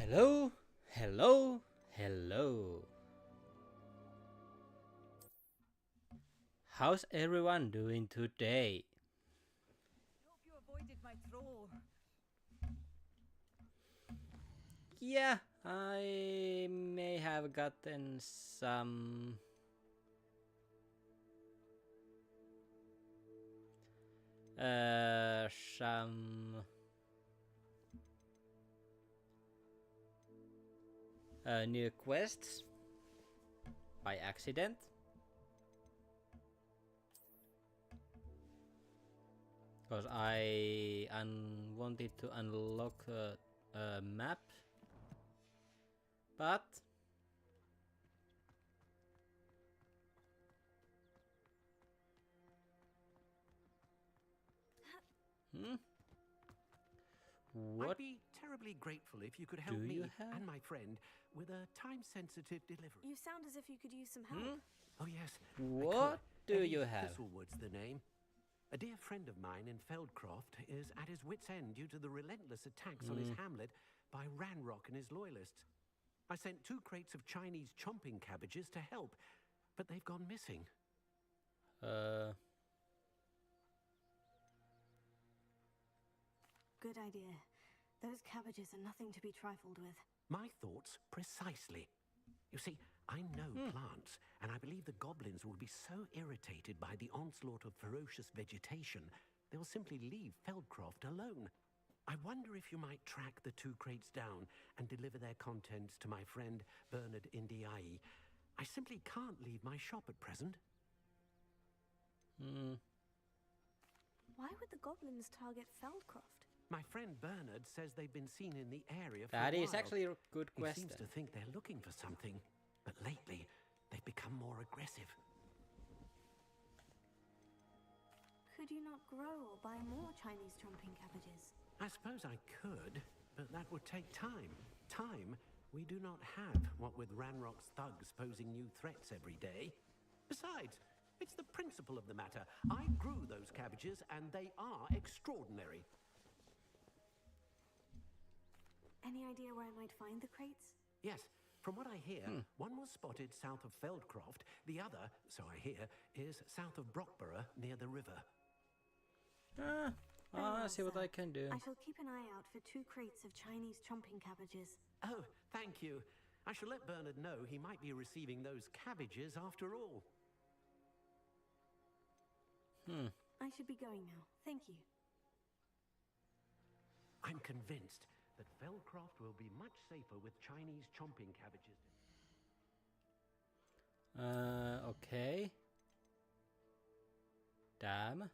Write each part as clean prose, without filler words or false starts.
Hello, hello, hello. How's everyone doing today? Hope you avoided my troll. Yeah, I may have gotten some some new quests by accident. Because I wanted to unlock a map, but what I'd be terribly grateful if you could help do you me have? and my friend with a time-sensitive delivery. You sound as if you could use some help. Oh yes, What do Eddie you have? Thistlewood's the name. A dear friend of mine in Feldcroft is at his wit's end due to the relentless attacks on his hamlet by Ranrock and his loyalists. I sent 2 crates of Chinese chomping cabbages to help, but they've gone missing. Good idea. Those cabbages are nothing to be trifled with. My thoughts precisely. You see, I know plants, and I believe the goblins will be so irritated by the onslaught of ferocious vegetation, they'll simply leave Feldcroft alone. I wonder if you might track the 2 crates down and deliver their contents to my friend Bernard Indiai. I simply can't leave my shop at present. Why would the goblins target Feldcroft? My friend Bernard says they've been seen in the area for That a is while. actually a good He question. seems to think they're looking for something, but lately they've become more aggressive. Could you not grow or buy more Chinese chomping cabbages? I suppose I could, but that would take time. Time we do not have, what with Ranrock's thugs posing new threats every day. Besides, it's the principle of the matter. I grew those cabbages, and they are extraordinary. Any idea where I might find the crates? Yes, from what I hear, one was spotted south of Feldcroft, the other, so I hear, is south of Brockborough near the river. Very I'll well, see what sir. I can do. I shall keep an eye out for 2 crates of Chinese chomping cabbages. Oh, thank you. I shall let Bernard know he might be receiving those cabbages after all. I should be going now. Thank you. I'm convinced that Feldcroft will be much safer with Chinese chomping cabbages. Okay. Damn.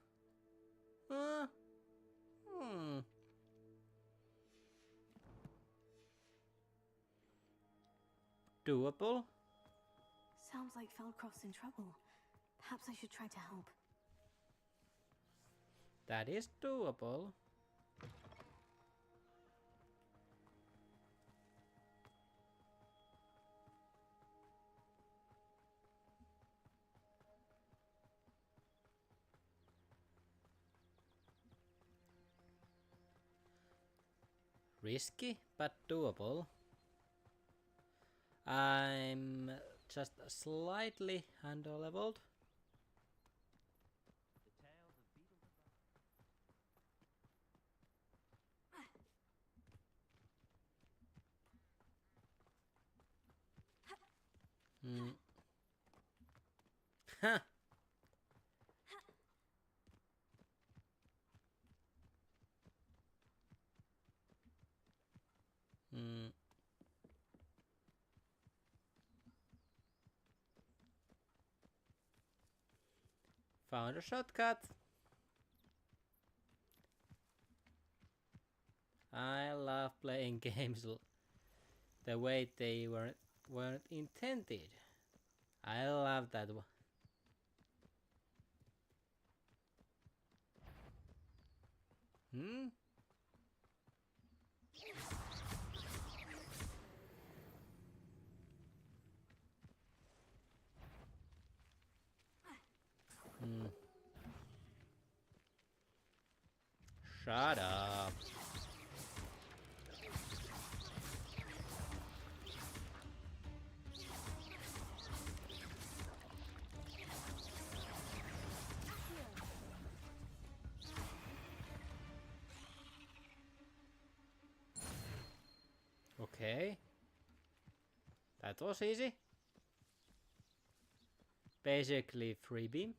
Doable. Sounds like Feldcroft's in trouble. Perhaps I should try to help. That is doable. Risky, but doable. I'm just slightly under-leveled. Huh. Found a shortcut. I love playing games the way they weren't intended. I love that one. Shut up. Okay. That was easy. Basically freebie.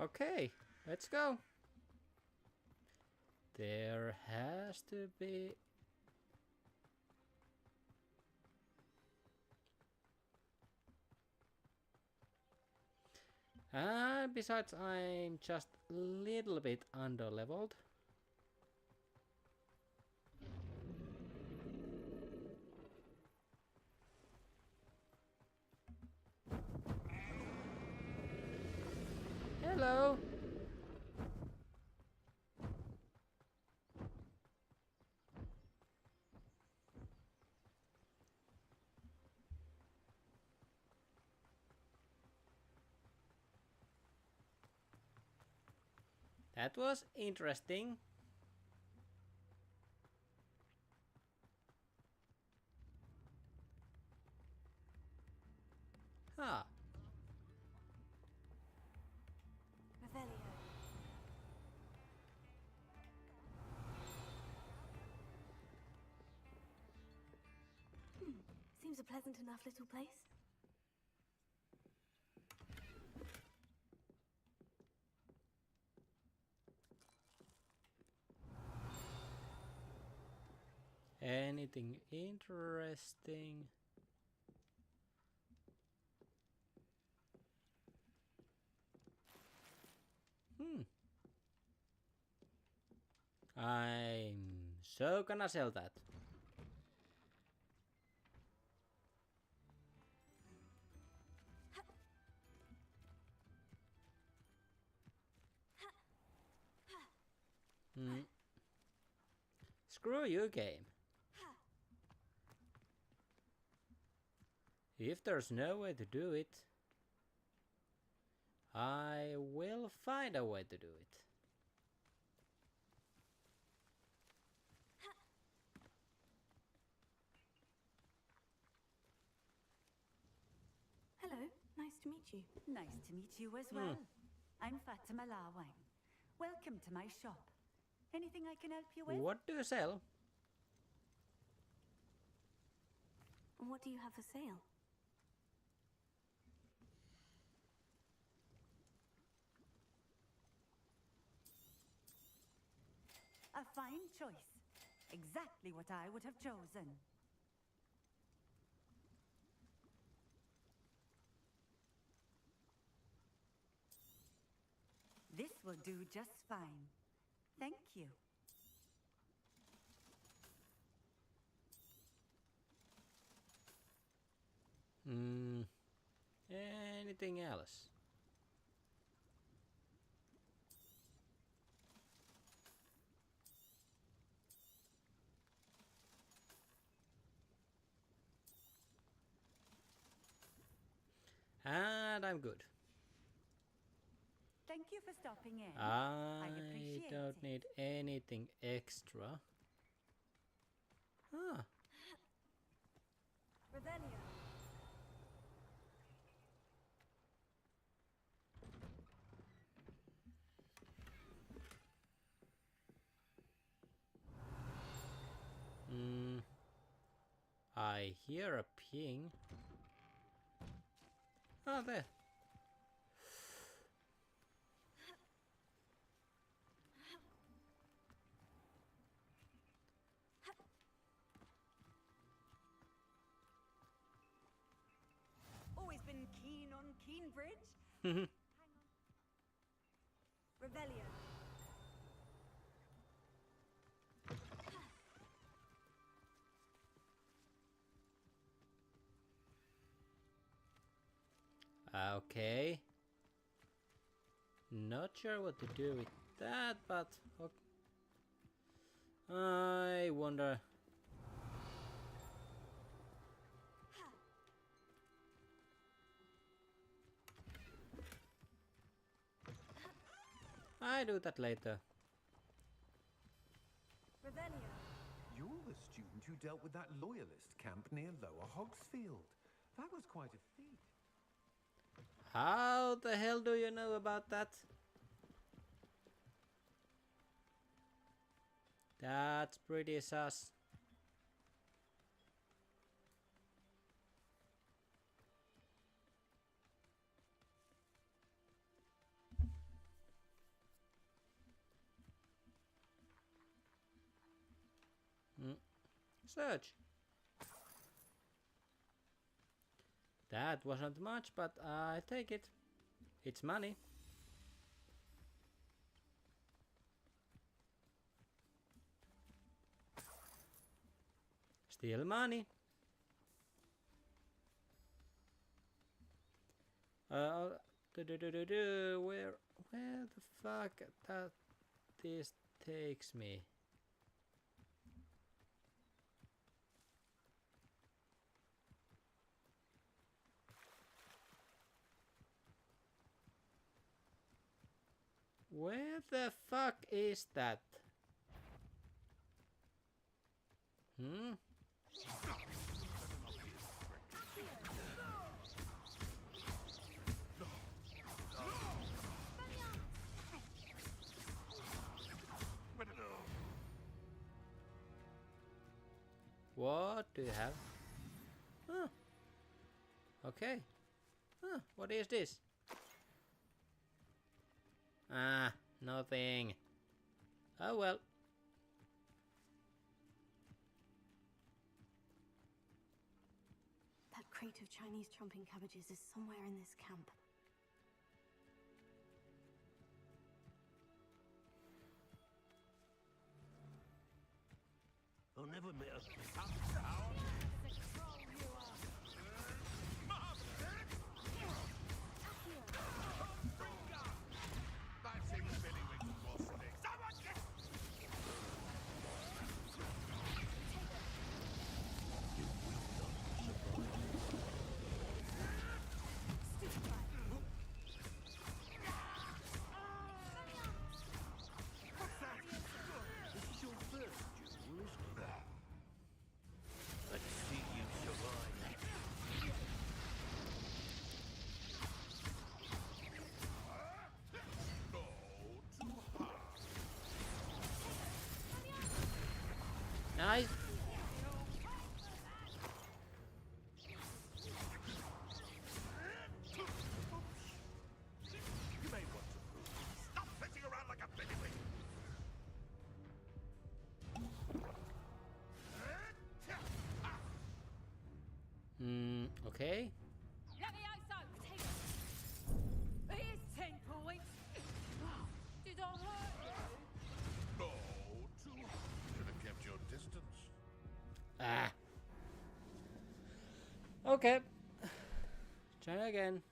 Okay, let's go. There has to be... besides, I'm just a little bit under-leveled. Hello! That was interesting. Huh. Revelio. Seems a pleasant enough little place. Anything interesting? I'm so gonna sell that. Screw you, game. If there's no way to do it, I will find a way to do it. Hello, nice to meet you. Nice to meet you as well. I'm Fatima Lawang. Welcome to my shop. Anything I can help you with? What do you sell? And what do you have for sale? A fine choice. Exactly what I would have chosen. This will do just fine. Thank you. Anything else? And I'm good. Thank you for stopping in. I appreciate don't it. need anything extra. Ah, Revelio. I hear a ping. Ah, there. Always been keen on Keenbridge. Revelio. Okay. Not sure what to do with that, but okay. I wonder. I do that later. You're the student who dealt with that loyalist camp near Lower Hogsfield. That was quite a feat. How the hell do you know about that? That's pretty sus. Search. That wasn't much, but I take it. It's money. Still money. Where the fuck that this takes me? Where the fuck is that? What do you have? Huh. Okay. Huh. What is this? Ah, nothing. Oh well. That crate of Chinese chomping cabbages is somewhere in this camp. I'll never met a... Nice. You may want to move. Stop flitting around like a baby. Okay. Levioso! Here's 10 points. Did I hurt you? No, too hard. Should have kept your distance. Ah. Okay. Try again.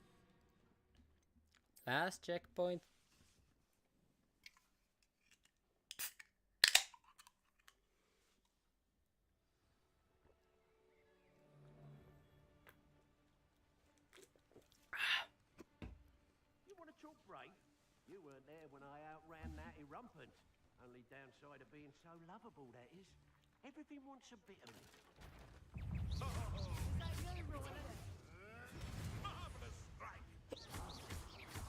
Last checkpoint. You want a chalk break? You weren't there when I outran Natty Rumpant. Only downside of being so lovable, that is. Everything wants a bit of me. Marvelous strike.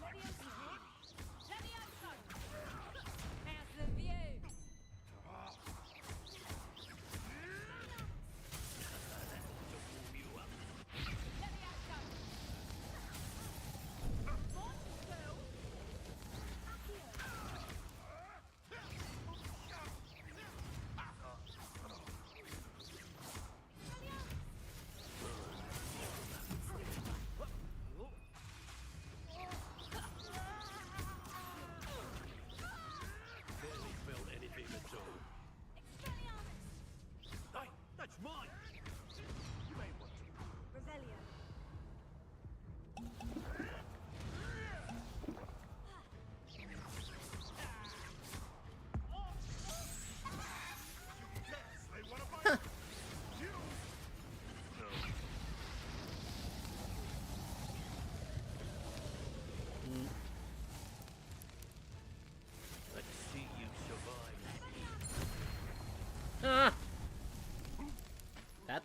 Levioso! Levioso! How's the view? Levioso!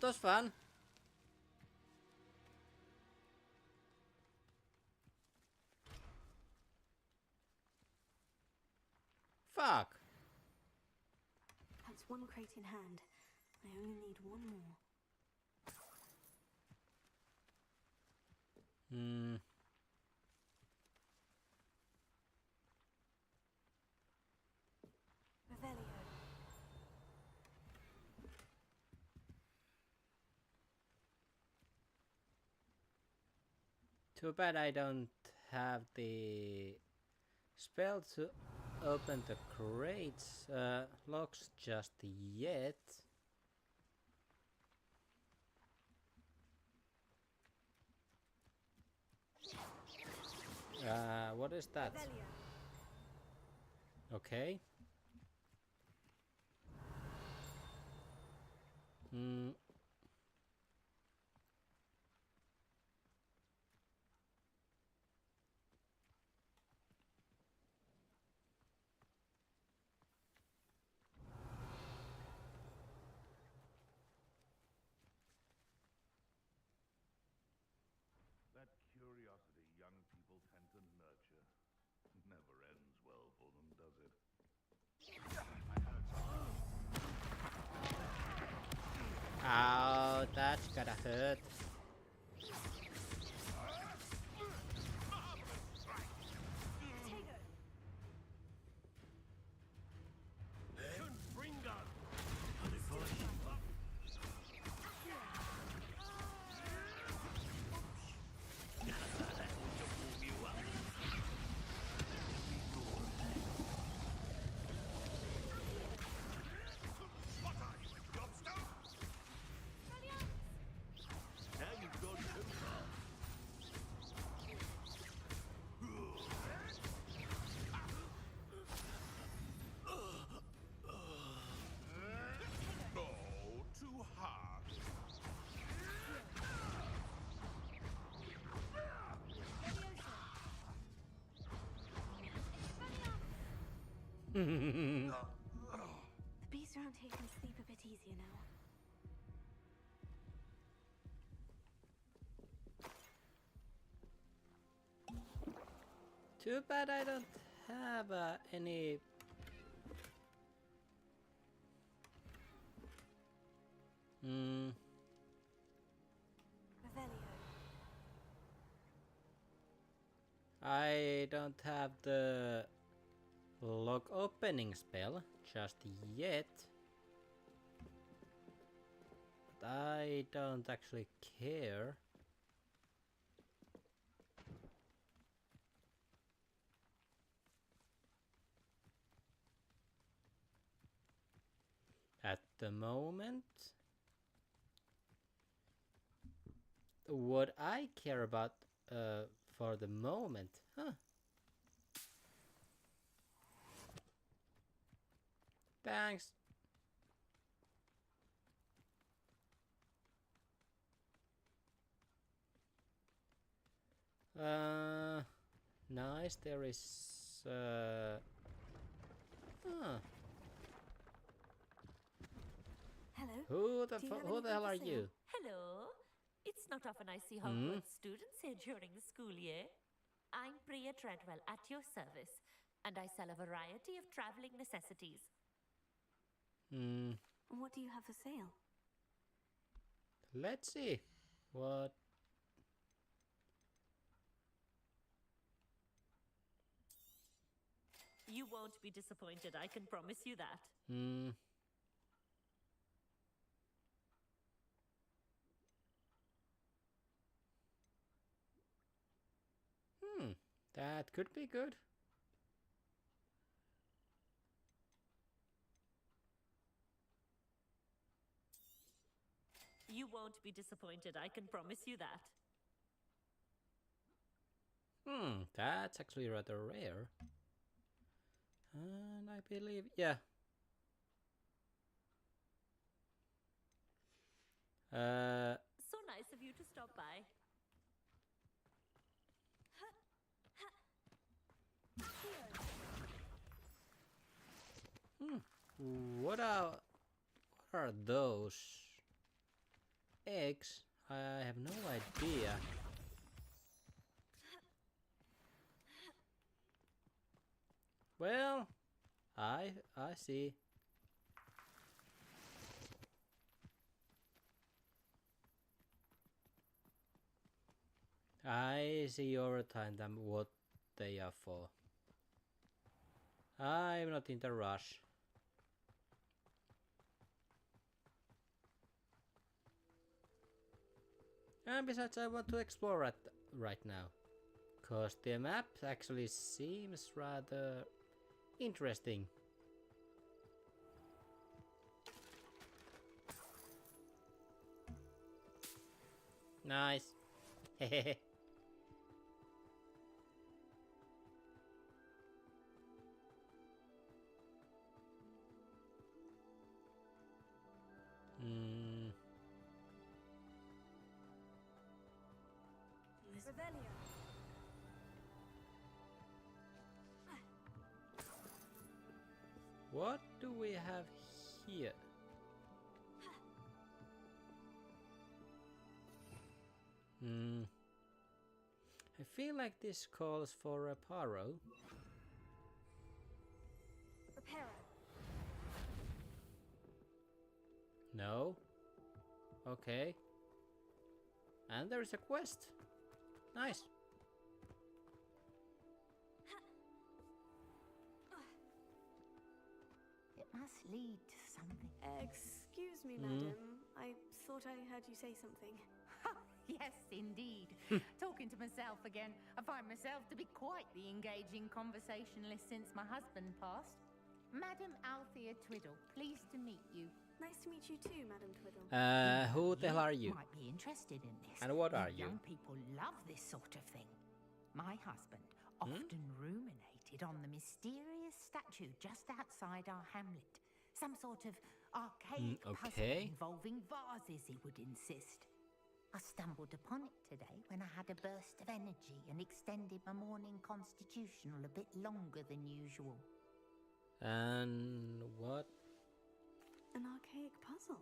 that was fun. Fuck. That's one crate in hand. I only need one more. Hmm. Revelio. Too bad I don't have the spell to open the crates locks just yet. What is that? Revelio. Okay. Hmm. That curiosity young people tend to nurture never ends well for them, does it? Ow, that's gotta hurt. Oh, too hard. The beast around here can sleep a bit easier now. Too bad I don't have any. Hmm. Revelio. I don't have the lock opening spell just yet. But I don't actually care. At the moment, what I care about for the moment, huh? Thanks. Nice. There is. Huh. Hello. Who Do you have who the anything hell for are sale? you? Hello. It's not often I see Hogwarts students here during the school year. I'm Priya Treadwell at your service, and I sell a variety of traveling necessities. Hmm. What do you have for sale? Let's see. What? You won't be disappointed, I can promise you that. Hmm. That could be good. You won't be disappointed, I can promise you that. That's actually rather rare. And I believe, yeah. So nice of you to stop by. What are those? eggs? I have no idea. Well, I see. I see over time them what they are for. I'm not in the rush. And besides, I want to explore it right now. Cause the map actually seems rather interesting. Nice. Hehehe. What do we have here? I feel like this calls for a Paro. No? Okay. And there's a quest. Nice. It must lead to something. Excuse me, madam. I thought I heard you say something. Yes, indeed. Talking to myself again. I find myself to be quite the engaging conversationalist since my husband passed. Madam Althea Twiddle, pleased to meet you. Nice to meet you too, Madam Twiddle. Who the hell are you? Might be interested in this. And what are you? Young people love this sort of thing. My husband often ruminated on the mysterious statue just outside our hamlet. Some sort of archaic puzzle involving vases, he would insist. I stumbled upon it today when I had a burst of energy and extended my morning constitutional a bit longer than usual. And what? An archaic puzzle.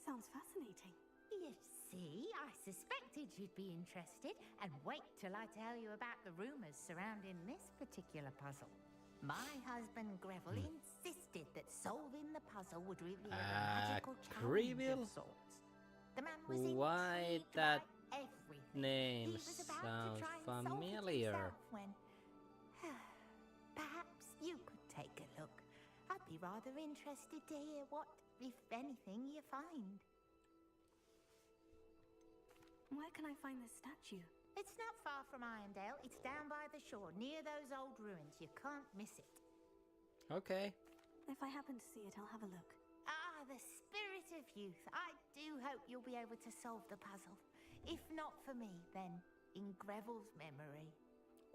Sounds fascinating. You see, I suspected you'd be interested, and wait till I tell you about the rumours surrounding this particular puzzle. My husband Greville insisted that solving the puzzle would reveal a magical challenge of sorts. The man was Why intrigued that by everything. name He was about sounds to try and solve it familiar? himself when perhaps you could take a look. I'd be rather interested to hear what, if anything, you find. Where can I find this statue? It's not far from Irondale. It's down by the shore, near those old ruins. You can't miss it. Okay. If I happen to see it, I'll have a look. Ah, the spirit of youth. I do hope you'll be able to solve the puzzle. If not for me, then in Greville's memory.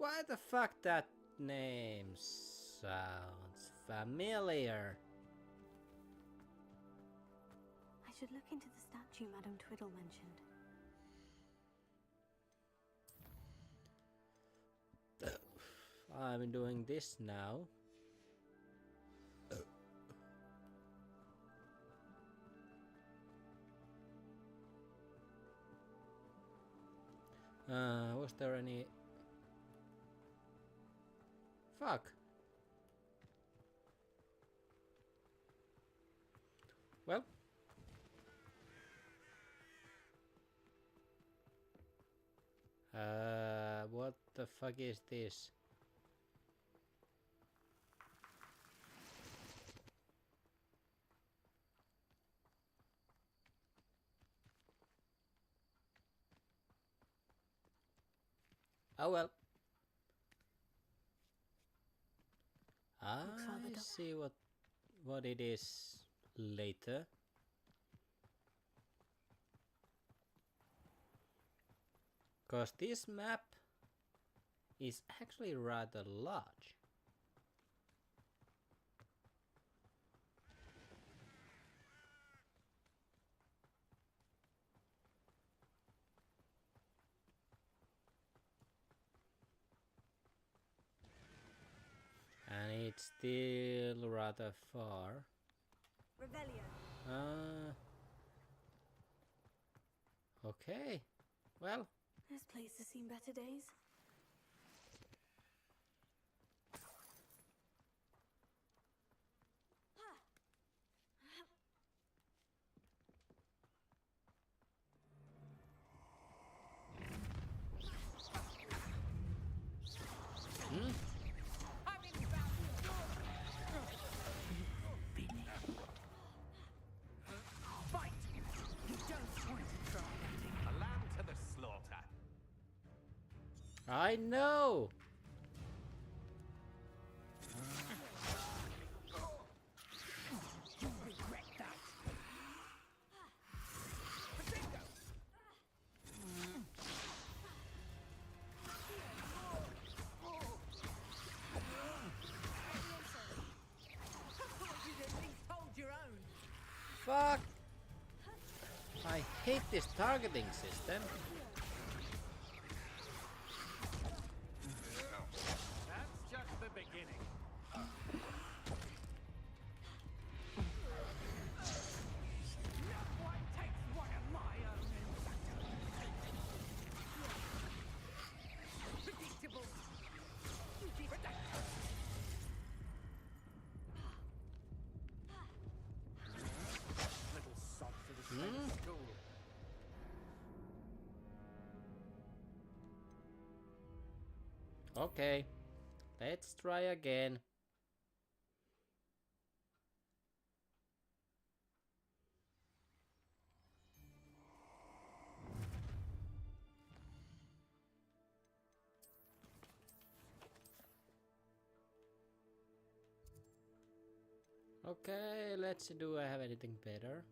Why the fuck that name sounds familiar? I should look into the statue Madame Twiddle mentioned. I'm doing this now. Was there any... Fuck. Well. What the fuck is this? Oh well. I see what it is later. Cause this map is actually rather large. And it's still rather far. Revelio. Okay. Well. This place has seen better days. Fight! You don't want to try that. A lamb to the slaughter. I know. You regret that. Bingo! You'd at least hold your own. Fuck. I hate this targeting system. That's just the beginning. No one takes one of my own predictable. Little sod for the same school. Okay. Let's try again. Okay, let's see, do I have anything better?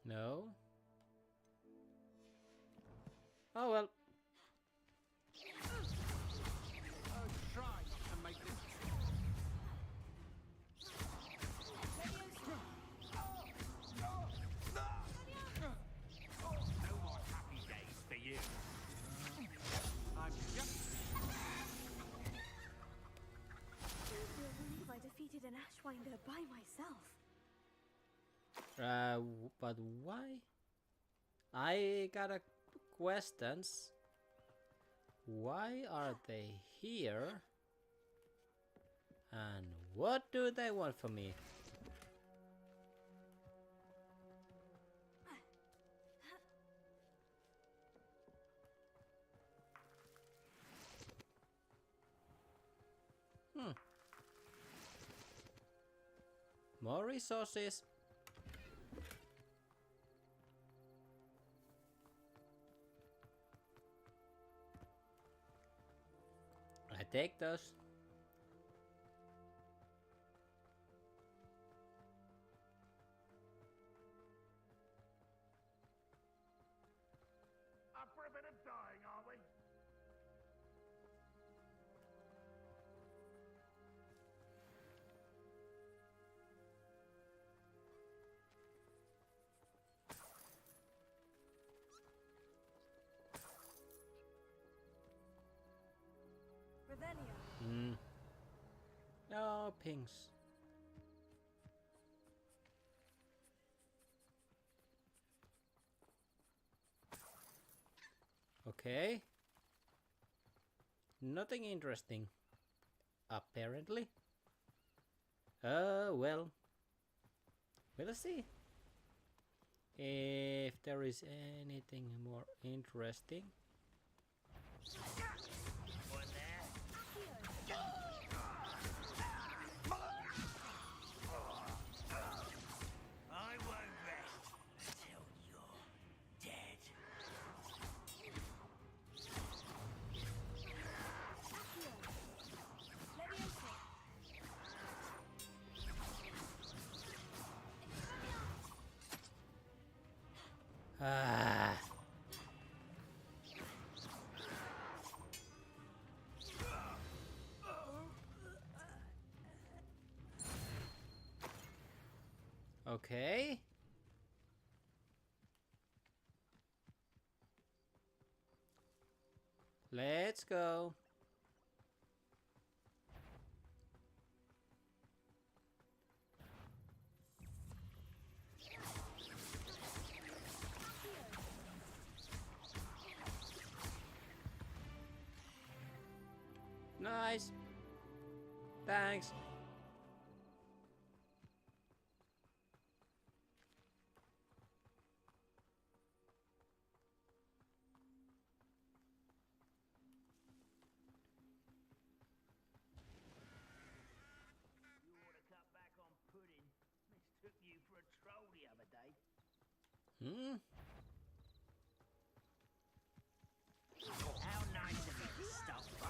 No. Oh well. Try not to make this. No more happy days for you. I'm just. I can't believe I defeated an Ashwinder by myself. But why? I got a questions. Why are they here? And what do they want from me? More resources. I take those. Up for a bit of dying, are we? Hmm. No pings. Okay. Nothing interesting. Apparently. Well. We'll see. If there is anything more interesting. I won't rest until you're dead. Ah. Okay. Let's go. Nice. Thanks. Hmm? How nice of you to stop by.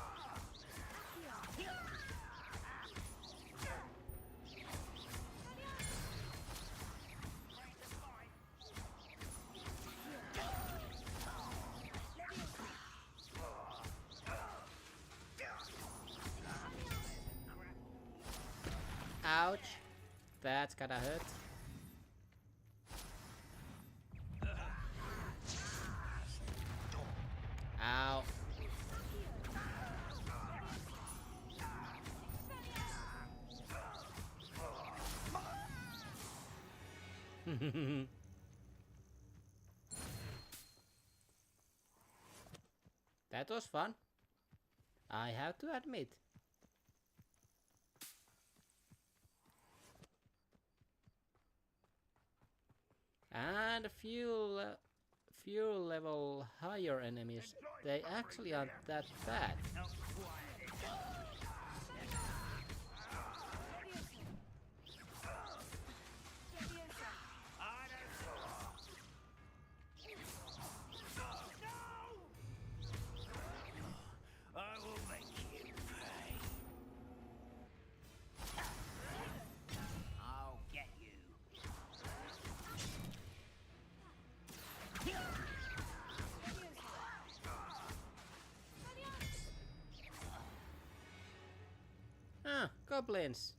Ouch. That's gotta hurt. Ow. That was fun. I have to admit. And few level higher enemies, they actually aren't that bad. I will make you pay. I'll get you. Ah, goblins.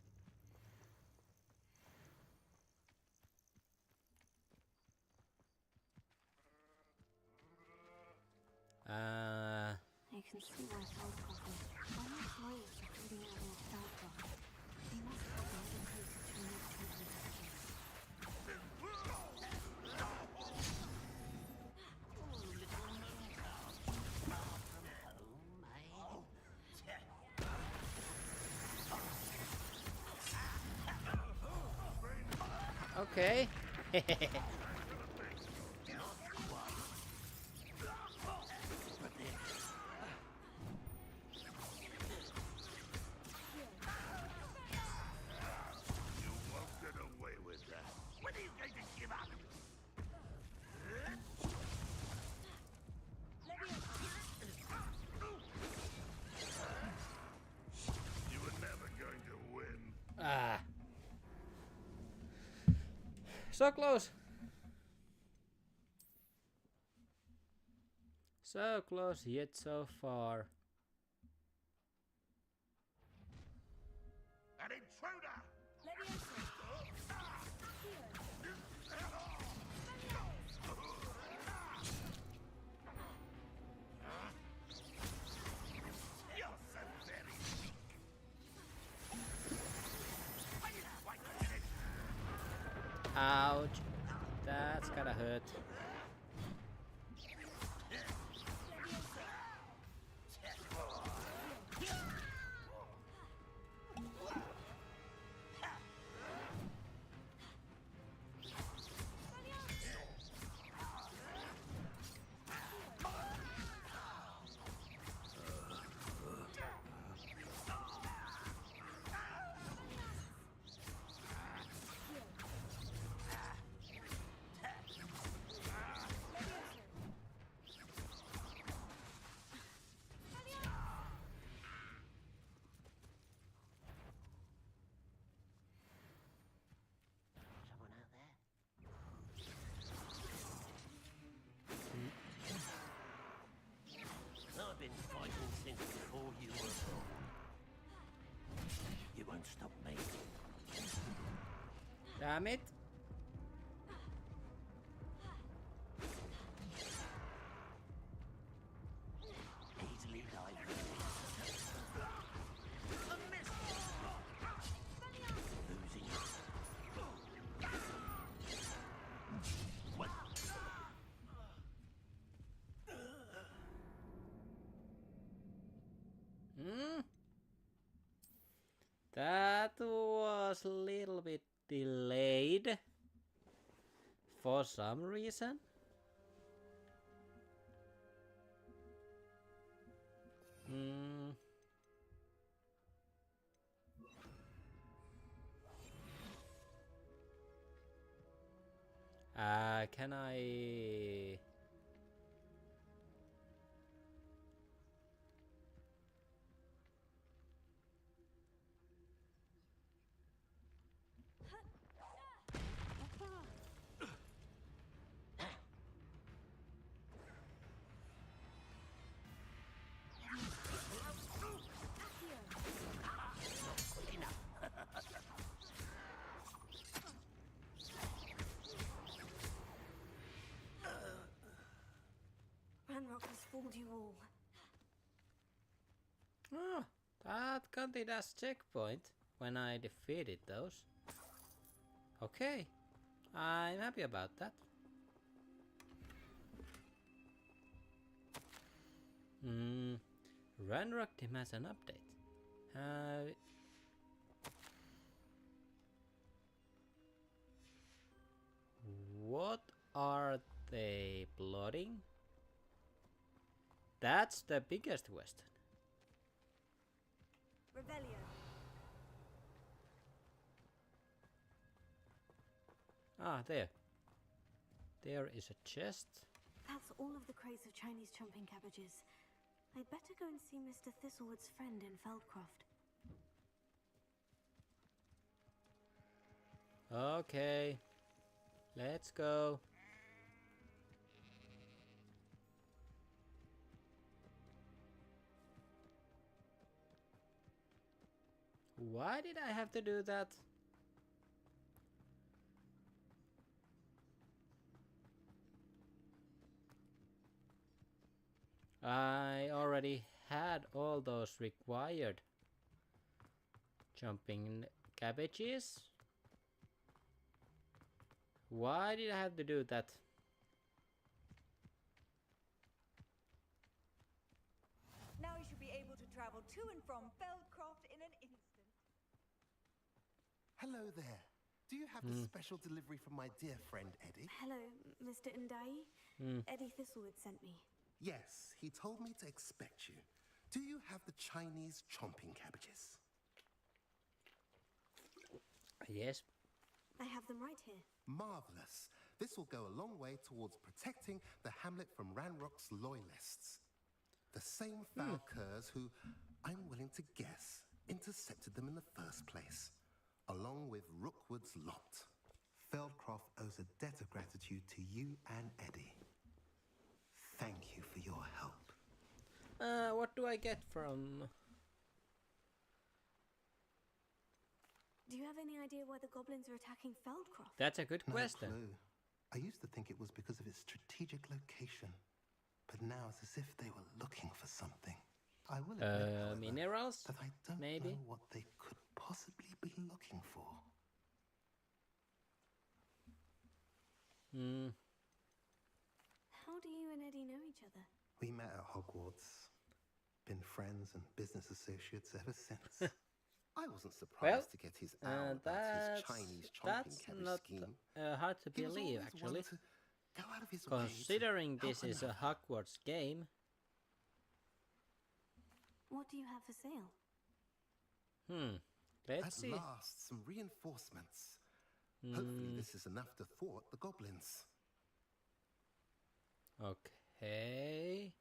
I can see why Feldcroft is almost loyal to holding out more Feldcroft. They must have been even closer to a new treatment package. Okay. Ah. So close. So close, yet so far. An intruder! You're so very weak. Wait a minute. Ouch. That's gotta hurt. Someone out there? I've been fighting since before you were born. You won't stop me. Damn it. that was a little bit delayed for some reason. Can I? Ranrock has fooled you all. Oh, that counted as checkpoint when I defeated those. Okay, I'm happy about that. Ranrock demands an update. What are they plotting? That's the biggest question. Revelio. Ah, there. There is a chest. That's all of the crates of Chinese chomping cabbages. I'd better go and see Mr. Thistlewood's friend in Feldcroft. Okay, let's go. Why did I have to do that? I already had all those required jumping cabbages. Why did I have to do that? Now you should be able to travel to and from Feldcroft in an instant. Hello there. Do you have a special delivery from my dear friend Eddie? Hello, Mr. Ndai. Eddie Thistlewood sent me. Yes, he told me to expect you. Do you have the Chinese chomping cabbages? Yes. I have them right here. Marvelous. This will go a long way towards protecting the hamlet from Ranrock's loyalists. The same foul curs who, I'm willing to guess, intercepted them in the first place, along with Rookwood's lot. Feldcroft owes a debt of gratitude to you and Eddie. Thank you for your help. What do I get from? Do you have any idea why the goblins are attacking Feldcroft? That's a good No question. clue. I used to think it was because of its strategic location, but now it's as if they were looking for something. I will admit, however, Minerals? that I don't maybe? know what they could possibly be looking for. How do you and Eddie know each other? We met at Hogwarts. Been friends and business associates ever since. I wasn't surprised to get his hour about his Chinese chomping cabbage scheme. Hard to He was believe, always actually. one to go out of his way to Considering this help is a another. Hogwarts game. What do you have for sale? Let's At see. last, some reinforcements. Hopefully this is enough to thwart the goblins. Okay.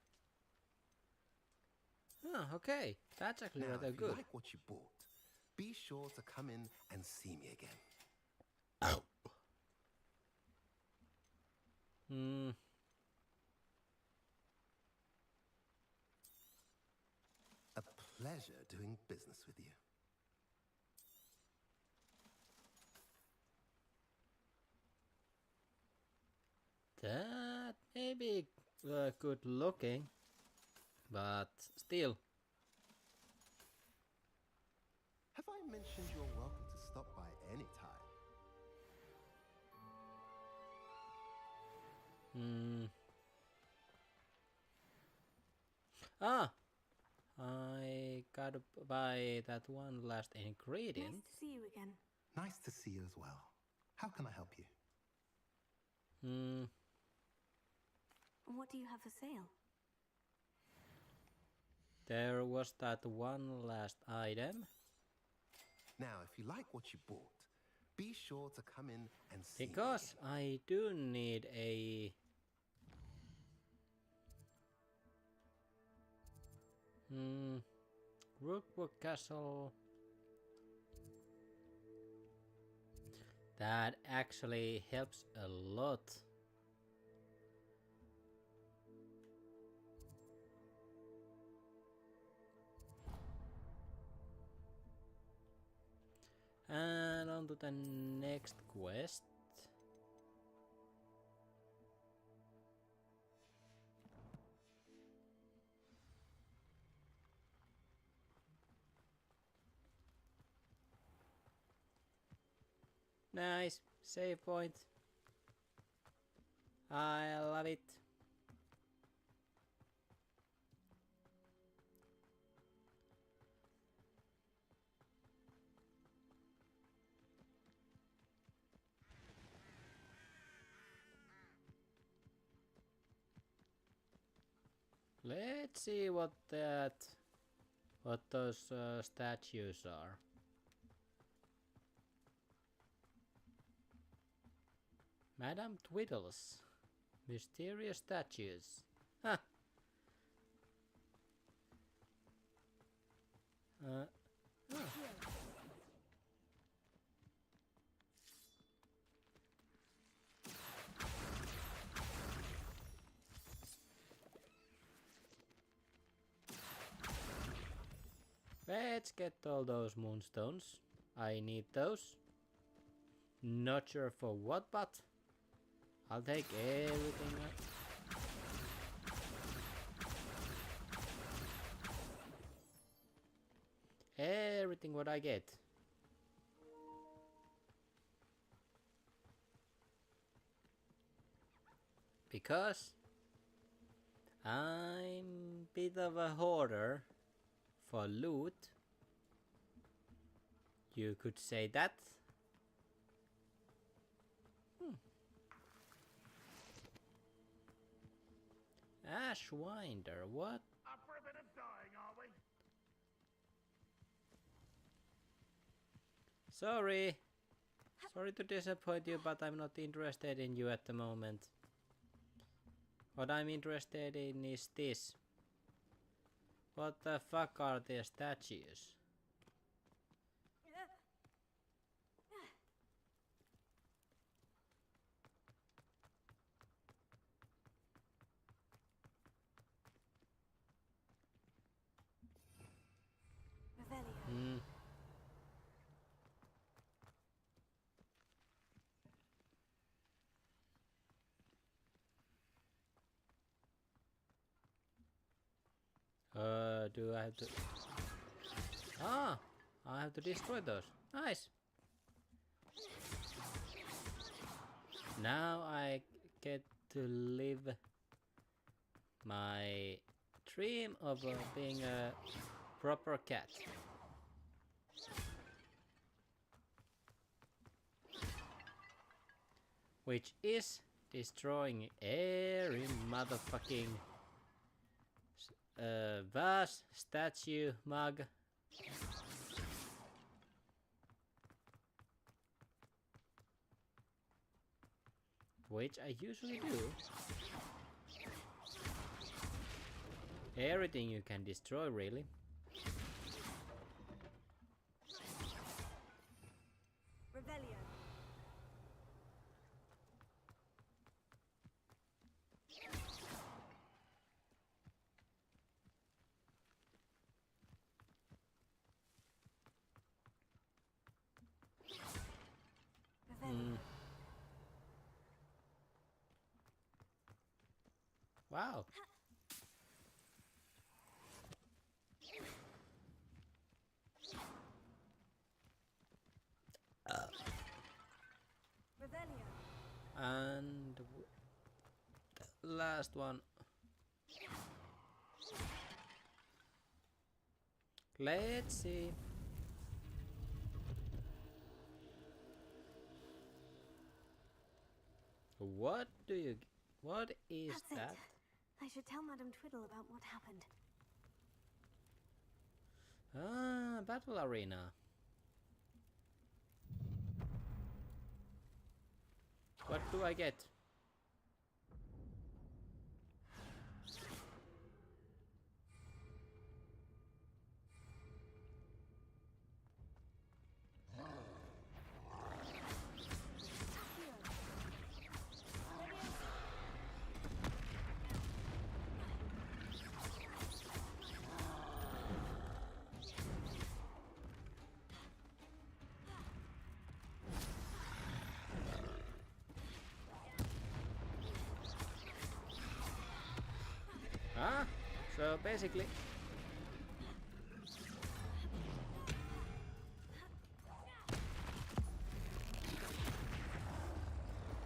Oh, okay. That's actually Now, rather if you good. like what you bought, be sure to come in and see me again. A pleasure doing business with you. That may be good looking, but still. Have I mentioned you're welcome to stop by any time? Ah, I gotta buy that one last ingredient. Nice to see you again. Nice to see you as well. How can I help you? What do you have for sale? There was that one last item. Now, if you like what you bought, be sure to come in and see me Because again. I do need a... Rookwood Castle... That actually helps a lot. And on to the next quest. Nice, save point. I love it. Let's see what those statues are. Madame Twiddles, mysterious statues. Huh. Oh. Let's get all those moonstones. I need those. Not sure for what, but I'll take everything. Everything what I get. Because I'm a bit of a hoarder for loot. You could say that. Ashwinder, what? Up for a bit of dying, are we? Sorry. Sorry to disappoint you, but I'm not interested in you at the moment. What I'm interested in is this. What the fuck are the statues? Revelio. Do I have to... Ah! I have to destroy those. Nice! Now I get to live my dream of being a proper cat. Which is destroying every motherfucking vase, statue, mug. Which I usually do. Everything you can destroy, really. Revelio. Wow. And the last one. Let's see. What is That's that? it. I should tell Madame Twiddle about what happened. Ah, battle arena. What do I get? Ah, so basically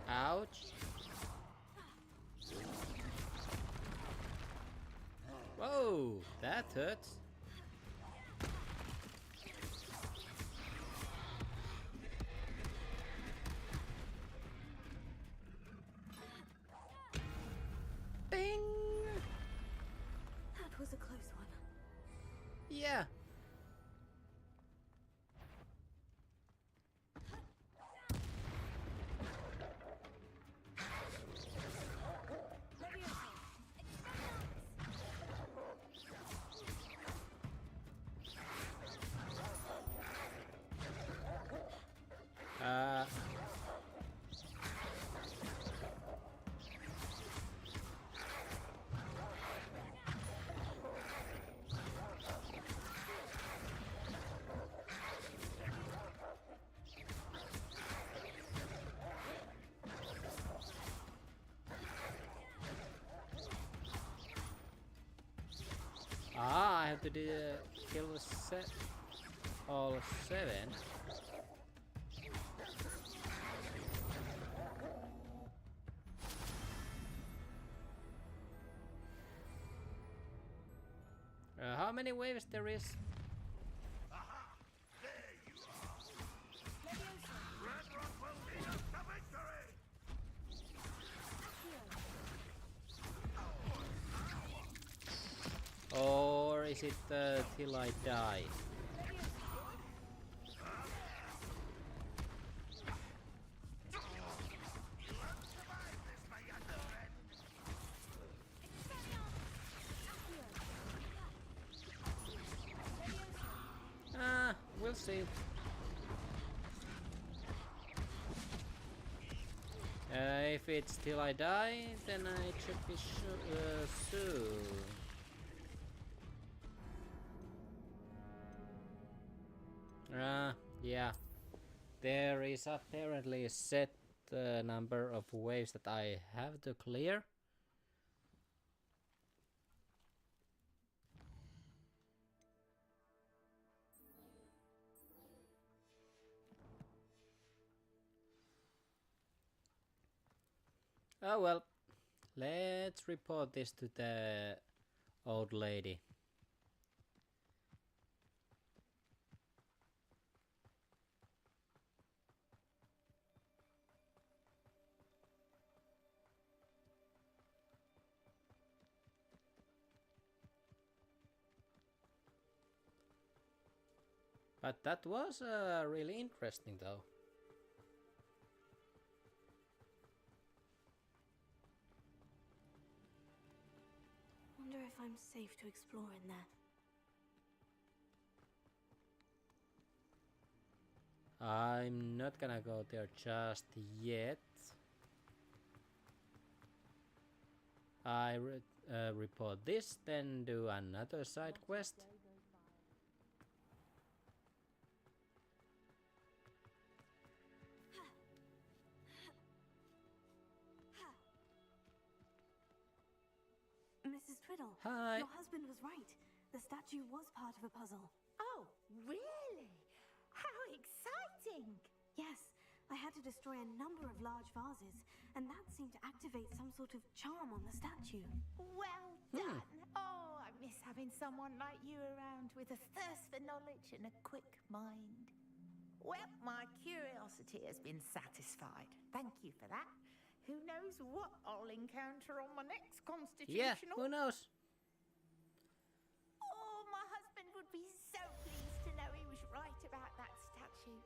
ouch. Whoa, that hurts. Bing! That was a close one. Yeah. I have to do kill all 7. How many waves there is? Aha! There you are! Red Rock will lead us to victory! Or is it till I die? We'll see. If it's till I die, then it should be soon. Yeah. There is apparently a set number of waves that I have to clear. Oh well, let's report this to the old lady. But that was really interesting though. Wonder if I'm safe to explore in there. I'm not gonna go there just yet. I report this, then do another side quest. Mrs. Twiddle, Hi. your husband was right. The statue was part of a puzzle. Oh, really? How exciting! Yes, I had to destroy a number of large vases, and that seemed to activate some sort of charm on the statue. Well done. Oh, I'm miss having someone like you around with a thirst for knowledge and a quick mind. Well, my curiosity has been satisfied. Thank you for that. Who knows what I'll encounter on my next constitutional? Yeah, who knows? Oh, my husband would be so pleased to know he was right about that statue.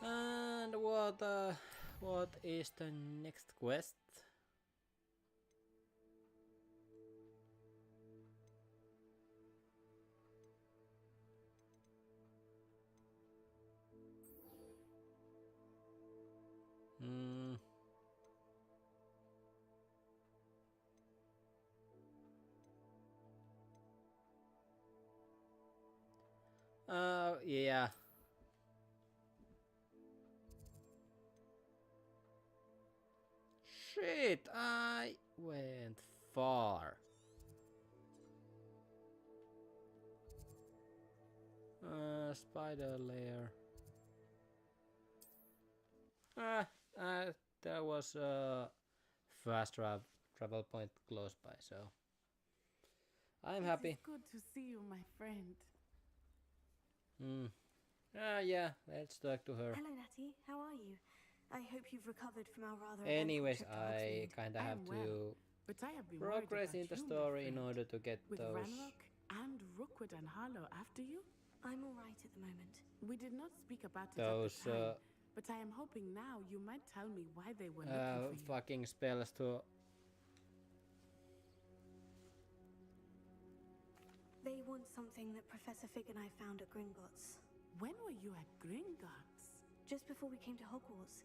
And what is the next quest? Yeah. Shit, I went far. Spider lair. There was a fast travel point close by, so I'm happy. It's good to see you, my friend. Yeah, let's talk to her. Hello, Natty. How are you? I hope you've recovered from our rather Anyways, eventful trip to I Hogsmeade. kinda have to But I have been progress in worried the about you, story my in friend. order to get With those. Ranrock and Rookwood and Harlow after you? I'm all right at the moment. We did not speak about it Those at the time, but I am hoping now you might tell me why they were looking for you. fucking spells to. They want something that Professor Fig and I found at Gringotts. When were you at Gringotts? Just before we came to Hogwarts.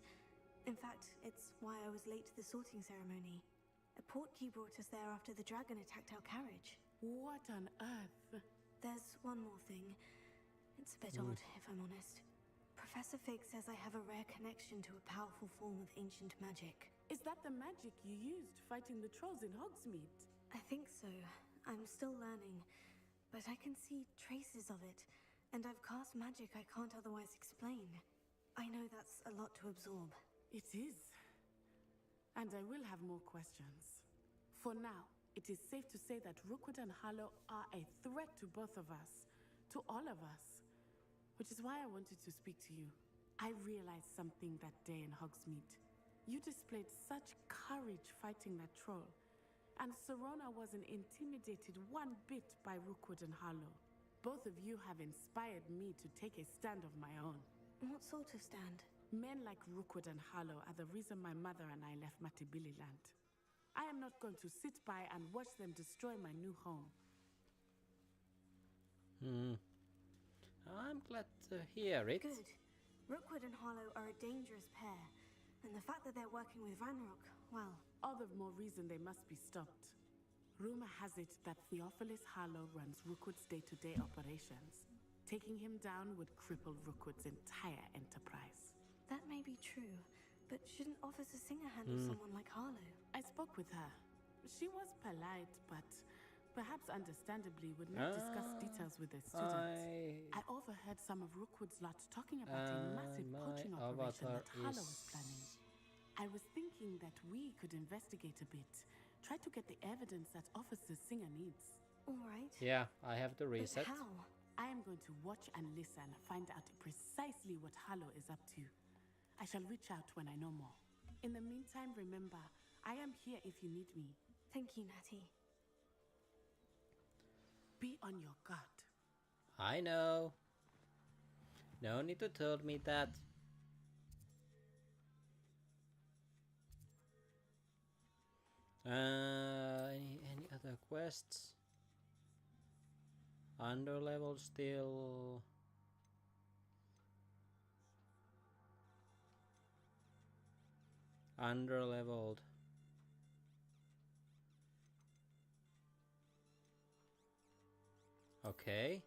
In fact, it's why I was late to the sorting ceremony. A portkey brought us there after the dragon attacked our carriage. What on earth? There's one more thing. It's a bit odd, if I'm honest. Professor Fig says I have a rare connection to a powerful form of ancient magic. Is that the magic you used fighting the trolls in Hogsmeade? I think so. I'm still learning, but I can see traces of it, and I've cast magic I can't otherwise explain. I know that's a lot to absorb. It is. And I will have more questions. For now, it is safe to say that Rookwood and Harlow are a threat to both of us. To all of us. Which is why I wanted to speak to you. I realized something that day in Hogsmeade. You displayed such courage fighting that troll. And Serona wasn't intimidated one bit by Rookwood and Harlow. Both of you have inspired me to take a stand of my own. What sort of stand? Men like Rookwood and Harlow are the reason my mother and I left Matabeleland. I am not going to sit by and watch them destroy my new home. I'm glad to hear it. Good. Rookwood and Harlow are a dangerous pair, and the fact that they're working with Ranrock, well... All the more reason they must be stopped. Rumor has it that Theophilus Harlow runs Rookwood's day-to-day operations. Taking him down would cripple Rookwood's entire enterprise. That may be true, but shouldn't Officer Singer handle someone like Harlow? I spoke with her. She was polite, but perhaps understandably would not discuss details with the students. I overheard some of Rookwood's lot talking about a massive poaching operation that Harlow was planning. I was thinking that we could investigate a bit. Try to get the evidence that Officer Singer needs. All right. Yeah, I have to reset. But how? I am going to watch and listen, find out precisely what Harlow is up to. I shall reach out when I know more. In the meantime, remember, I am here if you need me. Thank you, Natty. Be on your guard. I know. No need to tell me that. Any other quests? Under level still. Under leveled. Okay.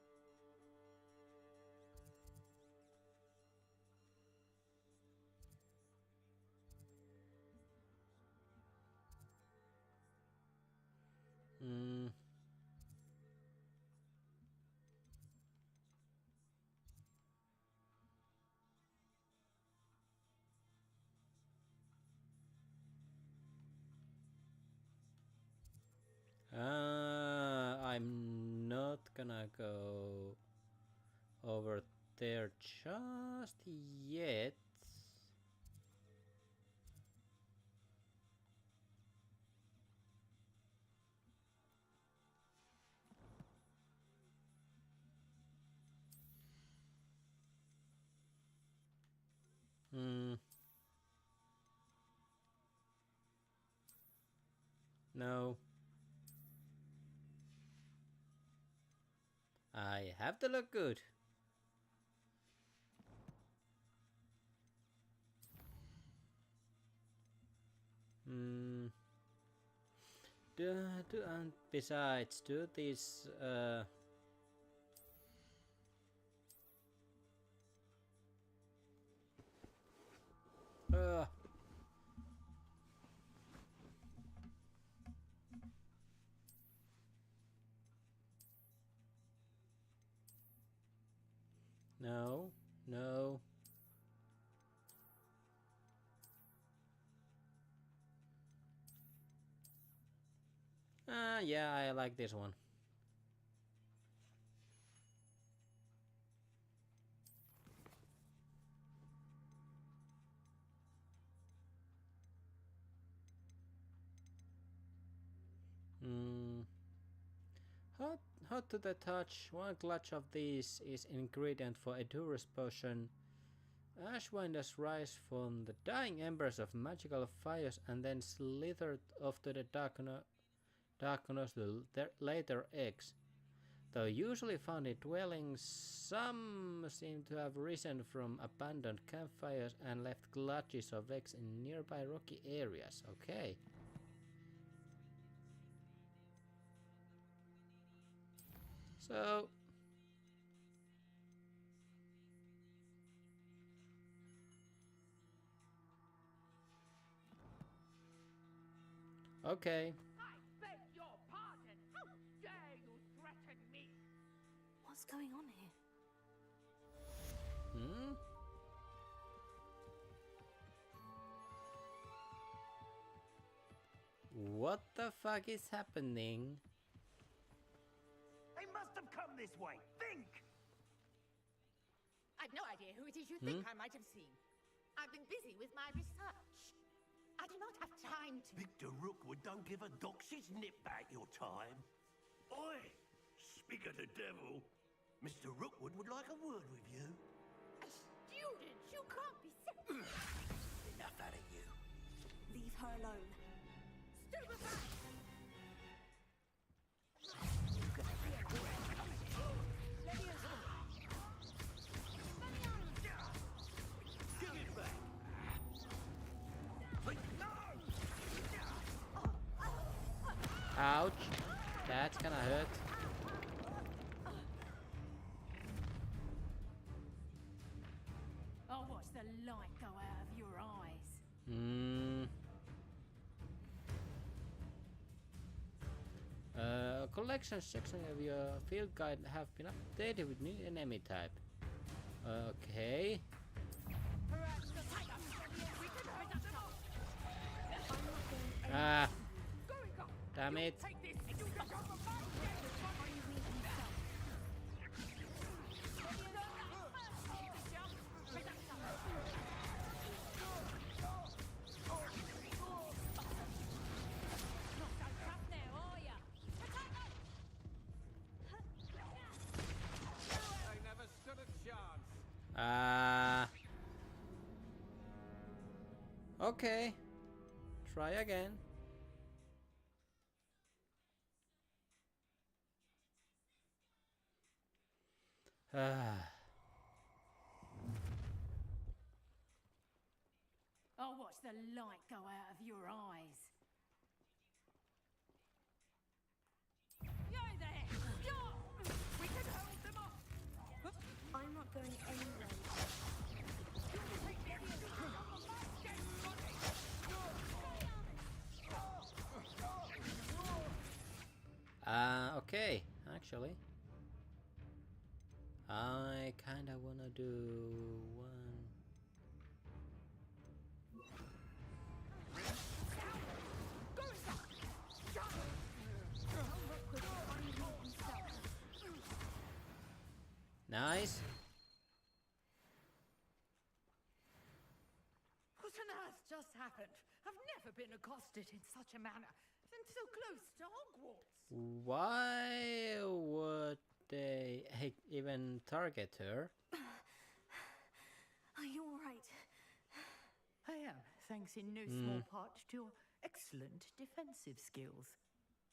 gonna go over there just yet. No. I have to look good. And besides, do this no, no. Yeah, I like this one. Hot to the touch. One clutch of these is ingredient for a Durus potion. Ash winders rise from the dying embers of magical fires and then slithered off to the darkness to their later eggs. Though usually found in dwellings, some seem to have risen from abandoned campfires and left clutches of eggs in nearby rocky areas. Okay. So okay. I beg your pardon. How dare you threaten me? What's going on here? What the fuck is happening? They must have come this way. Think! I've no idea who it is you think I might have seen. I've been busy with my research. I do not have time to... Victor Rookwood don't give a doxy's nip back your time. Oi! Speak of the devil. Mr. Rookwood would like a word with you. A student! You can't be sick! Enough out of you. Leave her alone. Stupefy! Give it back. Ouch. That's gonna hurt. I'll watch the light go out of your eyes. Collection section of your field guide have been updated with new enemy type. Okay. Ah. Damn it. Okay. Try again. I'll watch the light go out of your eyes. Yay there! Stop! We can hold them off! I'm not going anywhere. Okay, actually. I kinda wanna do one. Nice. What on earth just happened? I've never been accosted in such a manner, and so close to Hogwarts. Why would they even target her? Are you all right? I am, thanks in no small part to your excellent defensive skills.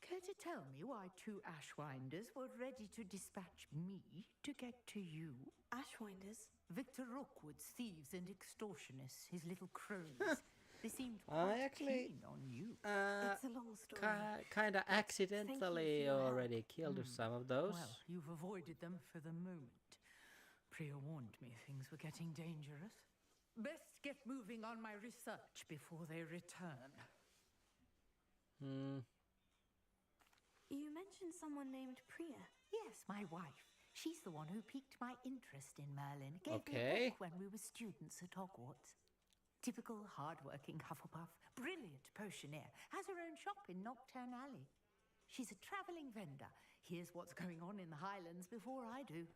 Care to tell me why 2 Ashwinders were ready to dispatch me to get to you? Ashwinders? Victor Rookwood's thieves and extortionists, his little cronies. They seemed quite keen on you. It's a long story. Kinda accidentally already killed some of those. Well, you've avoided them for the moment. Priya warned me things were getting dangerous. Best get moving on my research before they return. You mentioned someone named Priya. Yes, my wife. She's the one who piqued my interest in Merlin. Gave me a book when we were students at Hogwarts. Typical hard-working Hufflepuff, brilliant potioneer, has her own shop in Knockturn Alley. She's a travelling vendor. Here's what's going on in the Highlands before I do.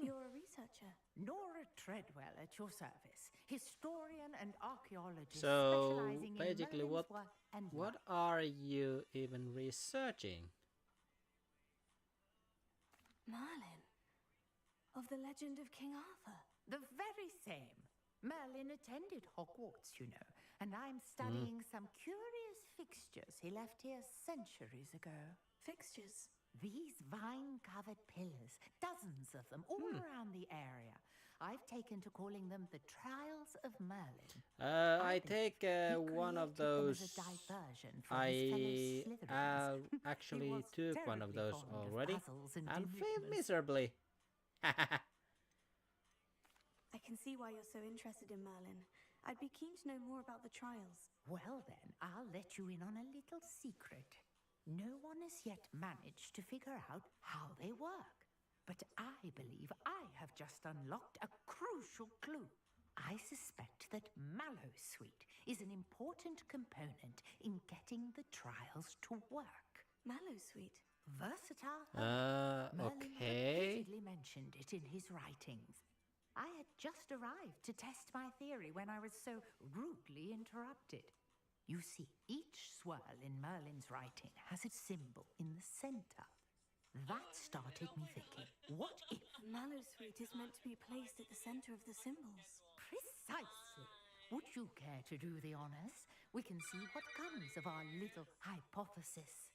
You're a researcher. Nora Treadwell at your service, historian and archaeologist So specializing basically, in Merlin's work and what are you even researching? Merlin? Of the legend of King Arthur? The very same. Merlin attended Hogwarts, you know, and I'm studying some curious fixtures he left here centuries ago. Fixtures? These vine-covered pillars, dozens of them, all around the area. I've taken to calling them the Trials of Merlin. I take one of those. I actually took one of those already and failed miserably. I can see why you're so interested in Merlin. I'd be keen to know more about the trials. Well then, I'll let you in on a little secret. No one has yet managed to figure out how they work. But I believe I have just unlocked a crucial clue. I suspect that Mallowsweet is an important component in getting the trials to work. Mallowsweet? Versatile. Okay. Merlin repeatedly mentioned it in his writings. I had just arrived to test my theory when I was so rudely interrupted. You see, each swirl in Merlin's writing has a symbol in the center. That started me thinking, what if... Mallowsweet is meant to be placed at the center of the symbols. Precisely. Would you care to do the honors? We can see what comes of our little hypothesis.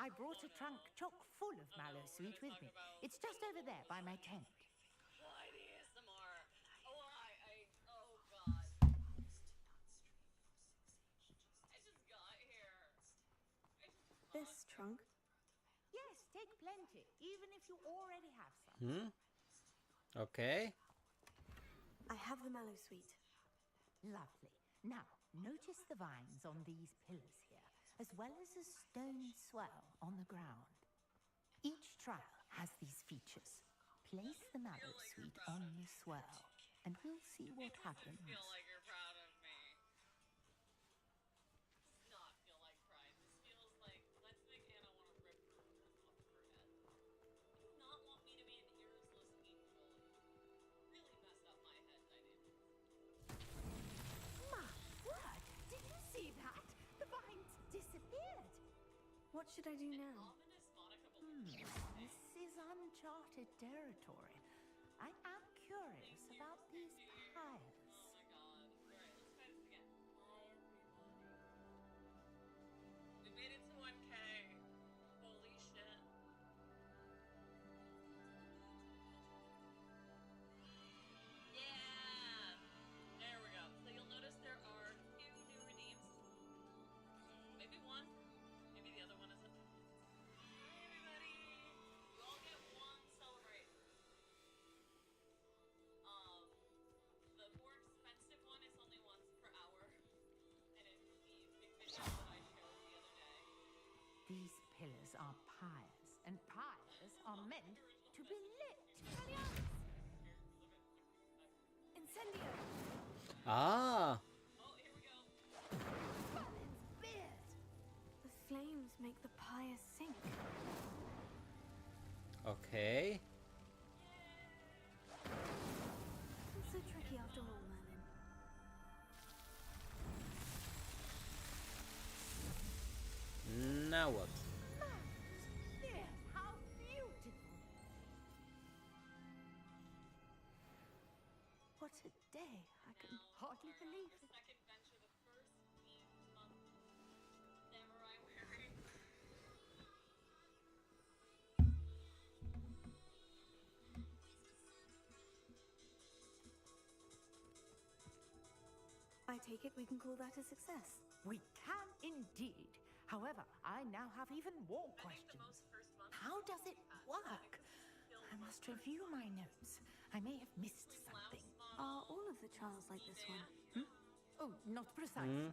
I brought a trunk chock full of Mallowsweet with me. It's just over there by my tent. This trunk? Yes, take plenty, even if you already have some. Okay. I have the Mallowsweet. Lovely. Now, notice the vines on these pillars here, as well as a stone swirl on the ground. Each trial has these features. Place the Mallowsweet on the swirl, and we'll see what happens. Feel like you're proud of me. Does not feel like pride. This feels like let's make Anna want to rip her off of her head. You do not want me to be an earless angel. Really messed up my head dynamics. My word! Did you see that? The vines disappeared. What should I do now? This is uncharted territory. I am curious about these piles. Oh my god. Alright, let's try this again. Hi, everybody. We made it to 1K. Holy shit. Yeah! There we go. So you'll notice there are 2 new redeems. Maybe one. Maybe the other one isn't. Hi, everybody. You all get one celebrate. The more expensive one is only once per hour. And it's the big video that I showed the other day. These pillars are pyres, and pyres are meant to be lit. Incendio! Ah. Oh, here we go. make the pyre sink. Okay. Not so tricky after all, Merlin. Now what? Yes, how beautiful! What a day. I can hardly believe it. Second venture, the first month. Samurai wearing. I take it we can call that a success. We can indeed. However, I now have even more questions. How does it work? I must review my notes. I may have missed something. Are all of the trials like this one? Oh, not precisely.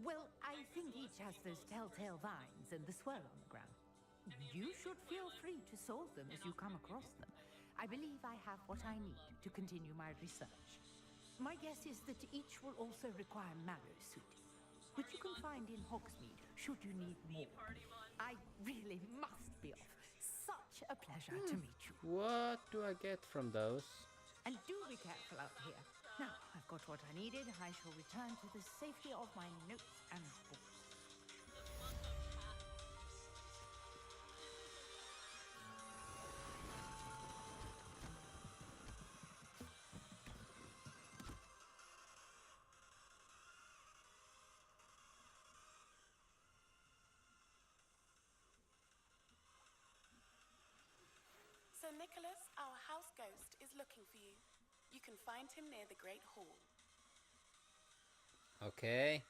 Well, I think each has those telltale vines and the swirl on the ground. You should feel free to solve them as you come across them. I believe I have what I need to continue my research. My guess is that each will also require marrow suiting, which you can find in Hogsmeade should you need more. I really must be off. Such a pleasure to meet you. What do I get from those? And do be careful out here. Now, I've got what I needed. I shall return to the safety of my notes and books. Sir Nicholas, our house ghost, is looking for you. You can find him near the Great Hall. Okay.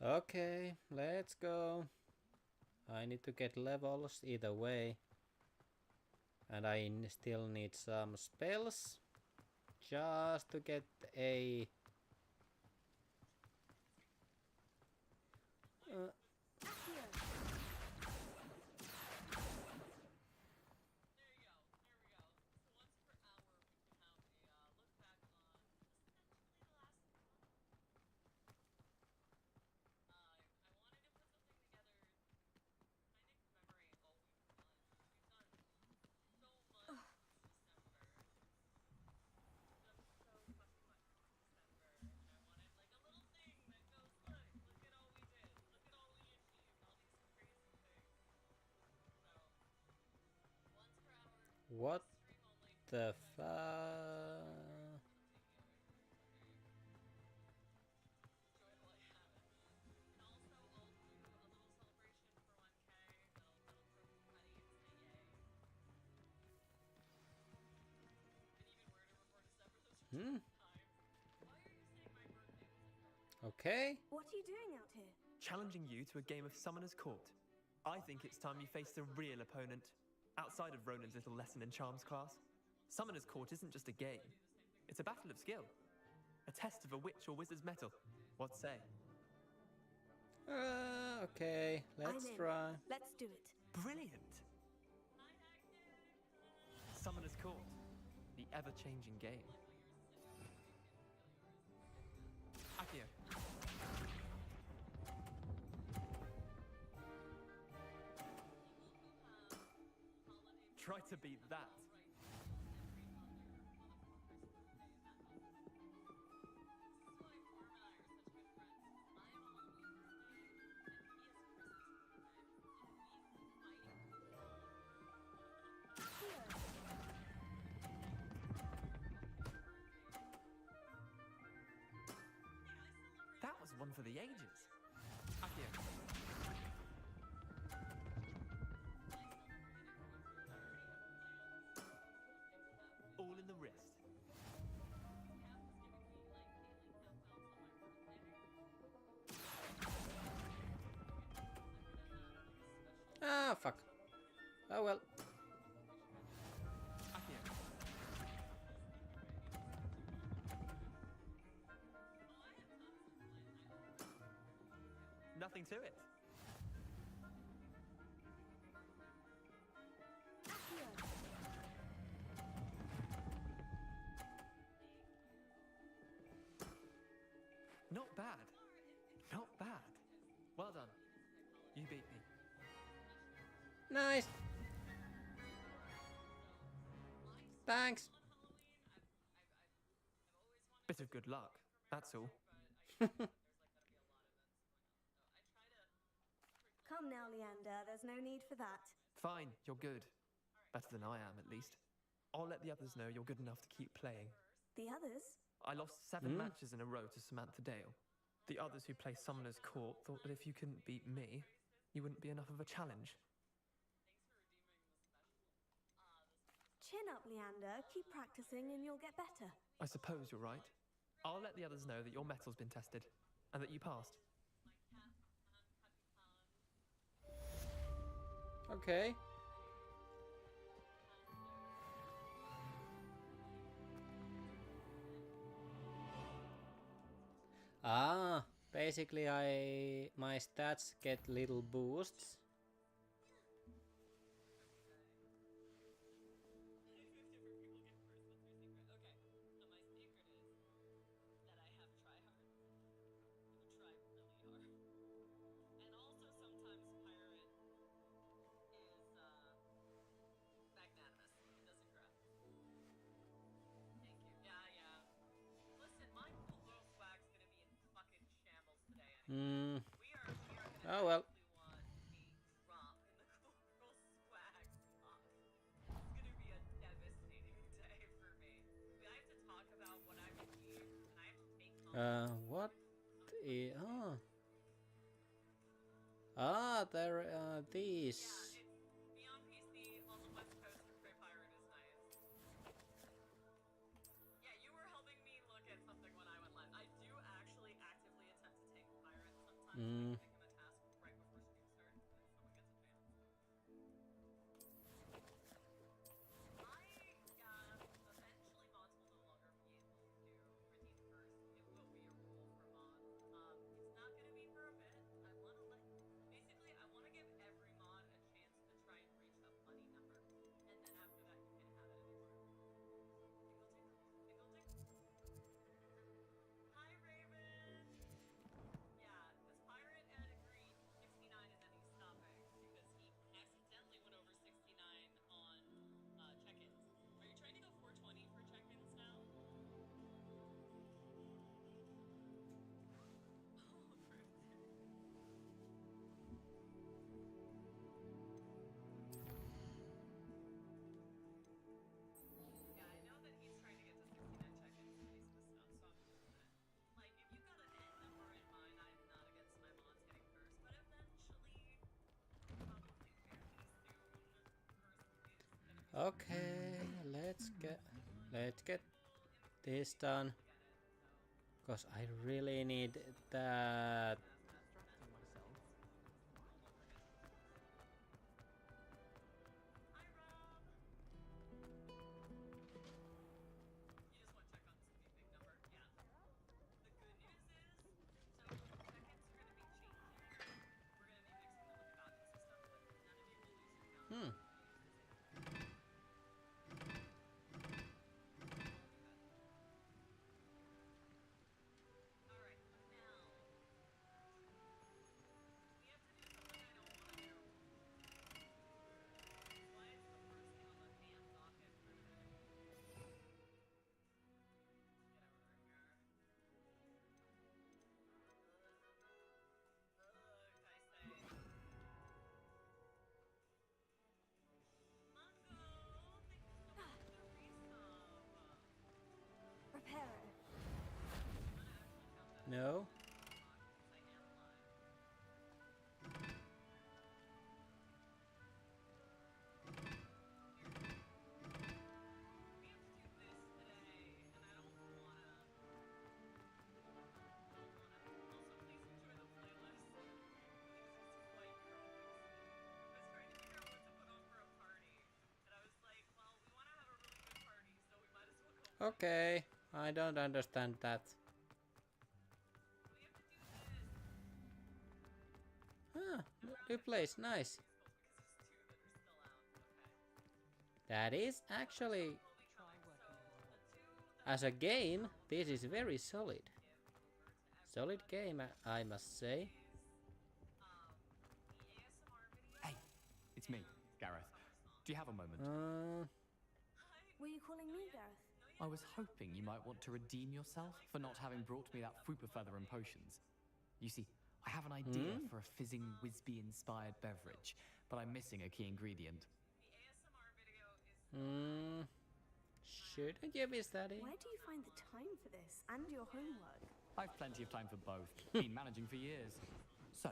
Okay, let's go. I need to get levels either way. And I still need some spells just to get a what the fuck? Okay. What are you doing out here? Challenging you to a game of Summoner's Court. I think it's time you faced a real opponent, outside of Ronan's little lesson in charms class. Summoner's Court isn't just a game. It's a battle of skill. A test of a witch or wizard's mettle. What say? Okay, let's try. Let's do it. Brilliant! Summoner's Court. The ever-changing game. Accio. Try to beat that. fun for the ages. Accio. All in the wrist. Ah, fuck. Oh well. Accio. Nothing to it. Not bad. Not bad. Well done. You beat me. Nice. Thanks. Bit of good luck, that's all. Come now, Leander, there's no need for that. Fine, you're good. Better than I am, at least. I'll let the others know you're good enough to keep playing. The others? I lost 7 matches in a row to Samantha Dale. The others who play Summoner's Court thought that if you couldn't beat me, you wouldn't be enough of a challenge. Chin up, Leander. Keep practicing and you'll get better. I suppose you're right. I'll let the others know that your metal's been tested, and that you passed. Okay. Ah, basically my stats get little boosts. Oh well. What is... there are these. Okay, let's get this done, because I really need that. No. Okay, I don't understand that. Ah, new place, nice. That is actually, as a game, this is very solid. Solid game, I must say. Hey, it's me, Gareth. Do you have a moment? Were you calling me, Gareth? I was hoping you might want to redeem yourself for not having brought me that fupa feather and potions. You see, I have an idea for a fizzing Whizbee-inspired beverage, but I'm missing a key ingredient. Shouldn't you be studying? Where do you find the time for this and your homework? I've plenty of time for both. Been managing for years. So,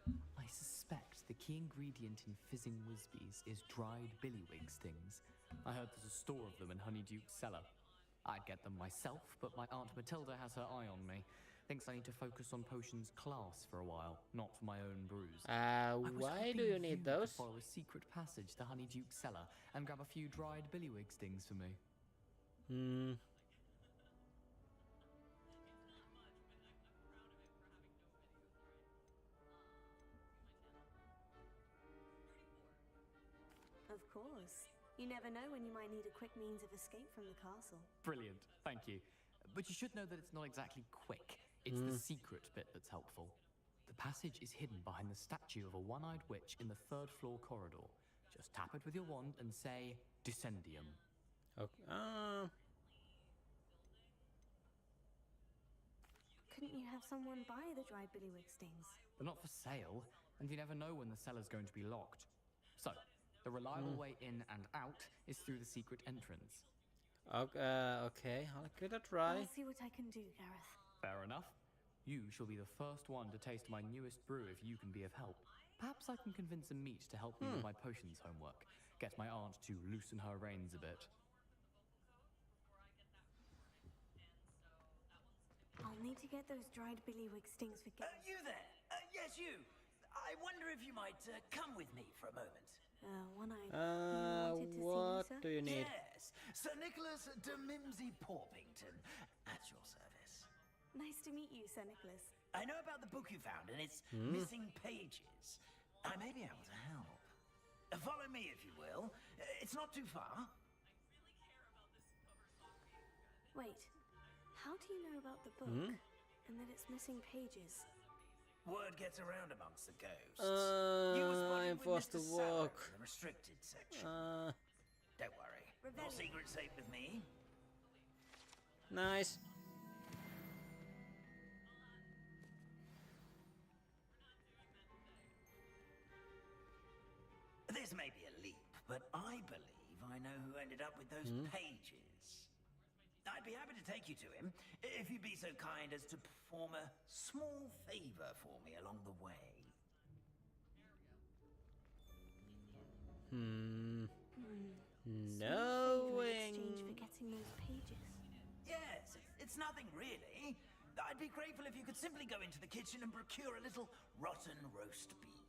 I suspect the key ingredient in fizzing Whizbees is dried billywig stings. I heard there's a store of them in Honeyduke's cellar. I'd get them myself, but my Aunt Matilda has her eye on me. Thinks I need to focus on potions class for a while, not for my own brews. Why do you need those? Follow a secret passage to Honeyduke's cellar and grab a few dried billywig stings for me. Of course. You never know when you might need a quick means of escape from the castle. Brilliant, thank you. But you should know that it's not exactly quick. It's the secret bit that's helpful. The passage is hidden behind the statue of a one-eyed witch in the 3rd floor corridor. Just tap it with your wand and say, Descendium. Okay. Couldn't you have someone buy the dried billywig stings? They're not for sale, and you never know when the cellar's going to be locked. So, the reliable way in and out is through the secret entrance. Okay, I'll give it a try. I'll see what I can do, Gareth. Fair enough. You shall be the first one to taste my newest brew if you can be of help. Perhaps I can convince a meat to help me with my potions homework. Get my aunt to loosen her reins a bit. I'll need to get those dried billywig stings for... You there! Yes, you! I wonder if you might come with me for a moment. One-eyed. What do you need? Yes, Sir Nicholas de Mimsy Porpington, at your service. Nice to meet you, Sir Nicholas. I know about the book you found and its missing pages. I may be able to help. Follow me, if you will. It's not too far. Wait, how do you know about the book and that it's missing pages? Word gets around amongst the ghosts. You were spotted I'm with forced to Mr. Sallow walk. in the restricted section. Don't worry. Your secret's safe with me. Nice. This may be a leap, but I believe I know who ended up with those pages. I'd be happy to take you to him, if you'd be so kind as to perform a small favor for me along the way. Knowing... exchange for getting those pages. Yes, it's nothing really. I'd be grateful if you could simply go into the kitchen and procure a little rotten roast beef.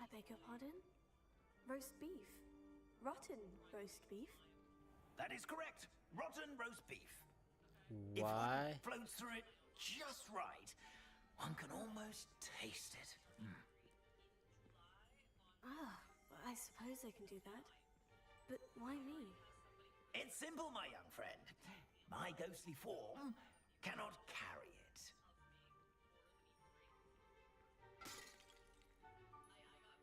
I beg your pardon? Roast beef? Rotten roast beef? That is correct. Rotten roast beef. Why? If one floats through it just right, one can almost taste it. I suppose I can do that. But why me? It's simple, my young friend. My ghostly form cannot carry it.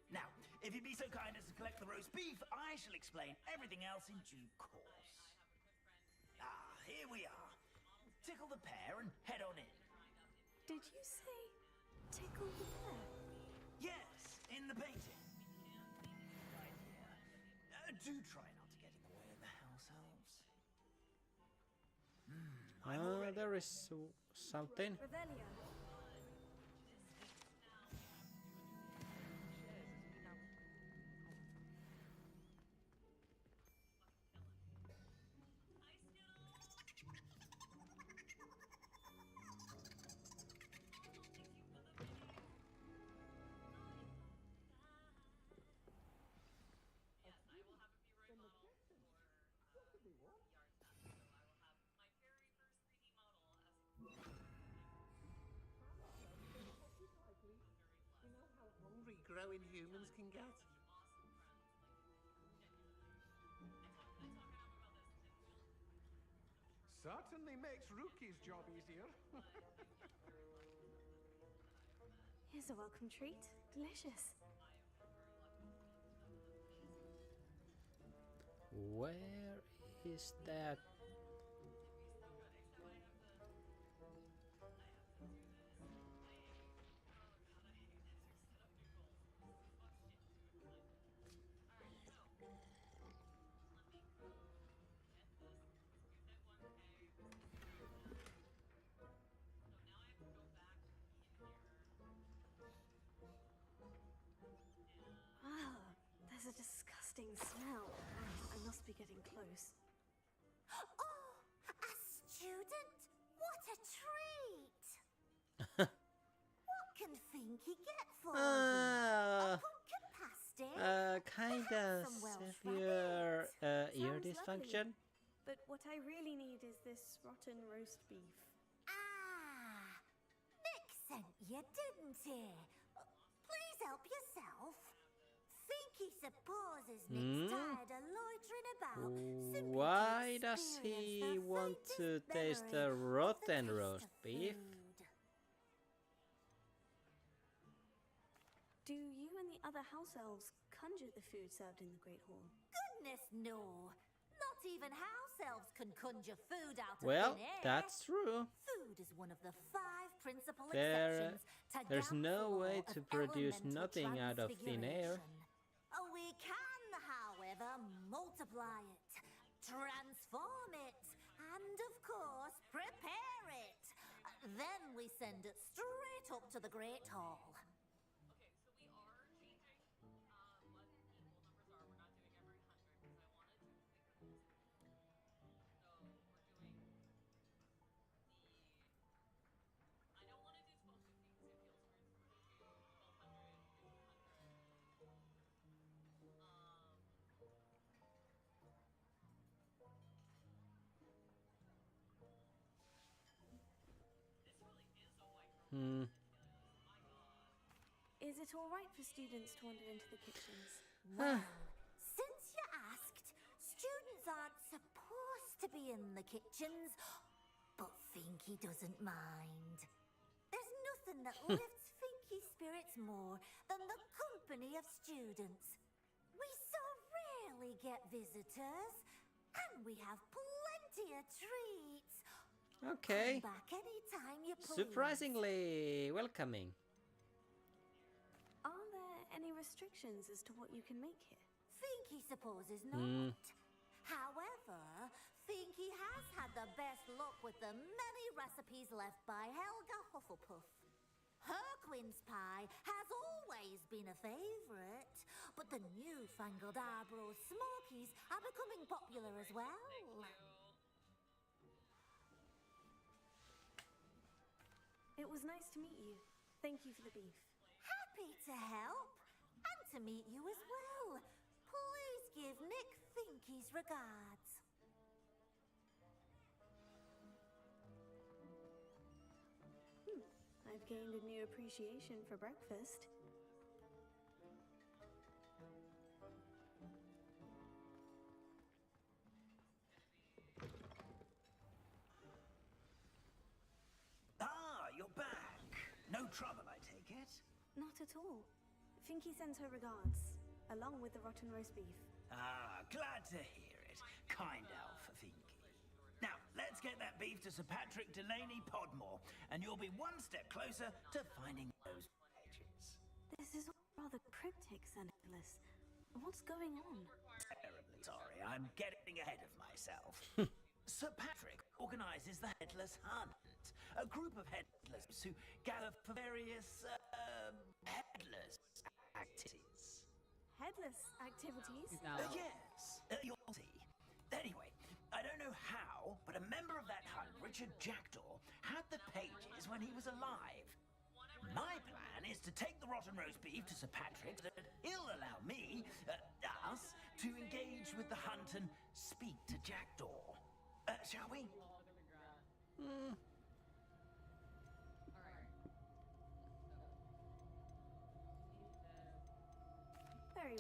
Now, if you'd be so kind as to collect the roast beef, I shall explain everything else in due course. Here we are. Tickle the pear and head on in. Did you say tickle the pear? Yes, in the painting. Right here. Do try not to get in the way of the house elves. There is something. Revelio. growing humans can get? Certainly makes Rookie's job easier. Here's a welcome treat. Delicious. Where is that? Ah, there's a disgusting smell. I must be getting close. Oh, a student? What a treat! What can Finky get for you? A pumpkin pasty? Kinda Some Welsh severe ear Sounds dysfunction. lovely. But what I really need is this rotten roast beef. Ah, Nick sent you, didn't he? Please help yourself. Finky supposes Nick's tired of loitering about. simply to Why does experience he the want to faintest taste memory the of rotten taste roast of beef? food. Do you and the other house elves conjure the food served in the Great Hall? Goodness, no. Not even house elves can conjure food out of Well, thin air. that's true. Food is one of the 5 principal There- exceptions to there's Gamp's no law way of to produce elemental nothing out of thin air. transfiguration. We can, however, multiply it, transform it, and of course, prepare it. Then we send it straight up to the Great Hall. Is it all right for students to wander into the kitchens? Well, since you asked, students aren't supposed to be in the kitchens, but Finky doesn't mind. There's nothing that lifts Finky's spirits more than the company of students. We so rarely get visitors, and we have plenty of treats. Okay. Come back anytime you please. Surprisingly welcoming. Are there any restrictions as to what you can make here? Finky supposes not. However, Finky has had the best luck with the many recipes left by Helga Hufflepuff. Her quince pie has always been a favourite, but the newfangled Arborough Smokies are becoming popular as well. It was nice to meet you. Thank you for the beef. Happy to help, and to meet you as well. Please give Nick Finky's regards. I've gained a new appreciation for breakfast. Ah, you're back. No trouble, I take it? Not at all. Finky sends her regards, along with the rotten roast beef. Ah, glad to hear it. Kind elf for Finky. Now, let's get that beef to Sir Patrick Delaney Podmore, and you'll be one step closer to finding those pages. This is all rather cryptic, Sir Nicholas. What's going on? Terribly sorry, I'm getting ahead of myself. Sir Patrick organizes the Headless Hunt, a group of headless who gather for various, headless activities. Headless activities? Yes, you'll see. Anyway, I don't know how, but a member of that hunt, Richard Jackdaw, had the pages when he was alive. My plan is to take the rotten roast beef to Sir Patrick, so that he'll allow me, us, to engage with the hunt and speak to Jackdaw. Shall we?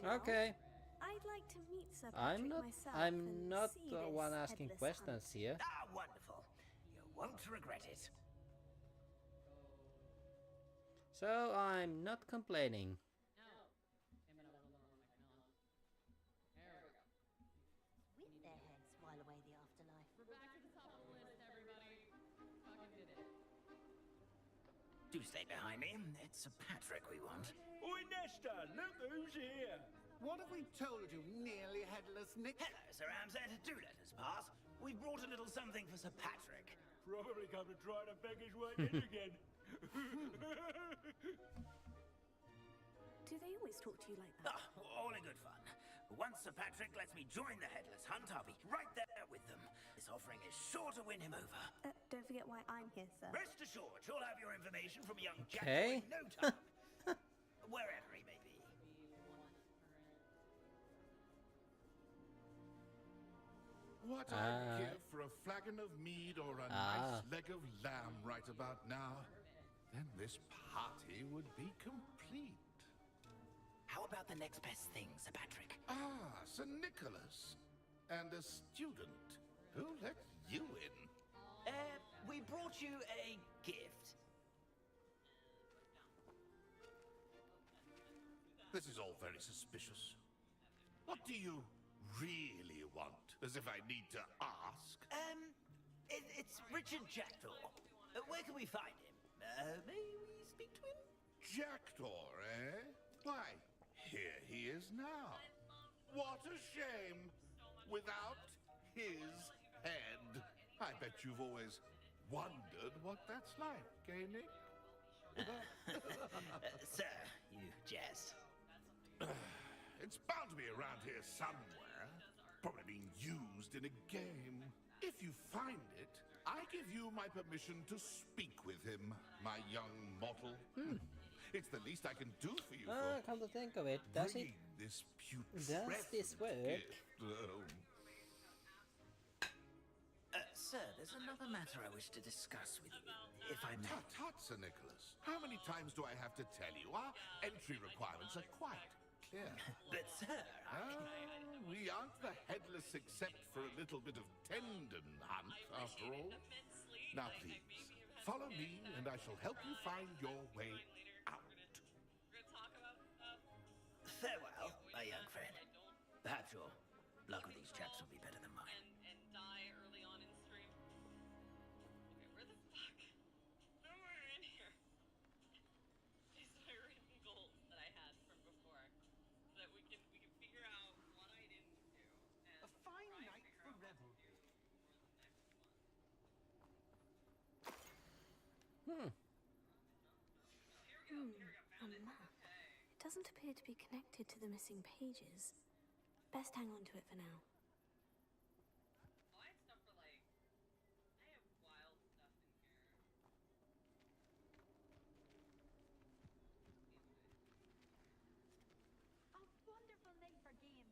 well. Okay. I'd like to meet Sir I'm Patrick not. myself I'm and not see the this one asking headless questions hunt. here. Ah, wonderful. You won't regret it. So I'm not complaining. With their heads while away the afterlife. We're back to the top of the list, everybody. Fucking did it. Do stay behind me. It's Sir Patrick we want. Oi, Nesta, look who's here. What have we told you, nearly headless Nick? Hello, Sir Ramsay. Do let us pass. We've brought a little something for Sir Patrick. Probably come to try to beg his way in again. Do they always talk to you like that? Ah, all in good fun. Once Sir Patrick lets me join the Headless Hunt, I'll be right there with them. This offering is sure to win him over. Don't forget why I'm here, sir. Rest assured, you'll have your information from young Jack Okay. in no time. Wherever he may be. What I'd give for a flagon of mead or a nice leg of lamb right about now, then this party would be complete. How about the next best thing, Sir Patrick? Ah, Sir Nicholas. And a student. Who let you in? We brought you a gift. This is all very suspicious. What do you really want? As if I need to ask. It's Richard Jackdaw. Where can we find him? May we speak to him? Jackdaw, eh? Why, here he is now. What a shame. Without his head. I bet you've always wondered what that's like, eh, Nick? Sir, you jest. It's bound to be around here somewhere. Probably being used in a game. If you find it, I give you my permission to speak with him, my young mortal. It's the least I can do for you. Come to think of it, does it? This Does this work? Sir, there's another matter I wish to discuss with you, if I may. Tut, Sir Nicholas. How many times do I have to tell you? Our entry requirements are quite clear. But, sir, we aren't the headless except for a little bit of tendon hunt, after all. Now, please, follow me, and I shall help you find your way out. Farewell, my young friend. Perhaps your luck with these chaps will be better than mine. And die early on in stream. Okay, where the fuck? Nowhere in here. These are my written goals that I had from before, so that we can figure out what I didn't do. And A fine night for revelry. A map. It doesn't appear to be connected to the missing pages. Best hang on to it for now. Oh, I had stuff for like, I have wild stuff in here. A wonderful night for games.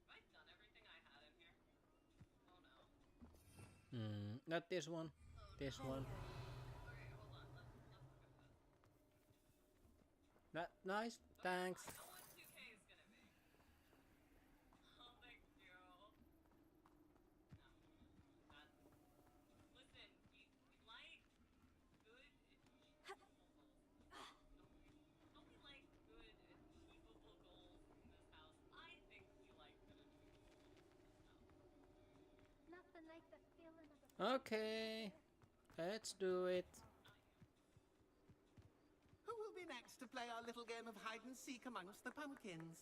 Have I done everything I had in here? Oh no. Not this one. This one. Okay, hold on. Let's look at this. Nice. Thanks. I know what 2K is gonna be. Oh, thank you. No. Listen, we like good achievable goals. Don't we like good achievable goals in this house? I think we like good achievable goals in this house. Nothing like the feeling of a Okay. Let's do it. Who will be next to play our little game of hide and seek amongst the pumpkins?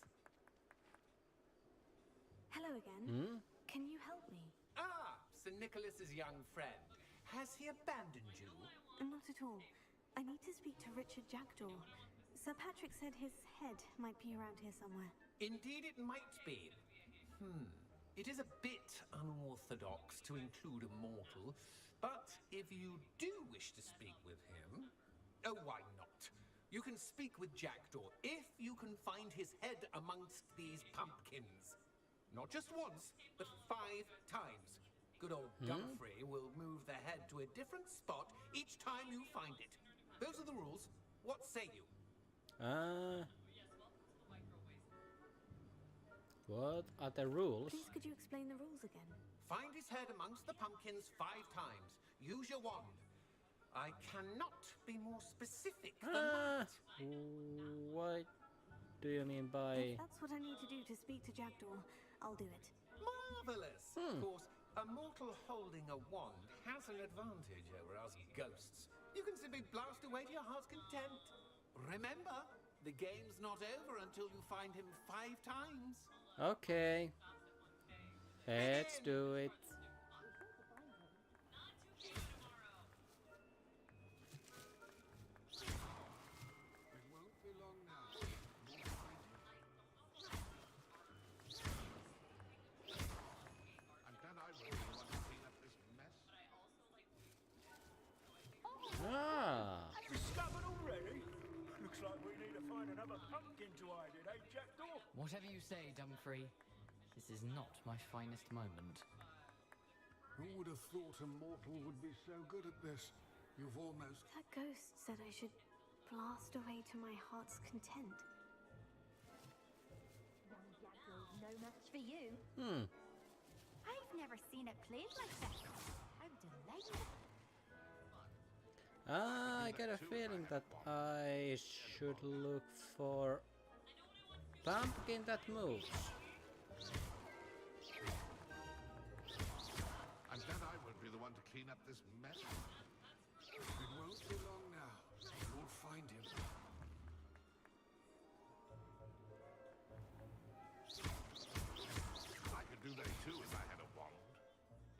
Hello again. Can you help me? Ah, Sir Nicholas's young friend. Has he abandoned you? Not at all. I need to speak to Richard Jackdaw. Sir Patrick said his head might be around here somewhere. Indeed it might be. It is a bit unorthodox to include a mortal, but if you do wish to speak with him, oh, why not? You can speak with Jackdaw if you can find his head amongst these pumpkins. Not just once, but 5 times. Good old Dumfrey will move the head to a different spot each time you find it. Those are the rules. What say you? What are the rules? Please, could you explain the rules again? Find his head amongst the pumpkins 5 times. Use your wand. I cannot be more specific than that. What do you mean by... If that's what I need to do to speak to Jackdaw, I'll do it. Marvelous! Of course, a mortal holding a wand has an advantage over us ghosts. You can simply blast away to your heart's content. Remember, the game's not over until you find him 5 times. Okay. Let's do it. Discovered already? Looks like we need to find another pumpkin to hide in, eh, Jackdaw? Whatever you say, Dumfrey. This is not my finest moment. Who would have thought a mortal would be so good at this? You've almost... That ghost said I should blast away to my heart's content. Young Jackdaw's no match for you. I've never seen it played like this. I'm delighted. I get a feeling that I should look for pumpkin that moves. I'm glad I won't be the one to clean up this mess. It won't be long now. You'll find him. I could do that too if I had a wand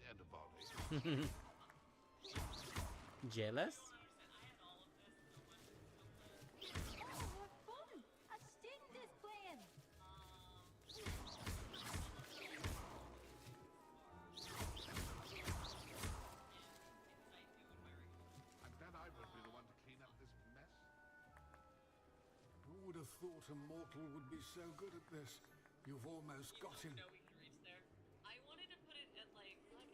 and a body. Jealous? A sting is playing. I'm glad I won't be the one to clean up this mess. Who would have thought a mortal would be so good at this? You've almost got him. No, we can reach there. I wanted to put it at like we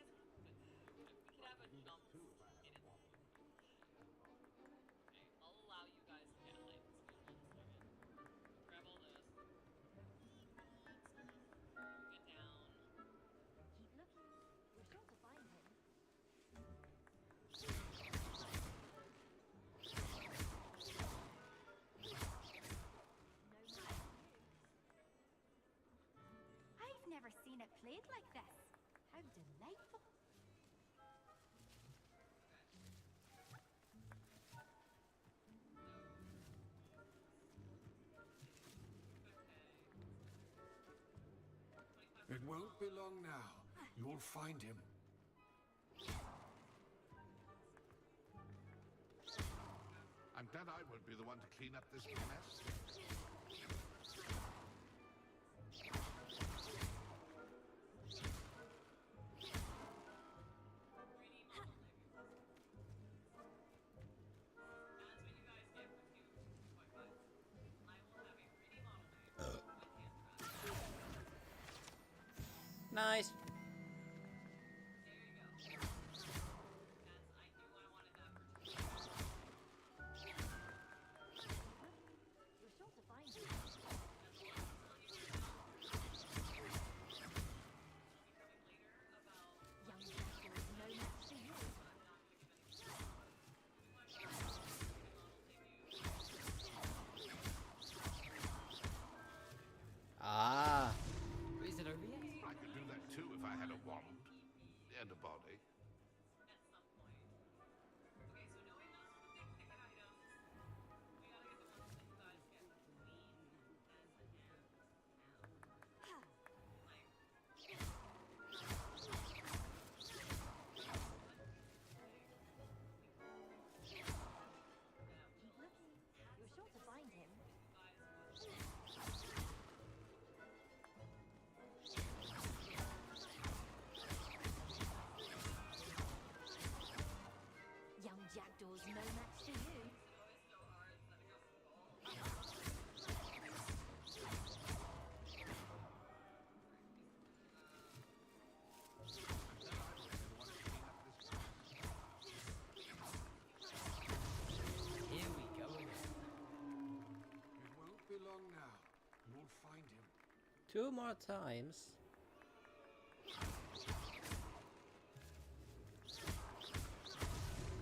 could have a jump in it. Okay, I'll allow you guys to get like grab all this. Get down. Keep looking. You're sure to find him. I've never seen it played like this. How delightful. It won't be long now. You'll find him. I'm glad I won't be the one to clean up this mess. Nice. You're sure to find him. Young Jackdaw's no match for you. Ah. Is it over yet? I could do that too if I had a wand and a body. Keep looking. You're sure to find him. 2 more times.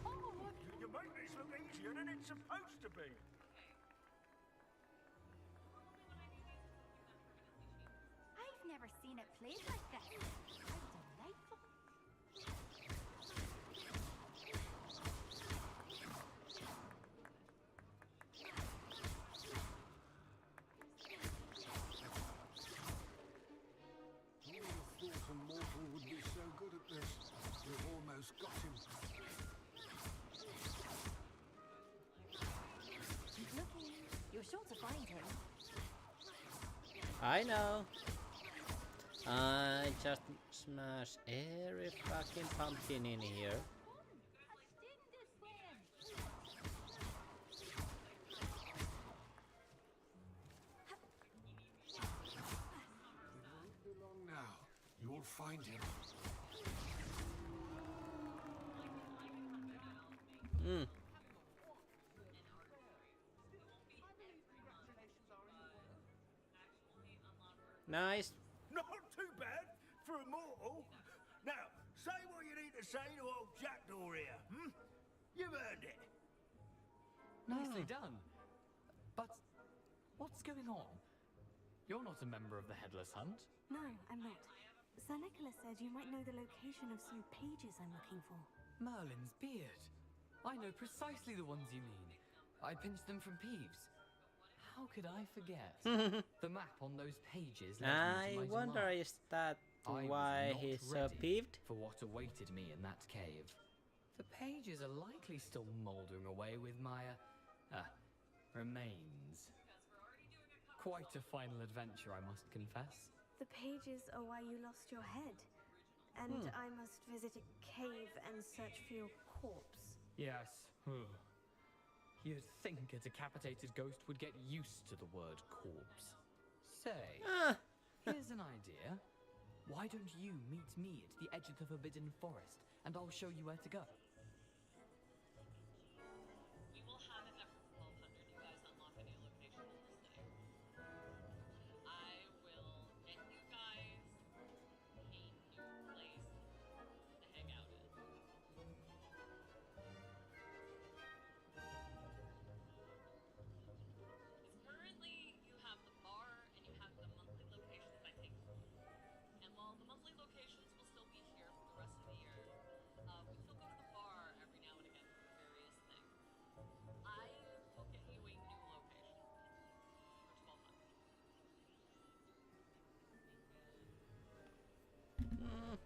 Oh, you make this look easier than it's supposed to be. I've never seen it played like this. How delightful. Who would have thought a mortal would be so good at this? You've almost got him. Keep looking. You're sure to find him. I know. I just smash every fucking pumpkin in here. Won't be long now. You'll find him. Hmm. Nice. Not too bad for a mortal. Now, say what you need to say to old Jackdaw here, hmm? You've earned it. Nicely done. But what's going on? You're not a member of the Headless Hunt. No, I'm not. Sir Nicholas said you might know the location of some pages I'm looking for. Merlin's beard. I know precisely the ones you mean. I pinched them from Peeves. How could I forget? The map on those pages led I me to my wonder demise. is that I why was not he's so ready peeved? for what awaited me in that cave. The pages are likely still mouldering away with my remains. Quite a final adventure, I must confess. The pages are why you lost your head. And I must visit a cave and search for your corpse. Yes. You'd think a decapitated ghost would get used to the word corpse. Say, here's an idea. Why don't you meet me at the edge of the Forbidden Forest, and I'll show you where to go? We will have it after 1200. You guys unlock a new location in the city. I will get you guys a new place to hang out in. Currently, you have the bar and you have the monthly locations, I think. And while the monthly locations will still be here for the rest of the year, we still go to the bar every now and again for various things. I will get you a new location for 1200.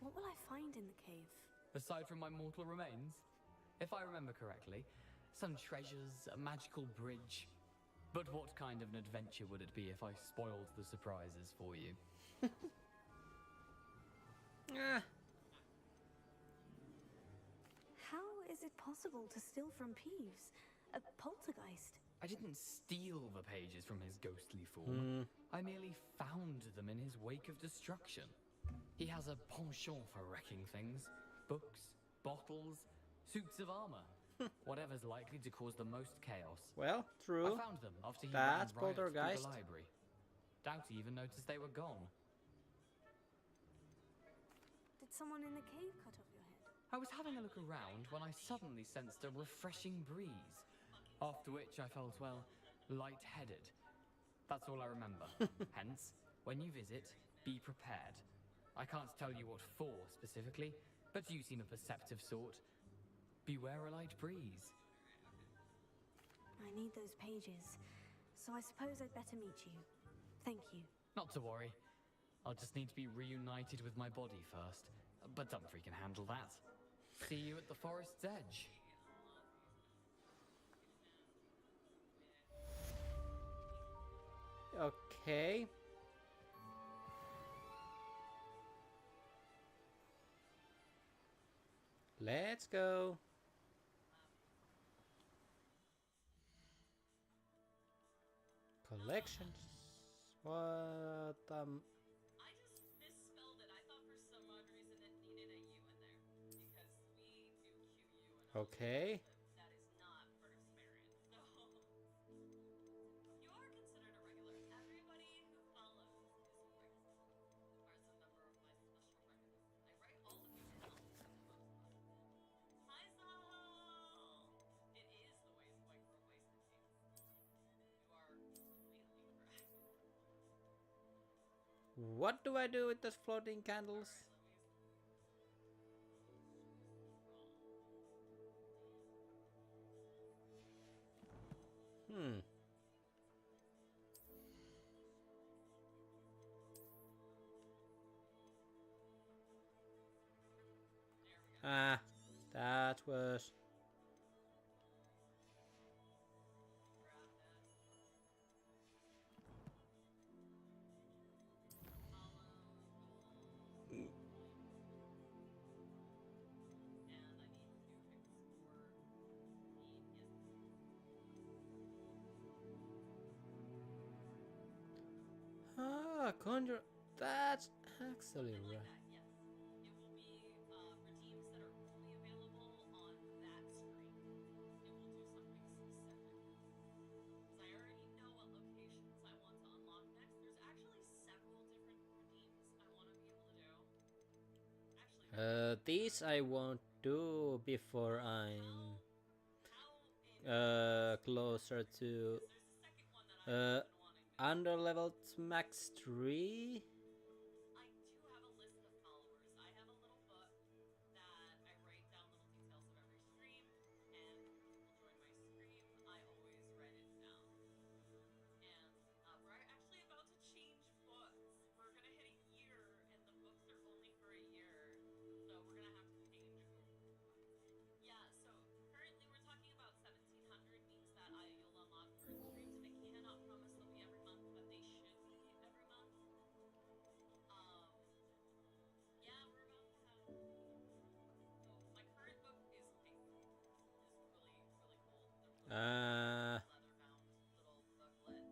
What will I find in the cave? Aside from my mortal remains, if I remember correctly, some treasures, a magical bridge. But what kind of an adventure would it be if I spoiled the surprises for you? How is it possible to steal from Peeves? A poltergeist? I didn't steal the pages from his ghostly form. I merely found them in his wake of destruction. He has a penchant for wrecking things. Books, bottles, suits of armor. Whatever's likely to cause the most chaos. Well, true. I found them after he That's ran riot through poltergeist. the library. Doubt he even noticed they were gone. Did someone in the cave cut off your head? I was having a look around when I suddenly sensed a refreshing breeze. After which I felt, well, lightheaded. That's all I remember. Hence, when you visit, be prepared. I can't tell you what for specifically, but you seem a perceptive sort. Beware a light breeze. I need those pages, so I suppose I'd better meet you. Thank you. Not to worry. I'll just need to be reunited with my body first. But Dumfries can handle that. See you at the forest's edge. Okay. Let's go. Collections. What I just misspelled it. I thought for some odd reason it needed a U in there. Because we do QU and Okay. that is not part of Sumerian. So you are considered a What do I do with those floating candles? Ah, that was... Ah, conjure... That's actually right. These I won't do before I'm closer to under level max 3.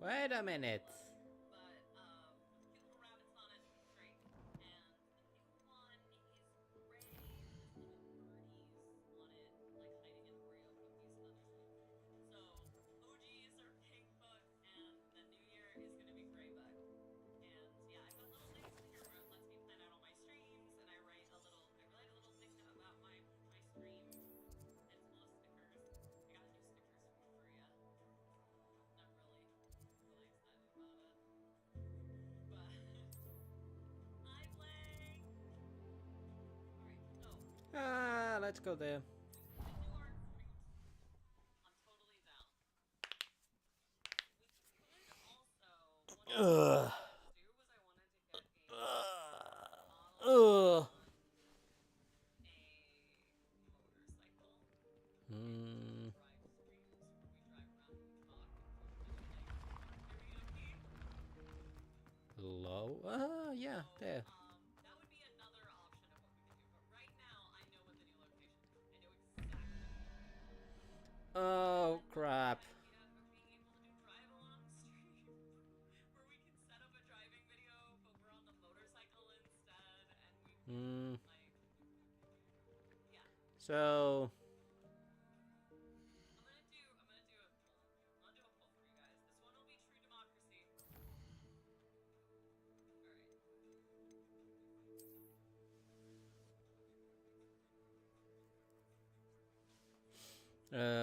Wait a minute. Let's go there. Ugh. Ugh. Low? Yeah, there. Oh, crap. So...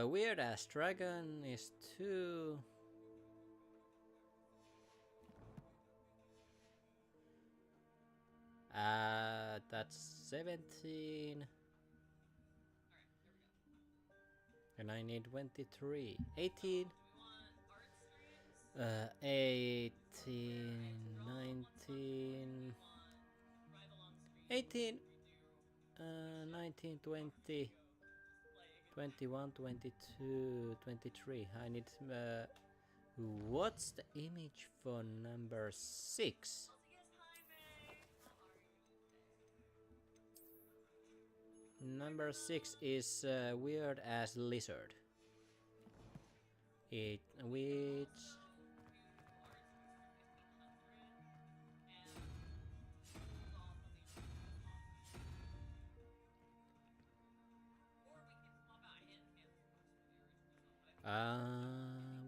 Weird ass dragon is 2. That's 17. And I need 23. 18. 18. 19. 18. 19, 20. 21, 22, 23. I need... what's the image for number 6? Number 6 is weird as lizard. Which...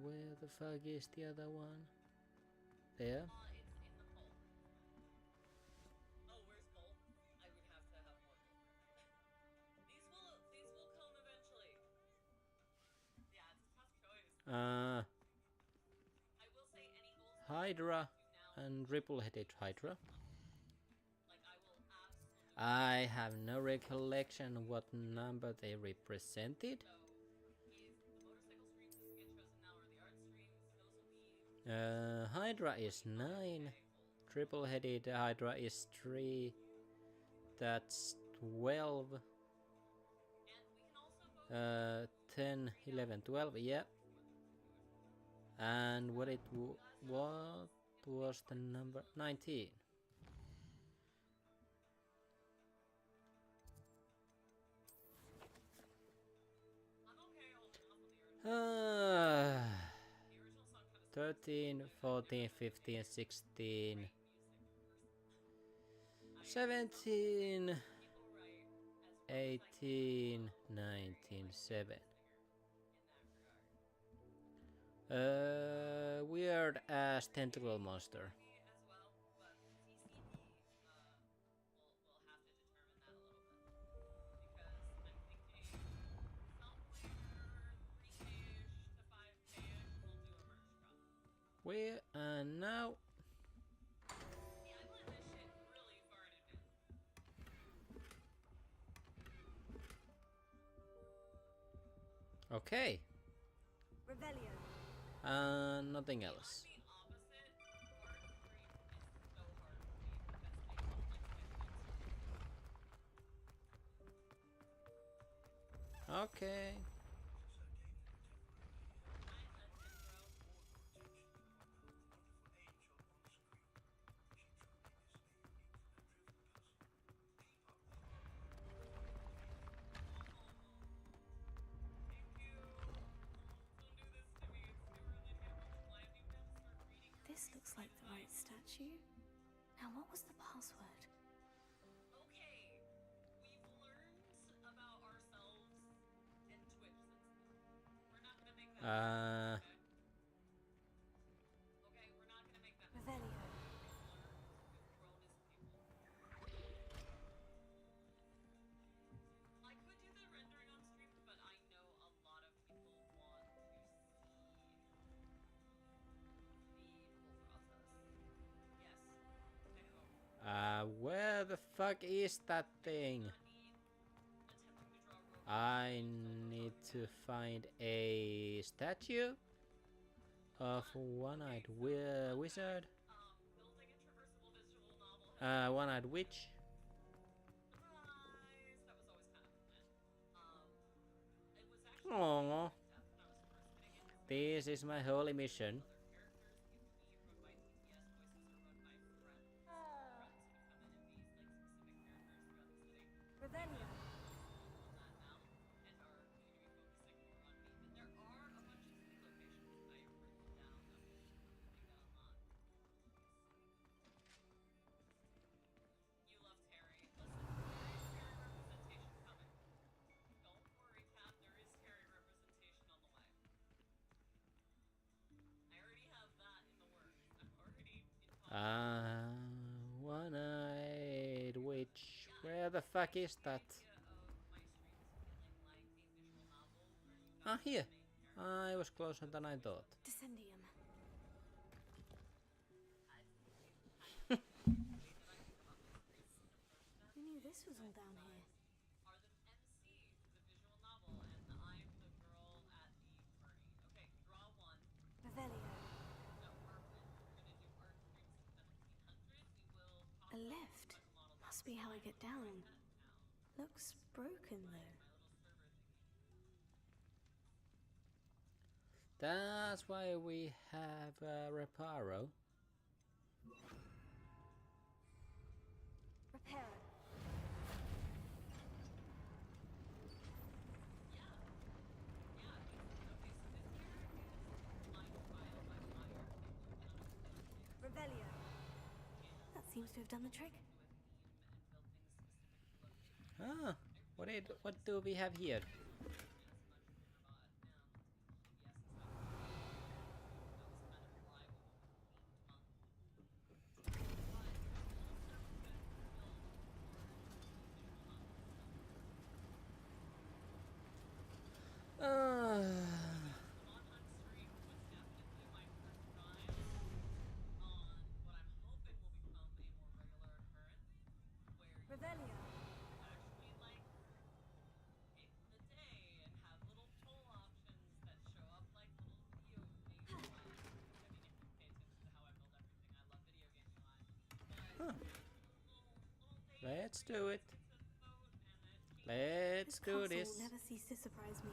where the fuck is the other one? There? Hydra. and triple-headed Hydra. I have no recollection what number they represented. Hydra is 9. Triple-headed Hydra is 3. That's 12. 10, 11, 12, yeah. And what was the number? 19. Uh, 13, 14, 15, 16, 17, 18, 19, 7. Weird ass tentacle monster. We and now. Okay. Nothing else. Okay. This looks like the right statue. Now, what was the password? Okay, we've learned about ourselves and Twitch since then. We're not gonna make that. Okay, we're not gonna make that. Revelio. I could do the rendering on stream, but I know a lot of people want to see the whole process. Yes, I hope. Where the fuck is that thing? I need to find a statue of one-eyed wizard. One-eyed witch. Aww. This is my holy mission. Revelio. One-eyed witch. Where the fuck is that? Ah, here. I was closer than I thought. Descendium. Who knew this was all down here? Revelio. A lift. Must be how I get down. Looks broken though. That's why we have Reparo. Reparo. Revelio. That seems to have done the trick. Ah, what do we have here? Huh. Let's do it. Let's do this. Will never cease to surprise me.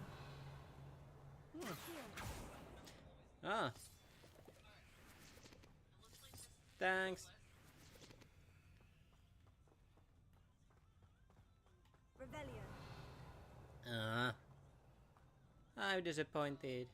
Ah. Thanks. Revelio. I'm disappointed.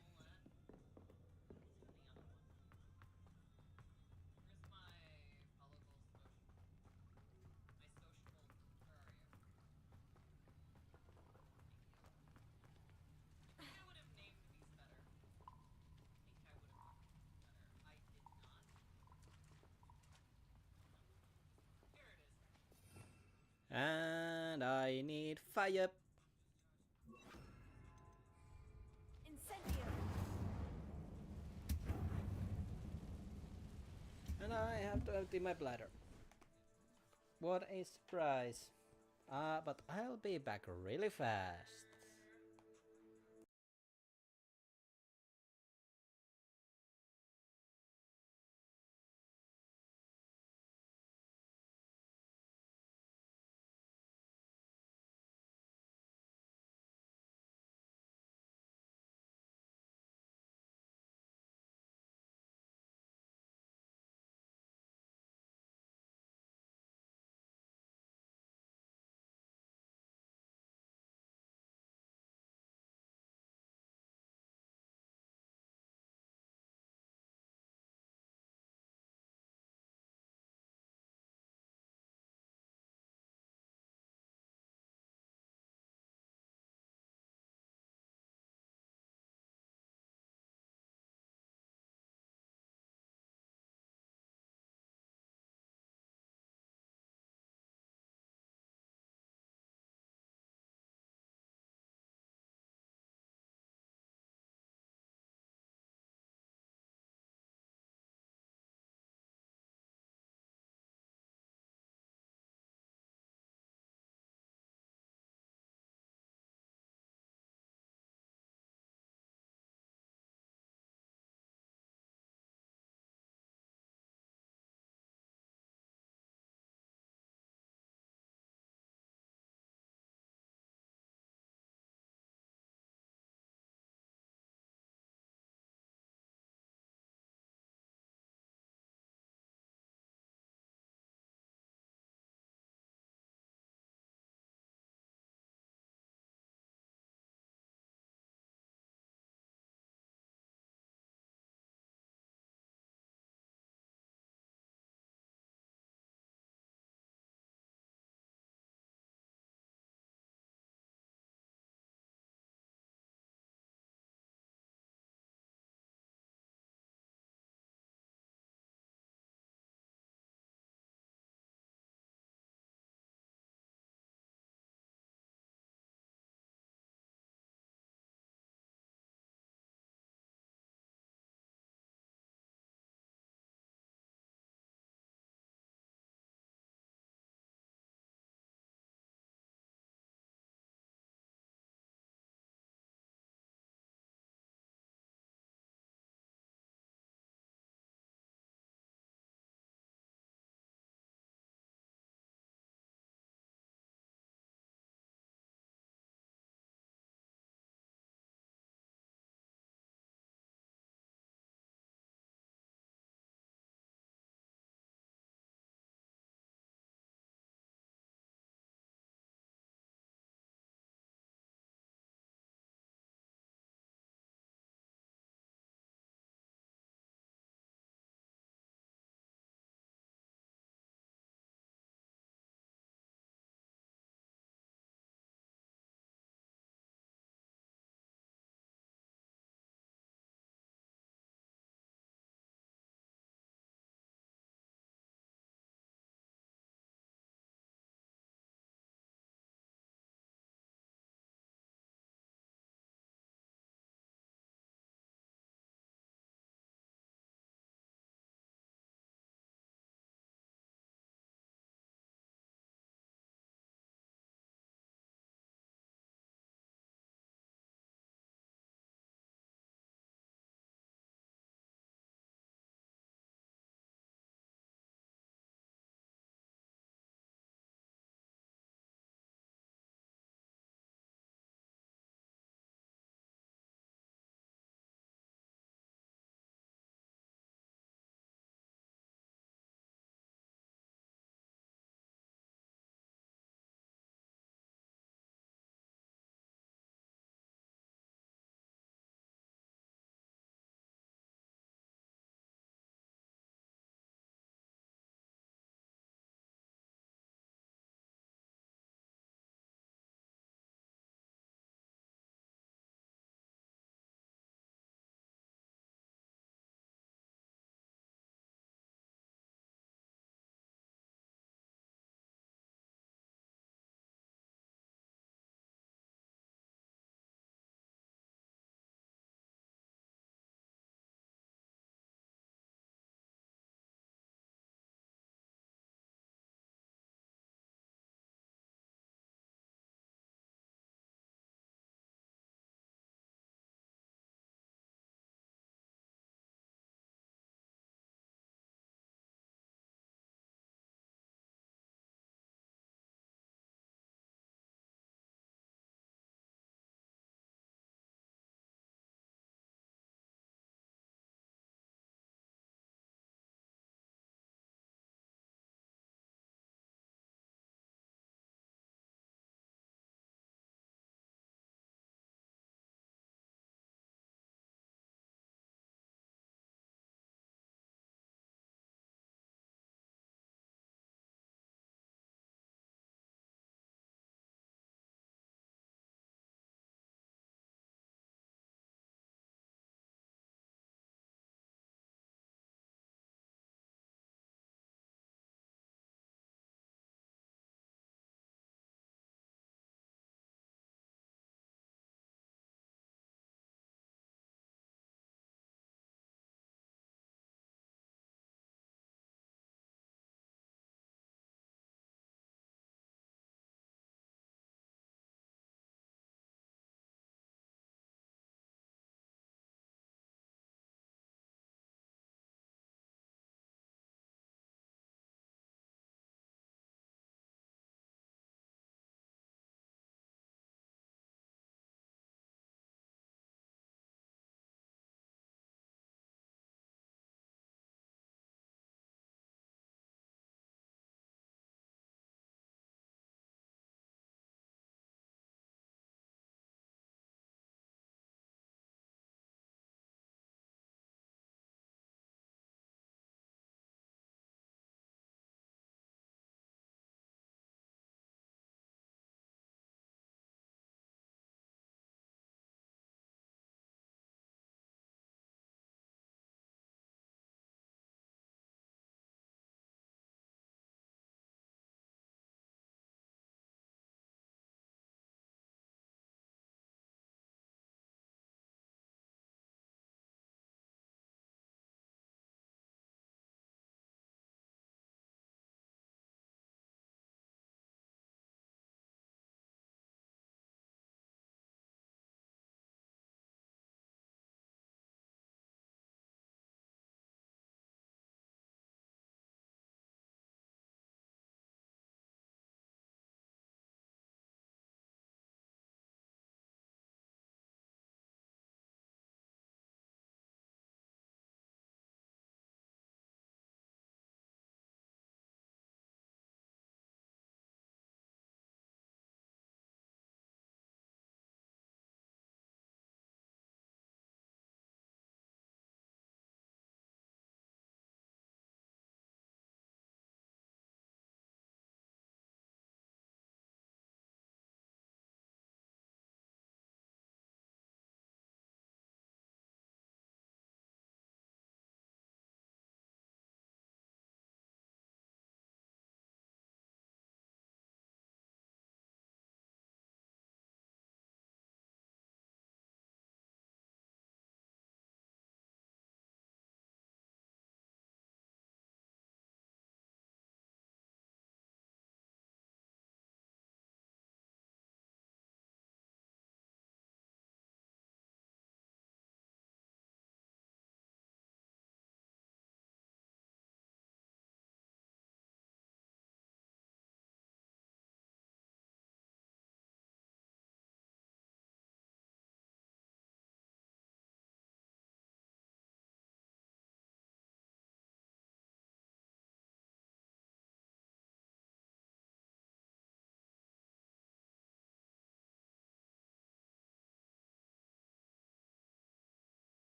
And I need fire. Incendio. And I have to empty my bladder. What a surprise. But I'll be back really fast.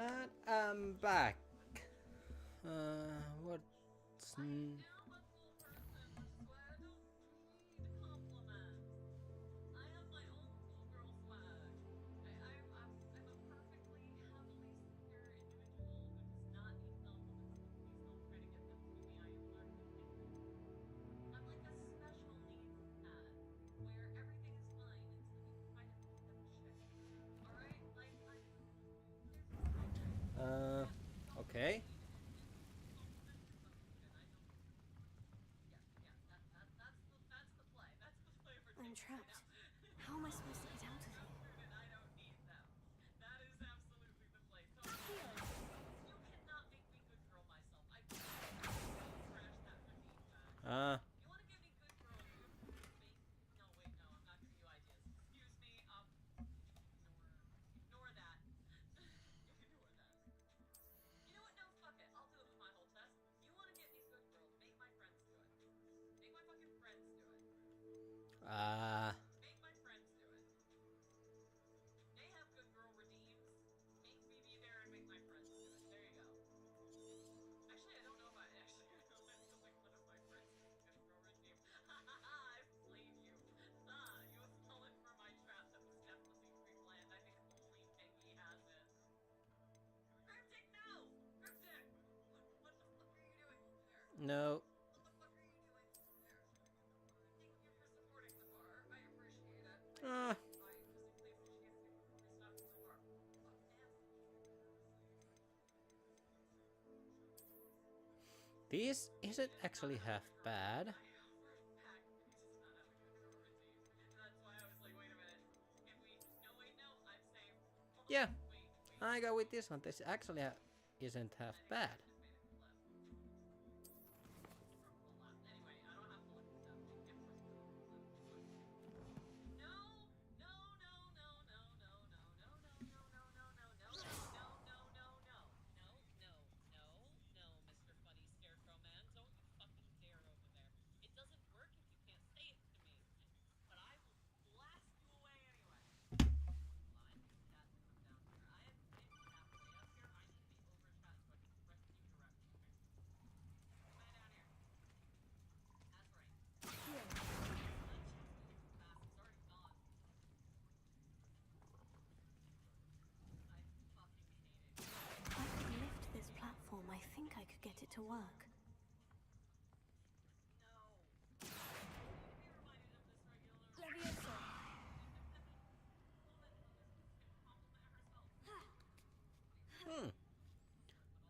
And I'm back. What's okay. I'm trapped. How am I supposed to get out of here? Uh, uh, no. Uh, this isn't actually half bad. Yeah, I go with this one. This actually isn't half bad. If I could lift this platform, I think I could get it to work.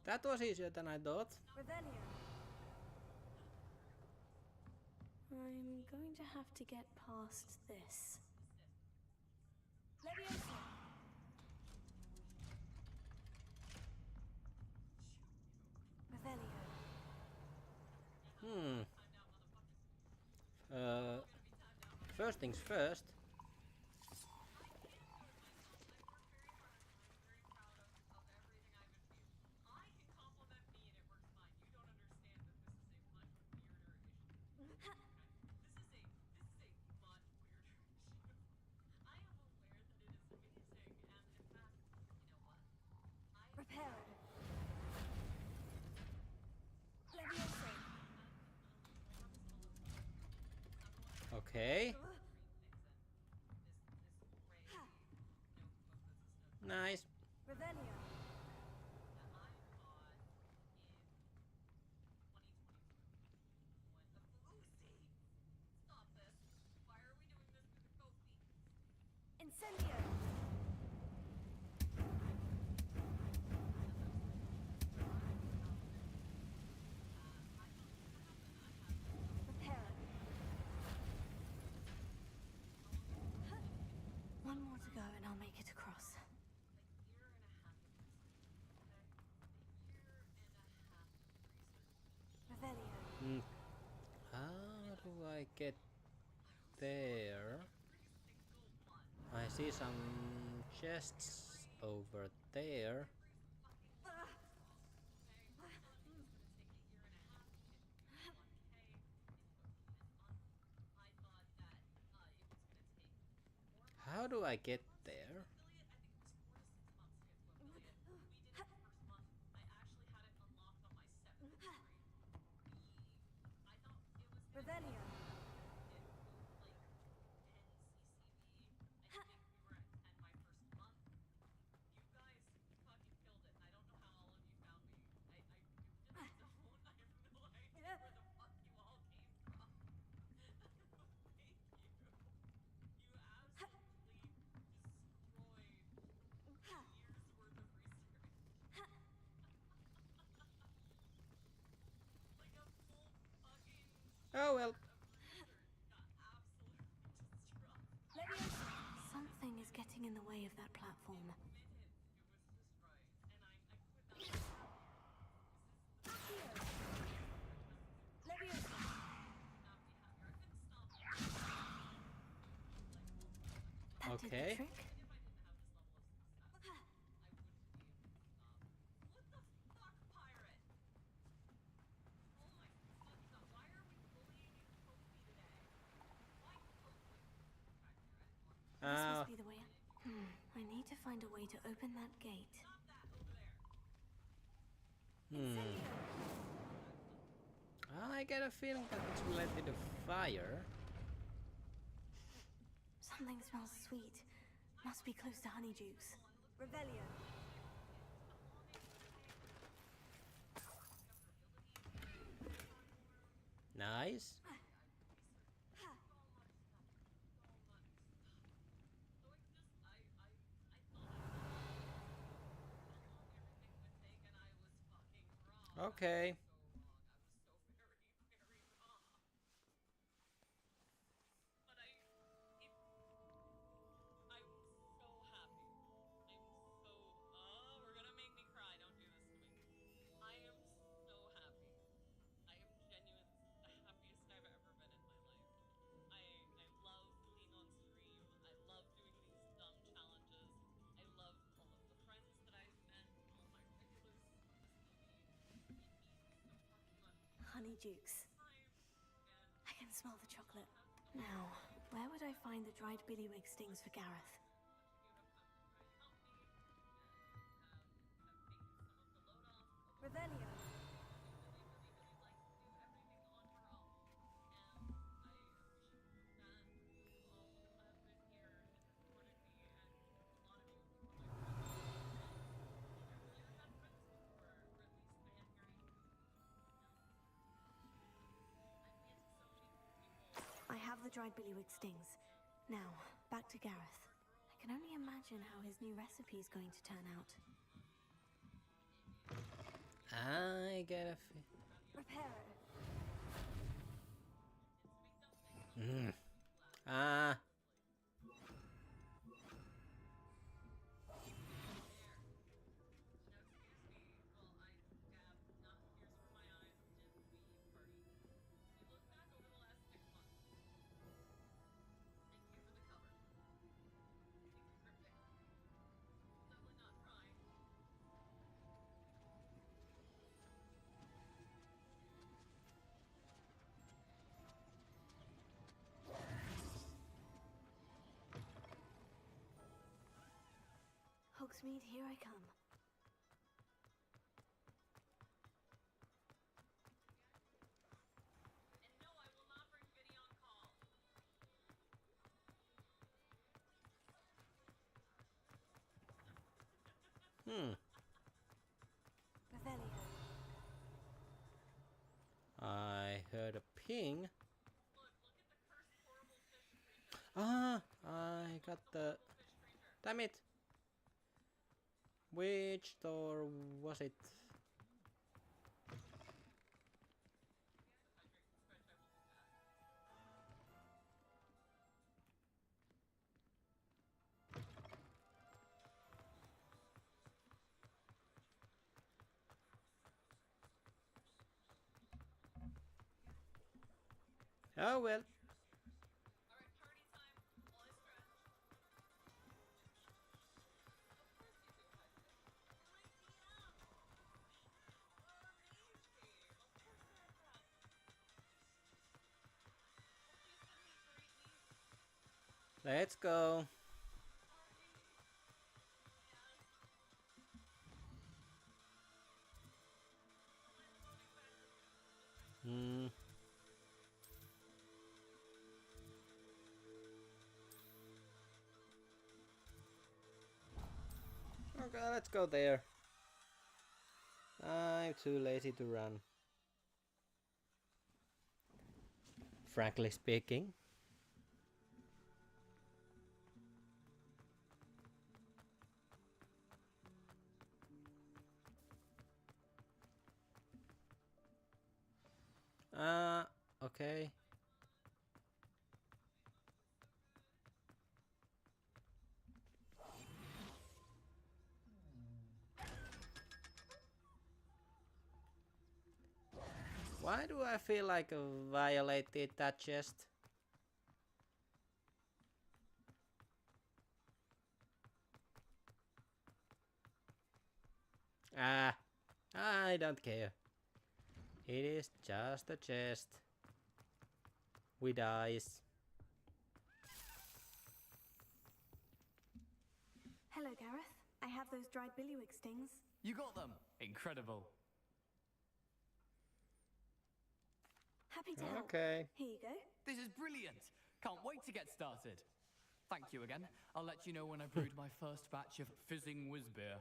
That was easier than I thought. I'm going to have to get past this. First things first. Okay. Nice. Incendio! One more to go and I'll make it across. Revelio. How do I get there? I see some chests over there. How do I get there? Oh well. Something is getting in the way of that platform. That did the trick. This must be the way. I need to find a way to open that gate. I get a feeling that it's related to fire. Something smells sweet. Must be close to Honeydukes. Revelio. Nice. Okay. Honeydukes. I can smell the chocolate. Now, where would I find the dried billywig stings for Gareth? Revelio. I have the dried billywig stings. Now, back to Gareth. I can only imagine how his new recipe is going to turn out. I get a Reparo. Hogsmeade, here I come. Revelio. I heard a ping. I got the... Damn it! Which door was it? Oh well. Let's go. Okay, let's go there. I'm too lazy to run. Frankly speaking. Okay. Okay. Why do I feel like I violated that chest? Ah, I don't care. It is just a chest with eyes. Hello, Gareth. I have those dried billywig stings. You got them! Incredible. Happy to help. Okay. Here you go. This is brilliant! Can't wait to get started. Thank you again. I'll let you know when I've brewed my first batch of fizzing whiz beer.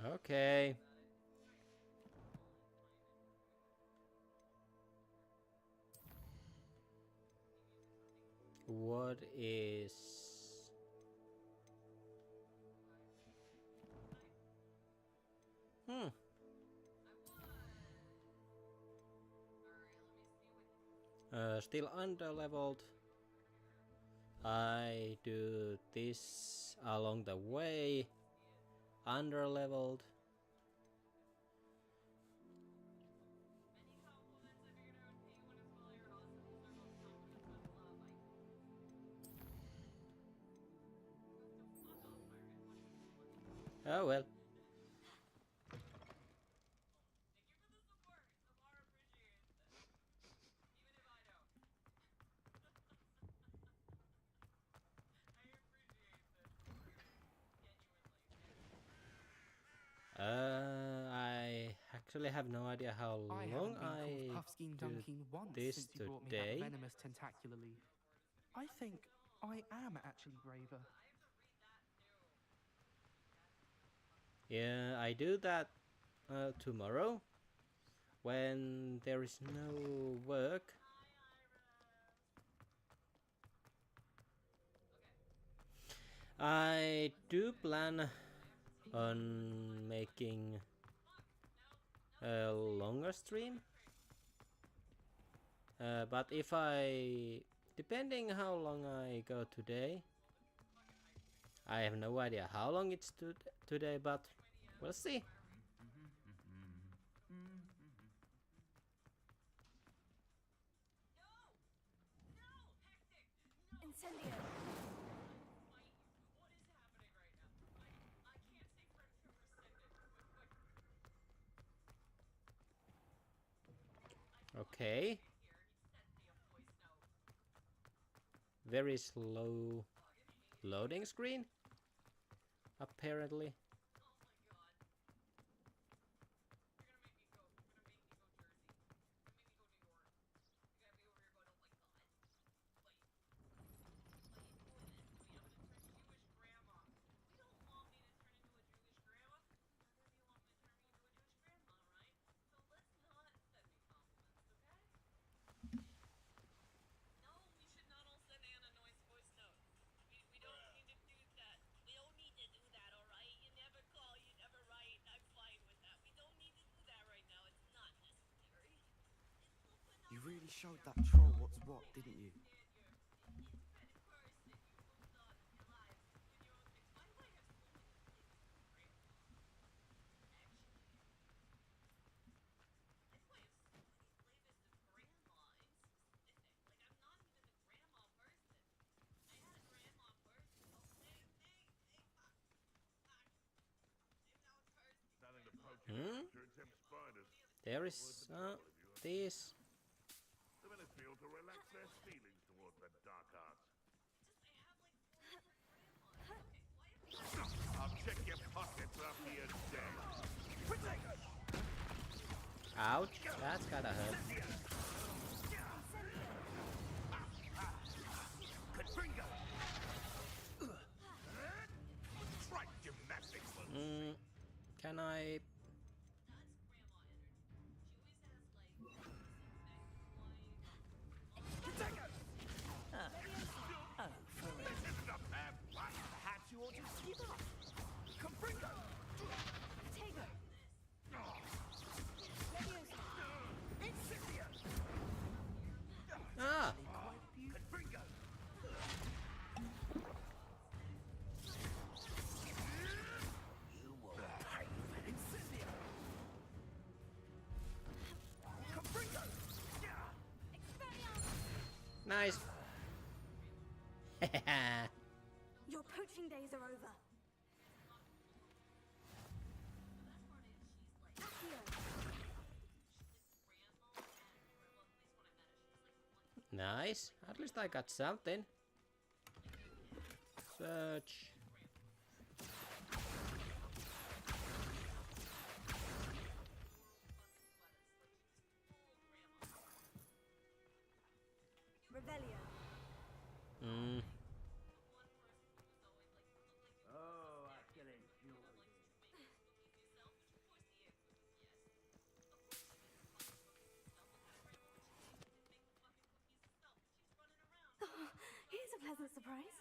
Okay. What is... Still under-leveled. I do this along the way. Under-leveled. Oh well. I actually have no idea how I long haven't been I called Puffskein do Donkey once this since you brought me that today. venomous tentacular leaf. I think I am actually braver. Yeah, I do that tomorrow when there is no work. I do plan on making a longer stream, but if depending how long I go today, I have no idea how long it's today, but we'll see. Incendio. Okay. Very slow loading screen, apparently. You really showed that troll what's what, didn't you? There is this. The village feel to relax their feelings towards the dark arts. I'll check your pockets after you're dead. Ouch, that's gotta hurt. Can I? Perhaps you ought to give up. Confringo! Tego! Incendio! Ah! Confringo! You will pay for Incendio! Confringo! Nice. Your poaching days are over. Nice. At least I got something. Search. Revelio. Oh, I can enjoy it. Oh, here's a pleasant surprise.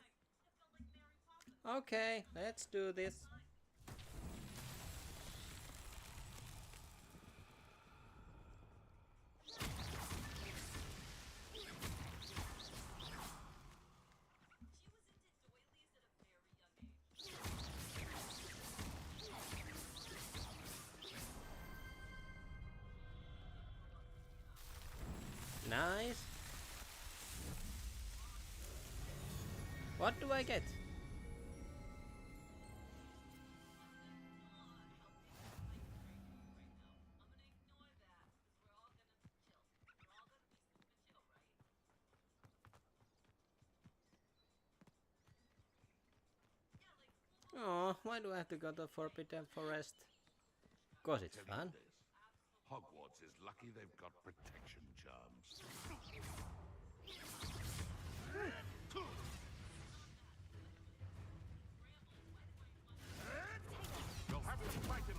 Okay, let's do this. Nice. What do I get? Oh, why do I have to go to Forbidden Forest? 'Cause it's Tell you fun. this, Hogwarts is lucky they've got protection charms. You'll have to fight him.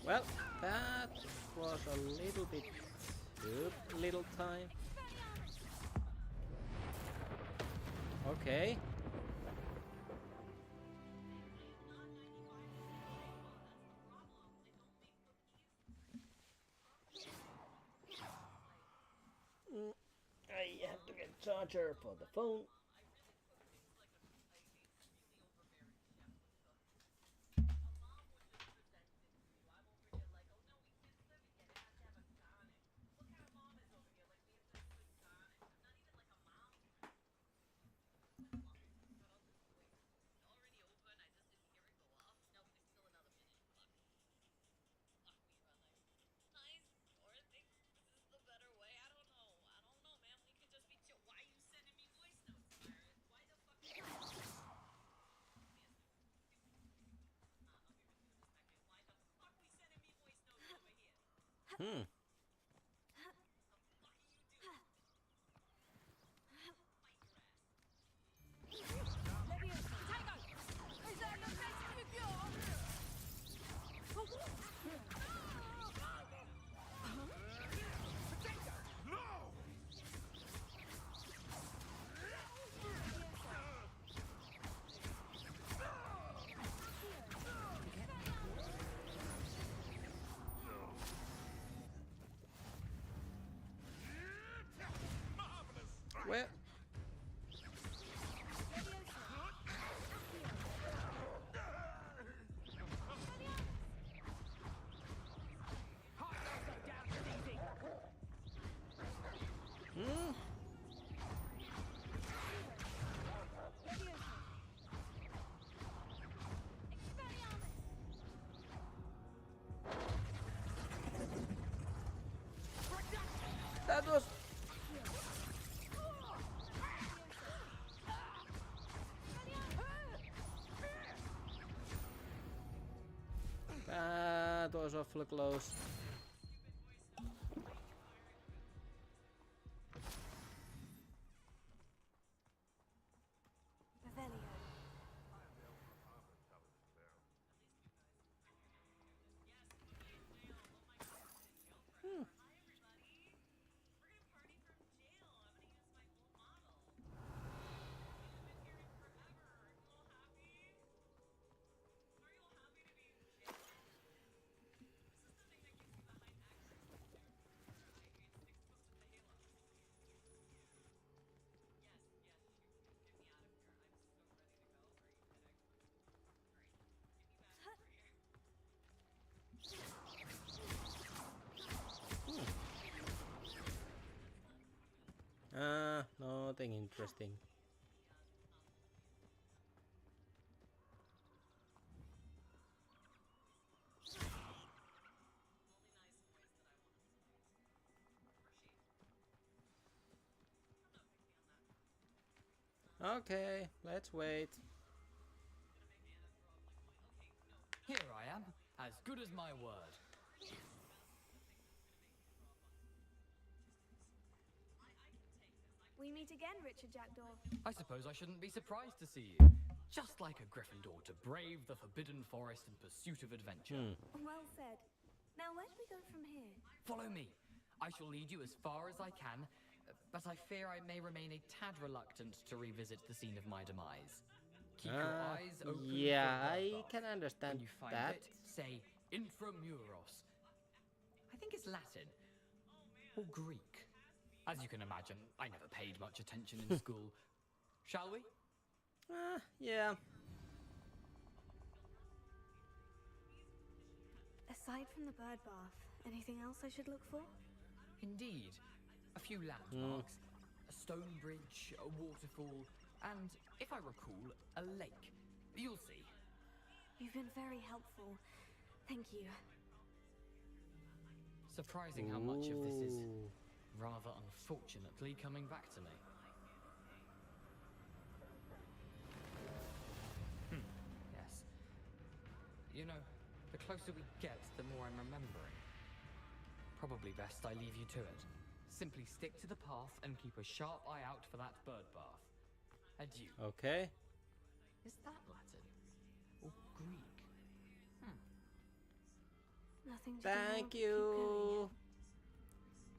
Well, that was a little bit too little time. Okay. I have to get charger for the phone. Hmm. Where? Hmm? That was... was awfully close. Nothing interesting. Okay, let's wait. Here I am, as good as my word. We meet again, Richard Jackdaw. I suppose I shouldn't be surprised to see you. Just like a Gryffindor to brave the Forbidden Forest in pursuit of adventure. Well said. Now, where do we go from here? Follow me. I shall lead you as far as I can, but I fear I may remain a tad reluctant to revisit the scene of my demise. Keep your eyes open. Yeah, I can understand when you find that. it, say intramuros. I think it's Latin or Greek. As you can imagine, I never paid much attention in school. Shall we? Yeah. Aside from the bird bath, anything else I should look for? Indeed. A few landmarks, a stone bridge, a waterfall, and, if I recall, a lake. You'll see. You've been very helpful. Thank you. Surprising how much of this is rather unfortunately coming back to me. Yes. You know, the closer we get, the more I'm remembering. Probably best I leave you to it. Simply stick to the path and keep a sharp eye out for that bird bath. Adieu. Okay. Is that Latin? Or Greek? Nothing to Thank do. you.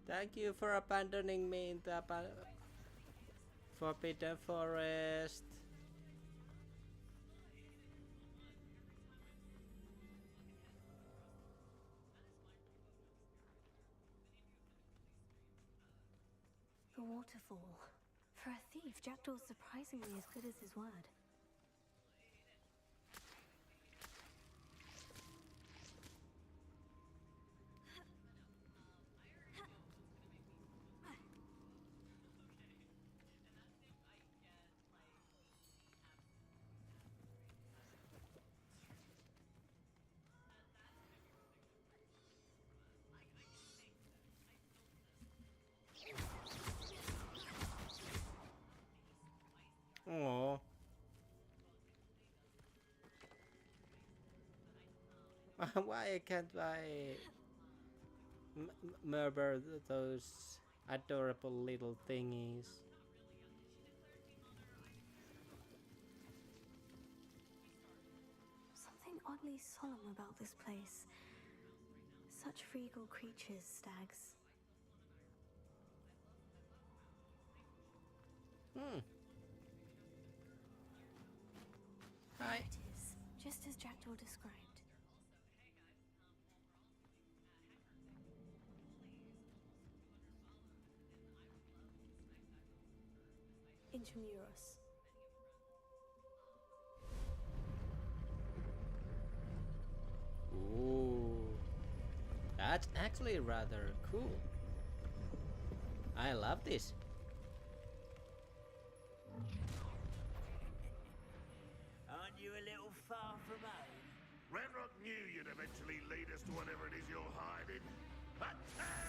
Thank you for abandoning me in the Forbidden Forest. The waterfall. For a thief, Jackdaw's surprisingly as good as his word. Oh. Why can't I murder those adorable little thingies? Something oddly solemn about this place. Such regal creatures, stags. Hi. It is, just as Jackdaw described. Intramuros. Ooh, that's actually rather cool. I love this. Aren't you a little far from home? Ranrock knew you'd eventually lead us to whatever it is you're hiding. Attack!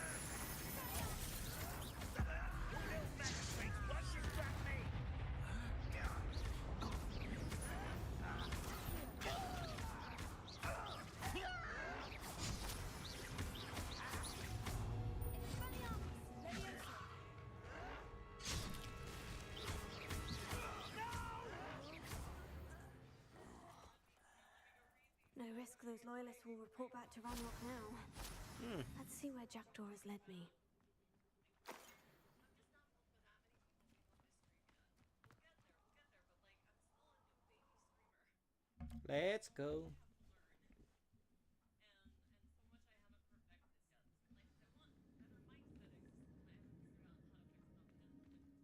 those loyalists will report back to Ranrock now. Let's see where Jackdaw has led me. Let's go.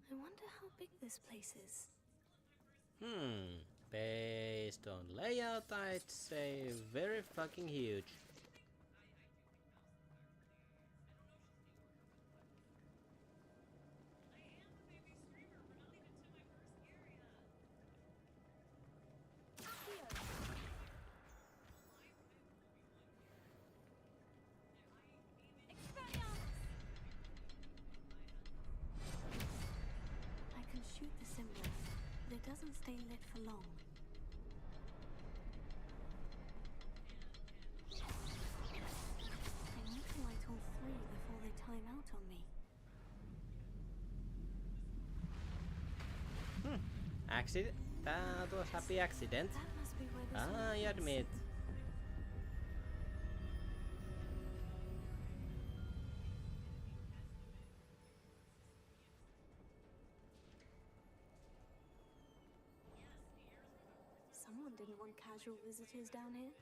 I wonder how big this place is. Based on layout, I'd say very fucking huge. I can shoot the symbol, but it doesn't stay lit for long. I need to light all three before they time out on me. Accident? That was happy accident. That must be where this I admit. Someone didn't want casual visitors down here.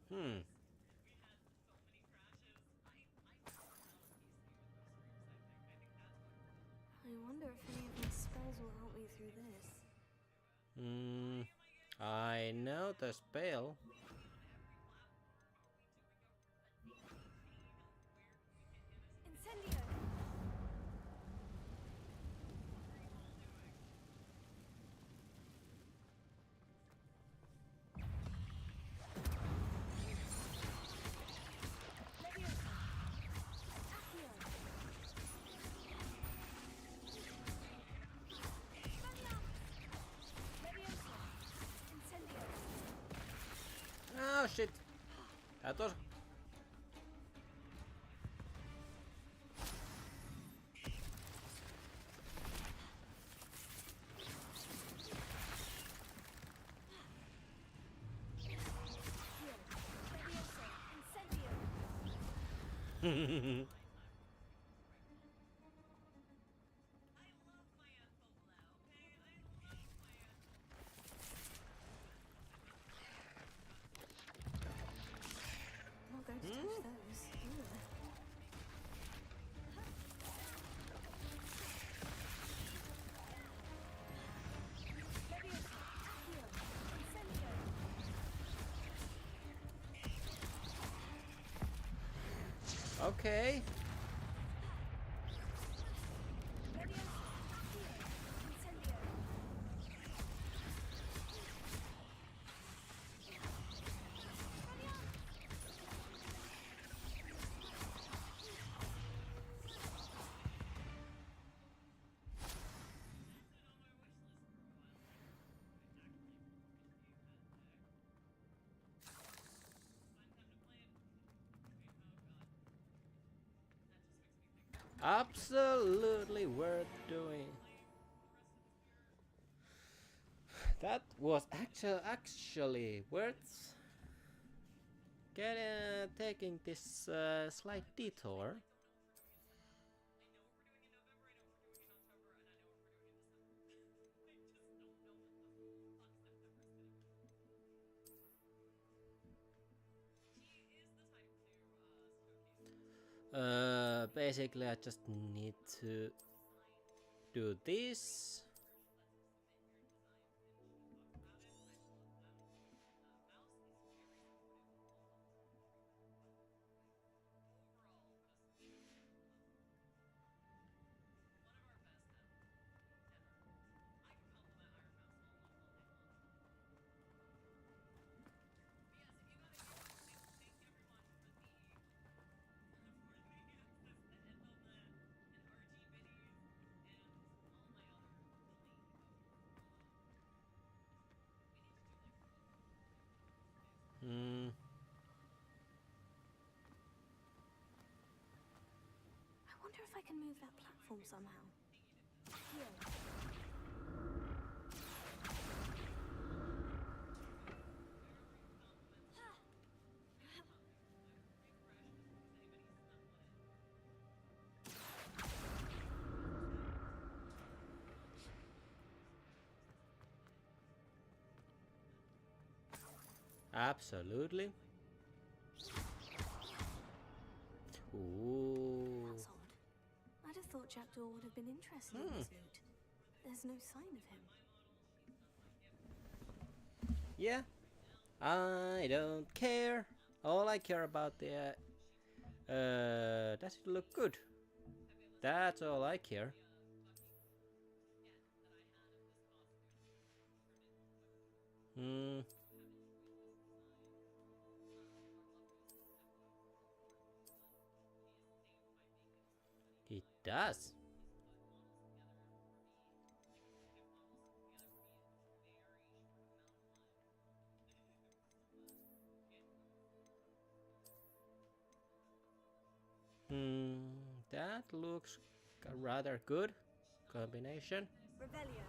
I wonder if any of my spells will help me through this. I know the spell. Incendio! Oh shit. That was... I'm not going to touch those. Ugh. Okay. Absolutely worth doing. That was actually worth taking this slight detour. Basically I just need to do this. wonder if I can move that platform somehow. Here. Absolutely. Ooh. That's odd. I'd have thought Jackdaw would have been interested in this loot. There's no sign of him. Yeah. I don't care. All I care about the does it look good? That's all I care. Hmm. It does. That looks a rather good combination. Revelio.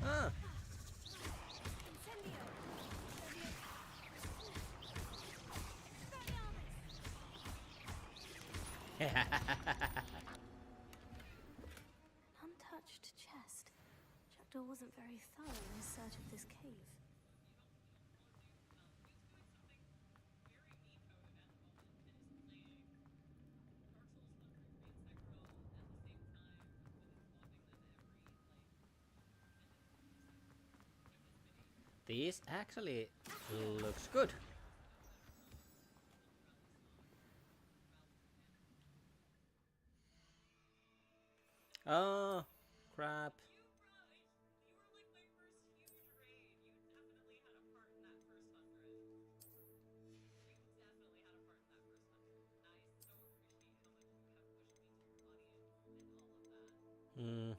Ah. An untouched chest. Jackdaw wasn't very thorough in his search of this cave. This actually looks good. Oh, crap. Hmm.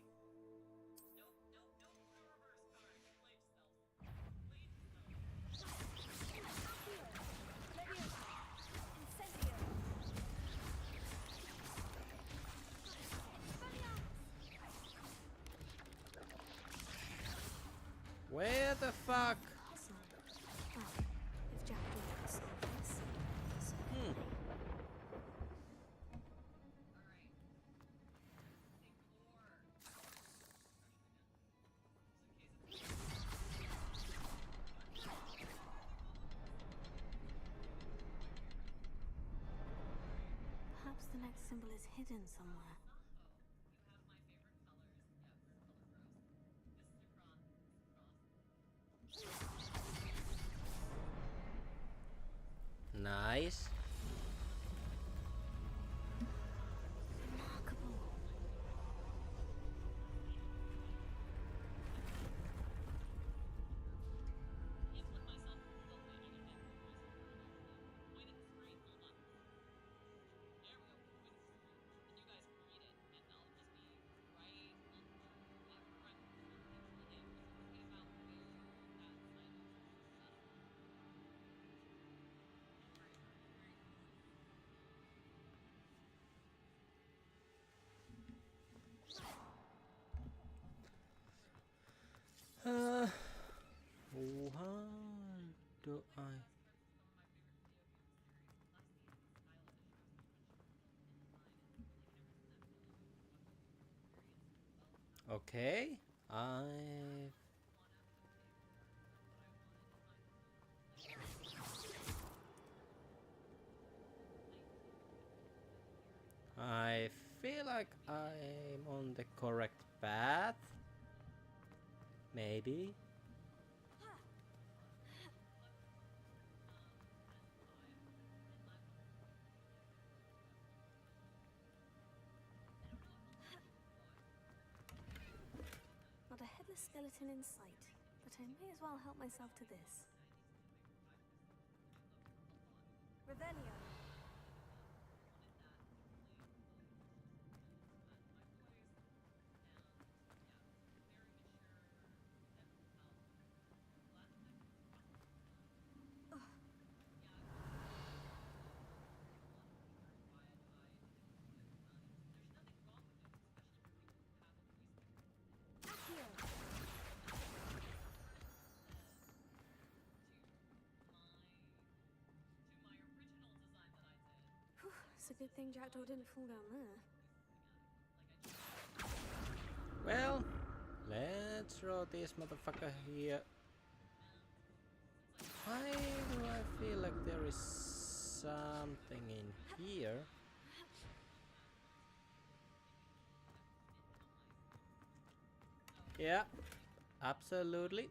Where the fuck? Puzzle. Well, if Jackdaw can solve this, certainly. Perhaps the next symbol is hidden somewhere. Nice. Remarkable. How do I? Okay, I feel like I'm on the correct path. Maybe. skeleton in sight, but I may as well help myself to this. Revelio. It's a good thing Jackdaw didn't fall down there. Well, let's throw this motherfucker here. Why do I feel like there is something in here? Yeah, absolutely.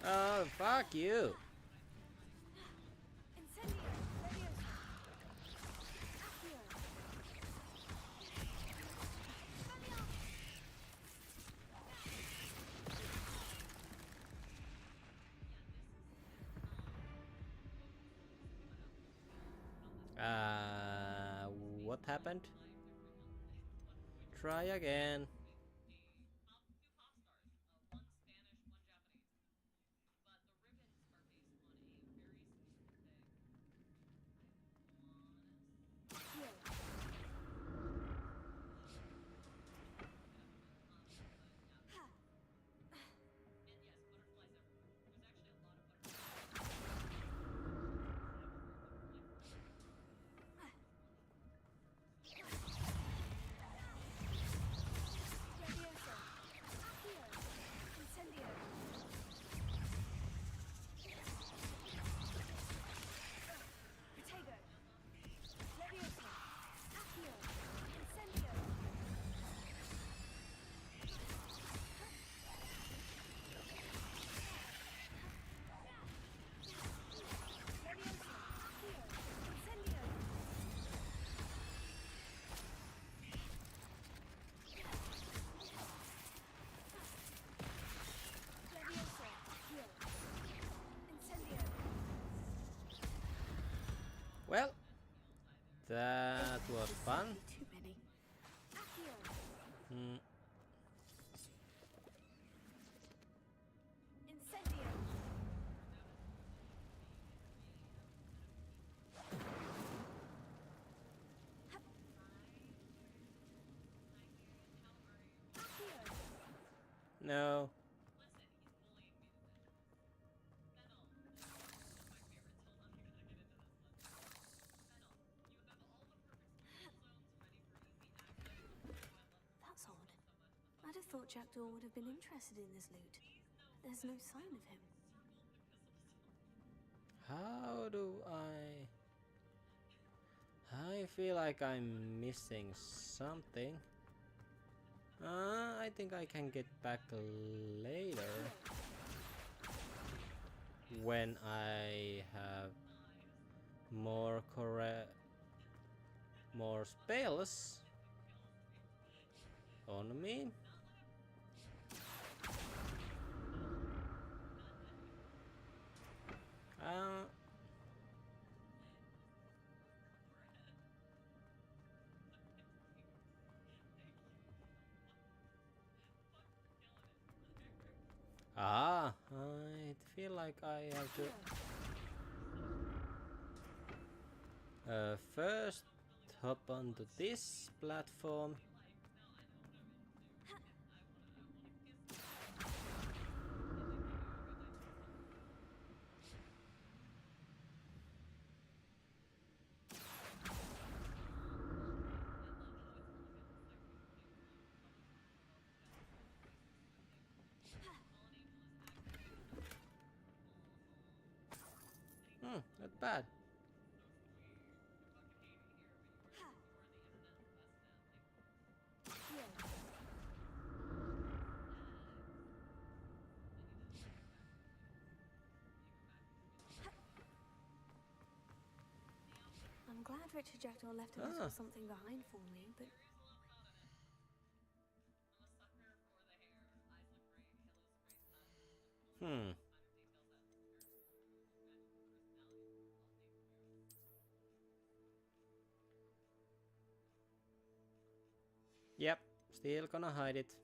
Oh, fuck you. What happened? Try again. Well, that was fun. Too many. Hmm. No. That's odd. I'd have thought Jackdaw would have been interested in this loot. There's no sign of him. How do I feel like I'm missing something. I think I can get back later when I have more spells on me. I feel like I have to first hop onto this platform. bad. I'm glad Richard Jackdaw left a little something behind for me, but... Yep, still gonna hide it.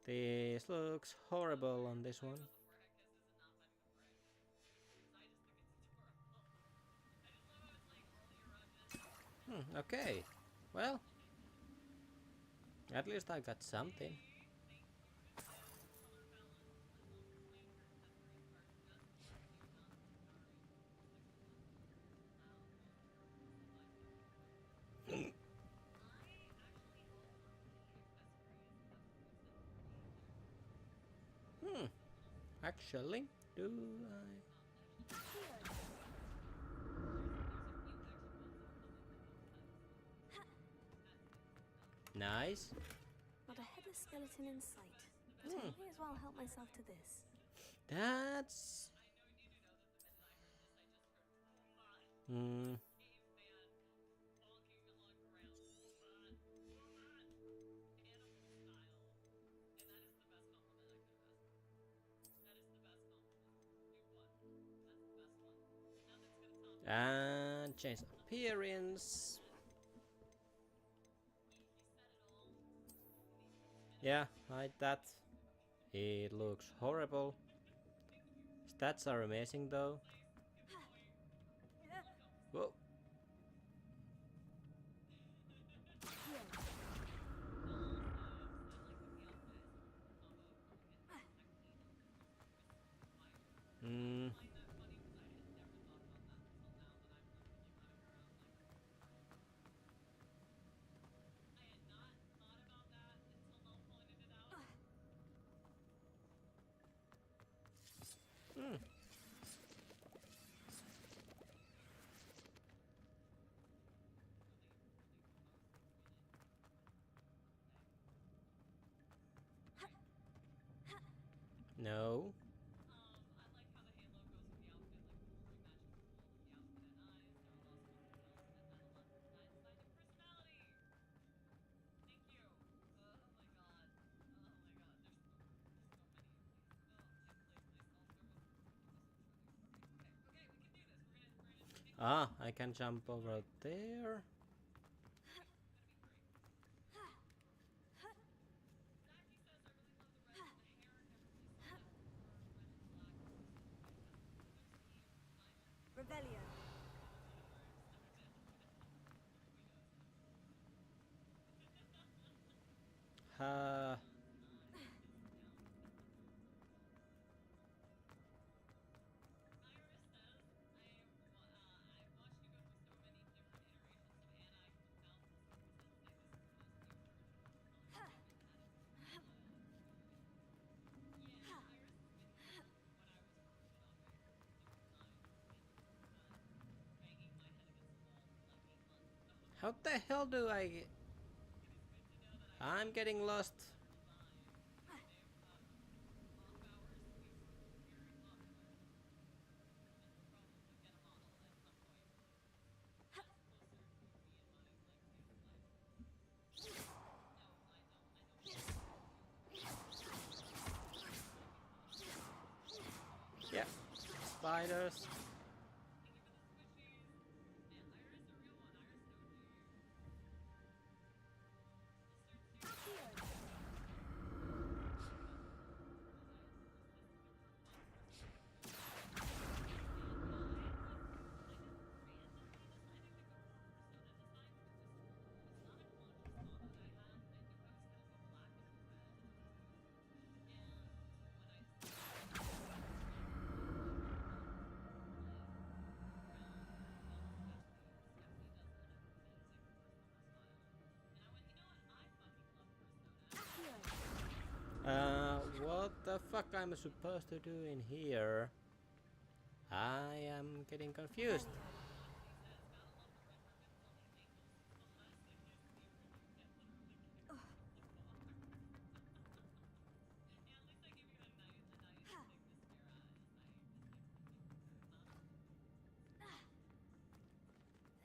This looks horrible on this one. Okay, well, at least I got something. Actually, do I? Nice. Not a headless skeleton in sight, but I may as well help myself to this. That's... And change appearance. Yeah, hide that. It looks horrible. Stats are amazing though. Whoa. No. Ah, I can jump over there. Revelio. How the hell do I... I'm getting lost. Yeah, spiders. What the fuck I'm supposed to do in here? I am getting confused.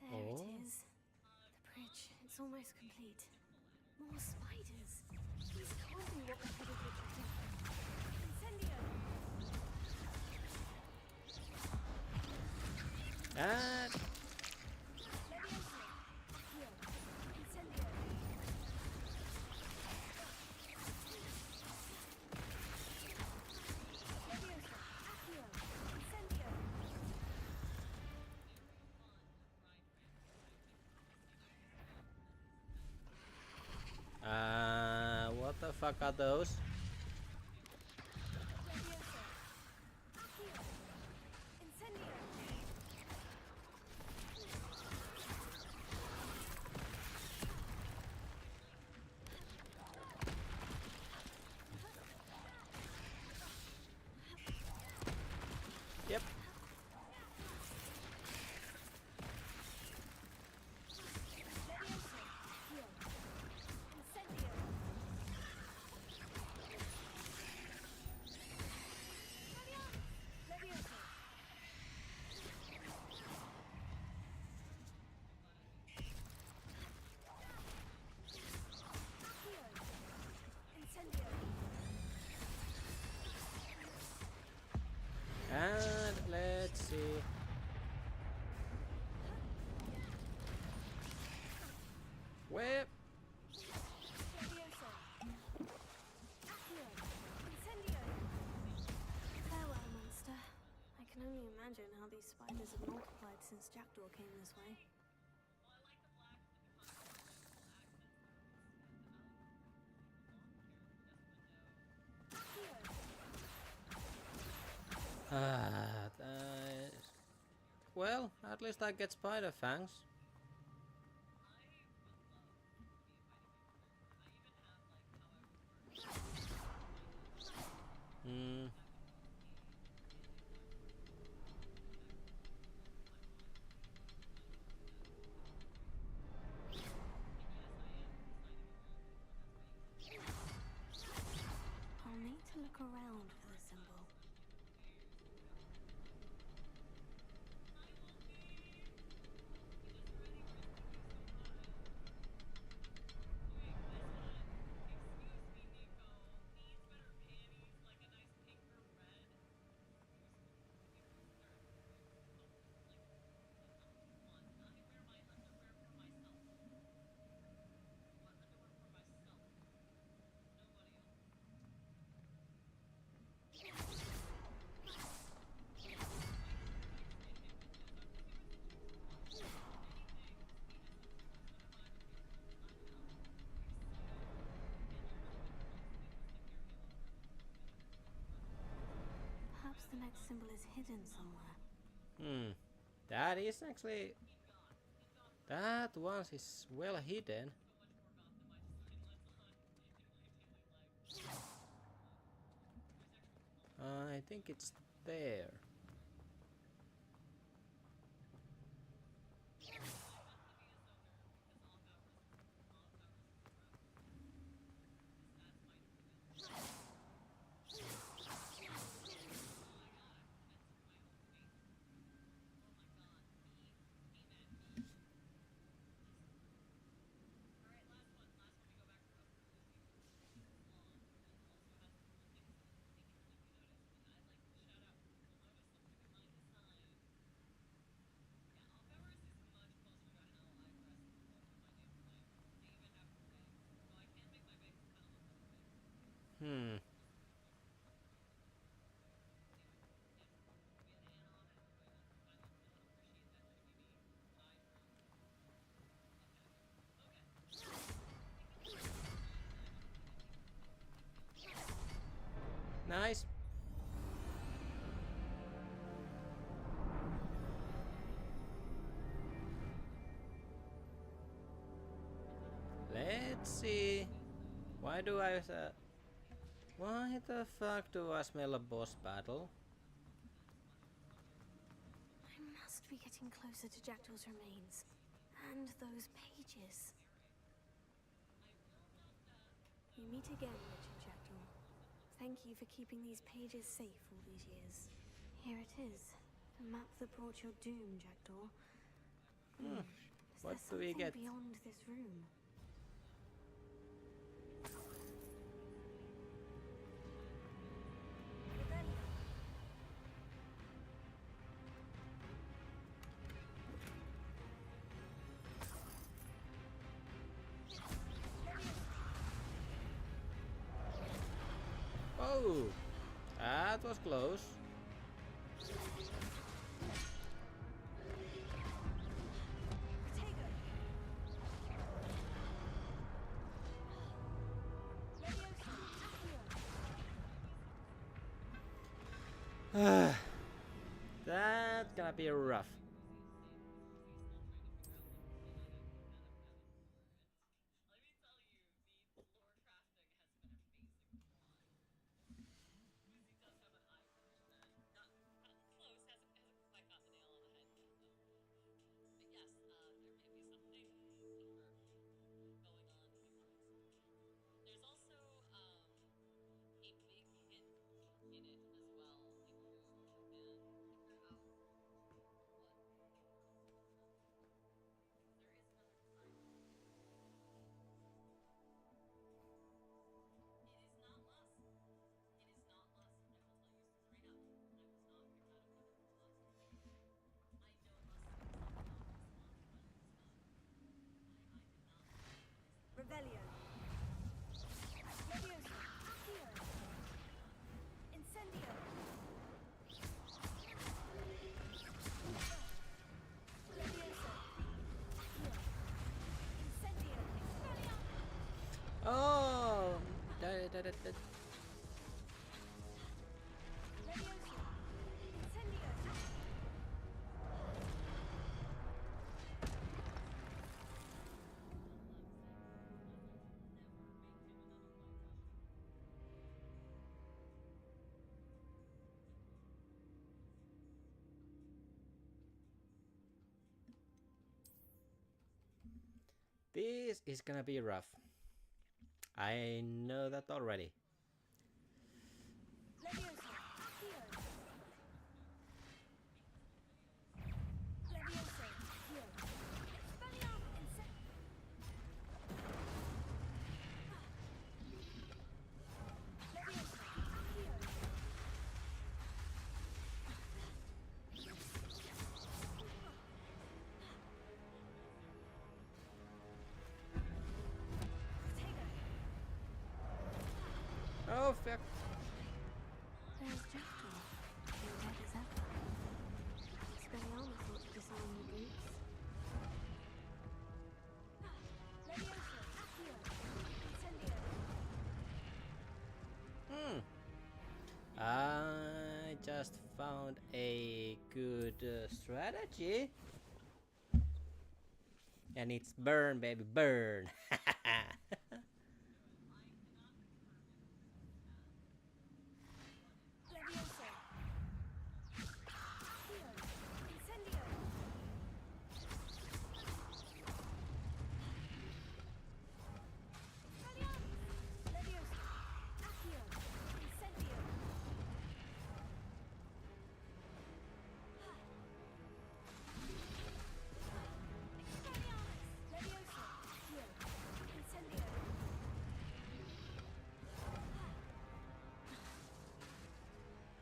There it is. The bridge. It's almost complete. More spiders. These can't be what the head of the Incendio! And Levioso! Accio! Incendio! Levioso! Accio! Incendio! what the fuck are those? Levioso! Accio! Incendio! Yep. Levioso! Accio! Incendio! Levioso! Accio! Incendio! And let's see. Where? Levioso! Accio! Incendio! Farewell, monster. I can only imagine how these spiders have multiplied since Jackdaw came this way. Well, at least I get spider fangs. Hmm. I'll need to look around for the symbol. Perhaps the next symbol is hidden somewhere. Hmm. That is actually... That one is well hidden. I think it's there. Hmm. Nice. Let's see. Why do I... why the fuck do I smell a boss battle? must be getting closer to Jackdaw's remains. And those pages. We meet again, Richard Jackdaw. Thank you for keeping these pages safe all these years. Here it is. The map that brought your doom, Jackdaw. Is What there do we something get? beyond this room? Oh, that was close. That's gonna be rough. Revelio. Leviosa. Accio. Incendio. Leviosa. Accio. Incendio. Expelliarmus. Oh, Leviosa. Incendio. this is gonna be rough. I know that already. Leviosa. Accio. Leviosa. Accio. Expelliarmus. Leviosa. Accio. Oh fuck. There's Jackdaw. Dead as ever. Expelliarmus ought to disarm the brutes. Leviosa. Accio. Incendio. I just found a good strategy. And it's burn, baby, burn. Leviosa. Accio. Incendio. Expelliarmus. Leviosa. Accio. Incendio. Expelliarmus. Leviosa. Accio. Incendio.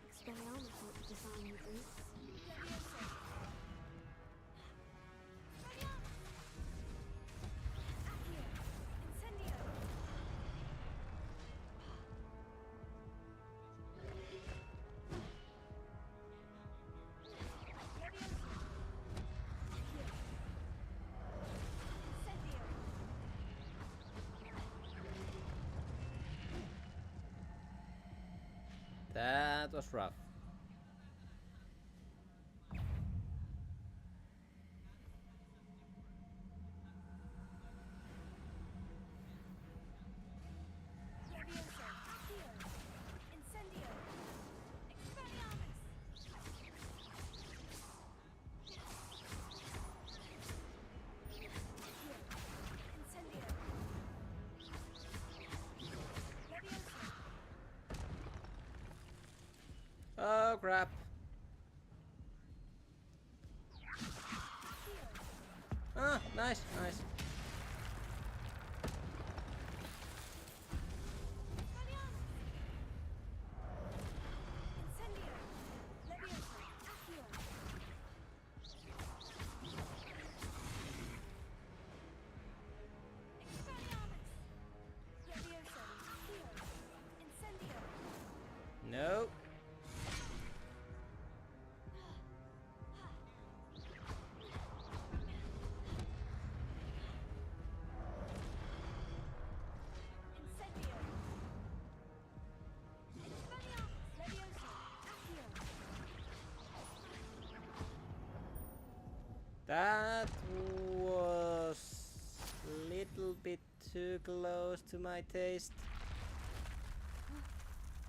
Expelliarmus ought to disarm the brutes. Leviosa. Accio. Incendio. Leviosa. Accio. Incendio. That was rough. Leviosa. Accio. Incendio. Expelliarmus. Oh crap. Ah, nice, nice. No. That was a little bit too close to my taste.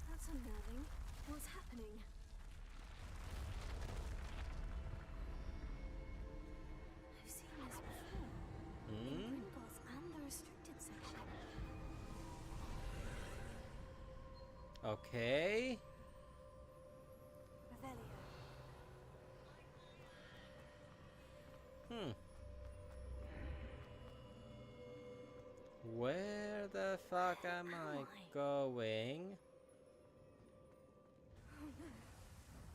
That's unnerving. What's happening? I've seen this before. In Gringotts and the restricted section. Okay. Revelio. Where the fuck am I going? Oh no.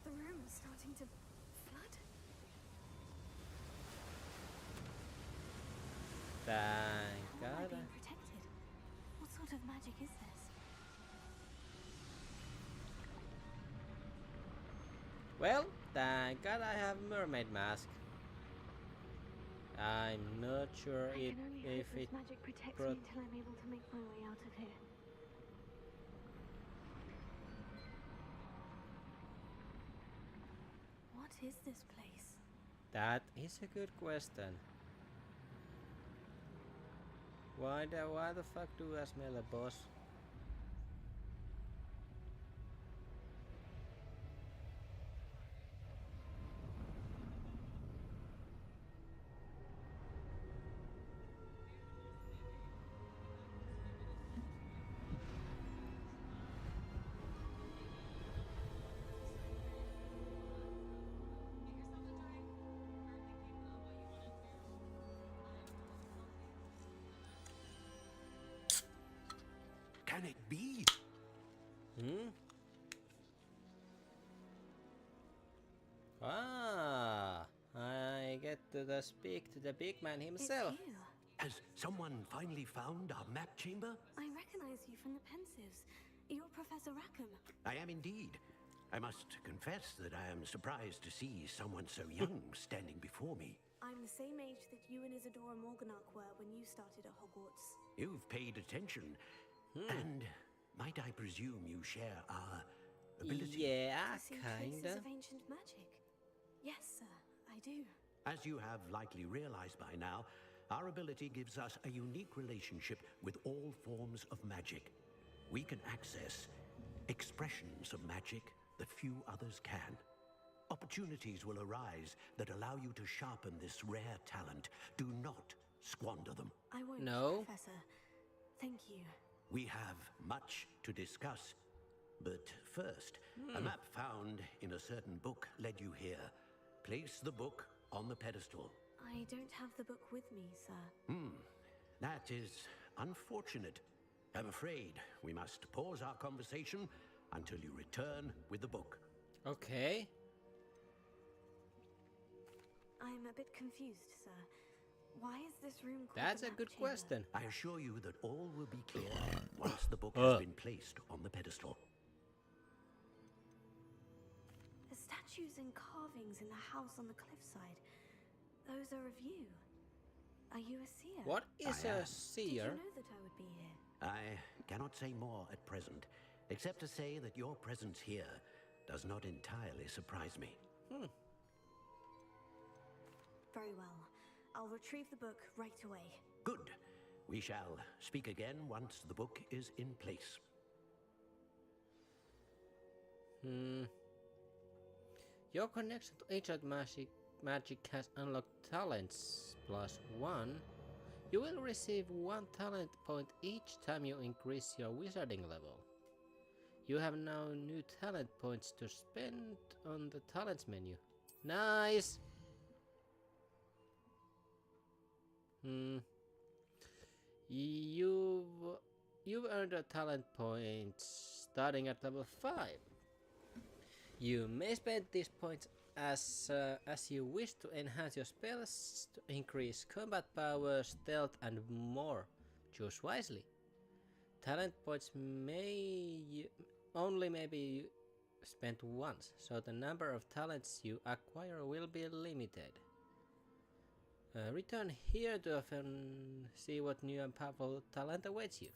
The room is starting to flood. Thank How am I God. being protected? What sort of magic is this? Well, thank God I have mermaid mask. I'm not sure I if can only hope it this magic protects me until I'm able to make my way out of here. What is this place? That is a good question. Why the fuck do I smell a boss? Can it be? Ah, I get to speak to the big man himself. It's you. Has someone finally found our map chamber? I recognize you from the Pensives. You're Professor Rackham. I am indeed. I must confess that I am surprised to see someone so young standing before me. I'm the same age that you and Isadora Morganach were when you started at Hogwarts. You've paid attention. And might I presume you share our ability? Yeah, To see kinda. traces of ancient magic. Yes, sir, I do. As you have likely realized by now, our ability gives us a unique relationship with all forms of magic. We can access expressions of magic that few others can. Opportunities will arise that allow you to sharpen this rare talent. Do not squander them. I won't, No. Professor. Thank you. We have much to discuss. But first, a map found in a certain book led you here. Place the book on the pedestal. I don't have the book with me, sir. That is unfortunate. I'm afraid we must pause our conversation until you return with the book. Okay. I'm a bit confused, sir. Why is this room called That's the a map good chamber? question. I assure you that all will be clear once the book has been placed on the pedestal. The statues and carvings in the house on the cliffside. Those are of you. Are you a seer? What is I a am. Did you seer? know that I would be here? I cannot say more at present, except to say that your presence here does not entirely surprise me. Very well. I'll retrieve the book right away. Good. We shall speak again once the book is in place. Your connection to ancient magic has unlocked talents +1. You will receive 1 talent point each time you increase your wizarding level. You have now new talent points to spend on the talents menu. Nice! You've earned a talent points starting at level 5. You may spend these points as you wish to enhance your spells, to increase combat power, stealth and more. Choose wisely. Talent points may be spent once, so the number of talents you acquire will be limited. Return here to often see what new and powerful talent awaits you.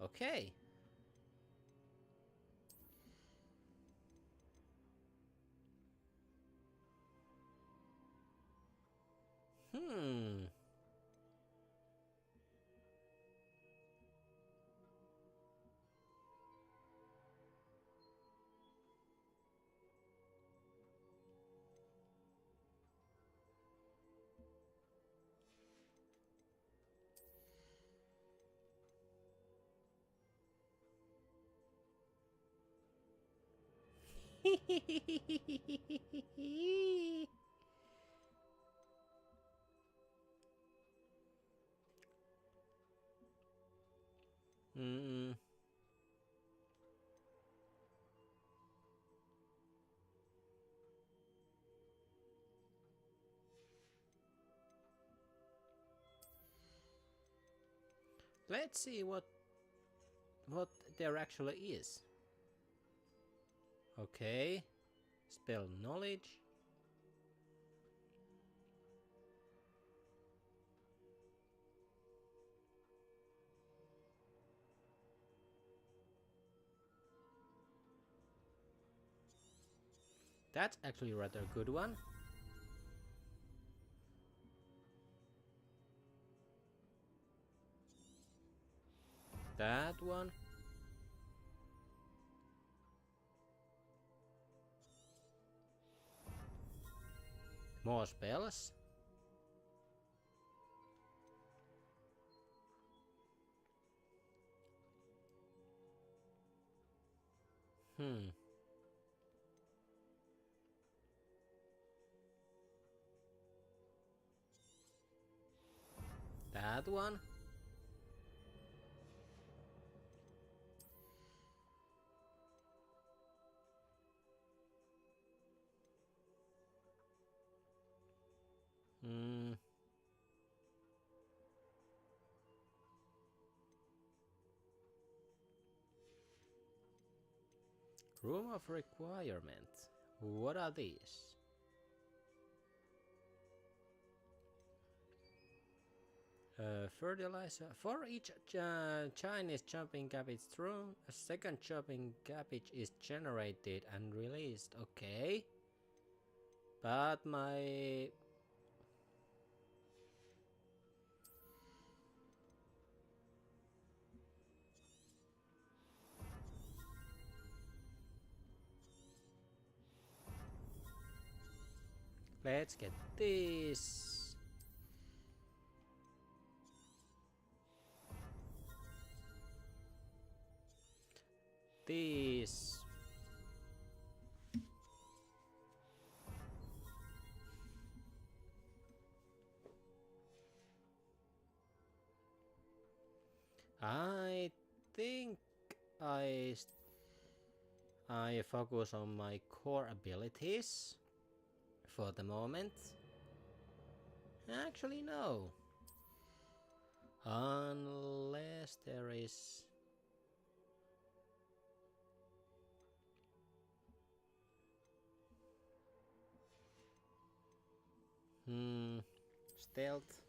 Okay. Let's see what there actually is. Okay. Spell knowledge. That's actually rather a good one. That one. More spells. That one. Room of requirement. What are these? Fertilizer. For each Chinese jumping cabbage thrown, a second jumping cabbage is generated and released. Okay. But my... Let's get this. This. I think I focus on my core abilities for the moment. Actually, no. Unless there is... Stealth.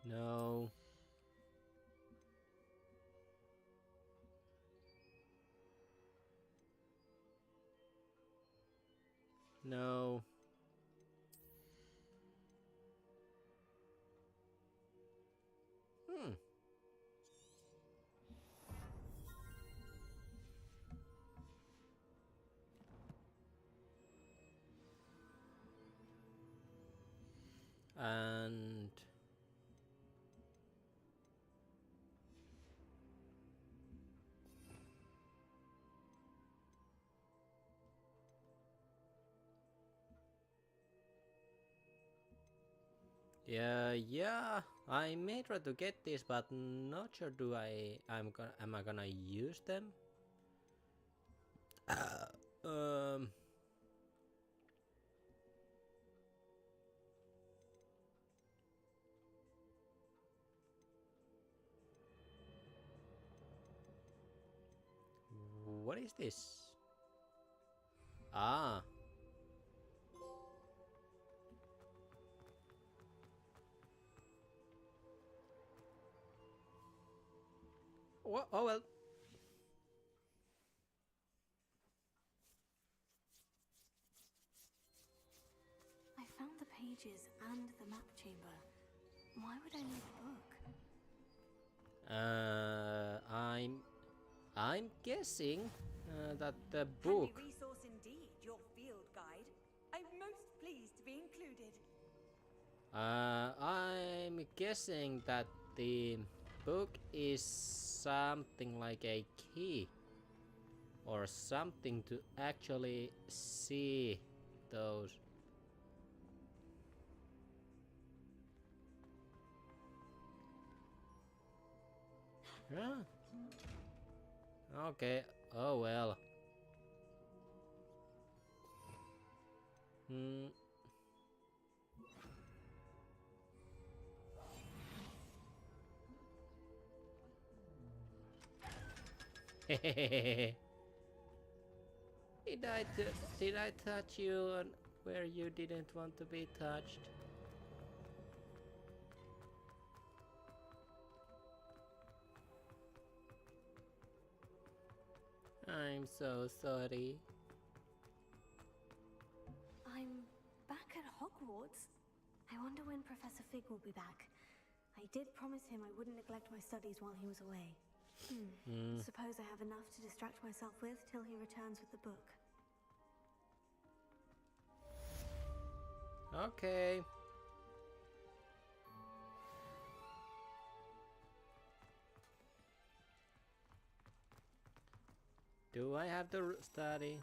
No. No. And Yeah, I may try to get this, but not sure am I gonna use them? Um. What is this? Ah. Oh well. I found the pages and the map chamber. Why would I need the book? I'm guessing that the book. Handy resource indeed, your field guide. I'm most pleased to be included. I'm guessing that the book is something like a key or something to actually see those. Yeah. Okay. Oh well. Hmm. Did I touch you on where you didn't want to be touched? I'm so sorry. I'm back at Hogwarts. I wonder when Professor Fig will be back. I did promise him I wouldn't neglect my studies while he was away. Suppose I have enough to distract myself with till he returns with the book. Okay. Do I have to study?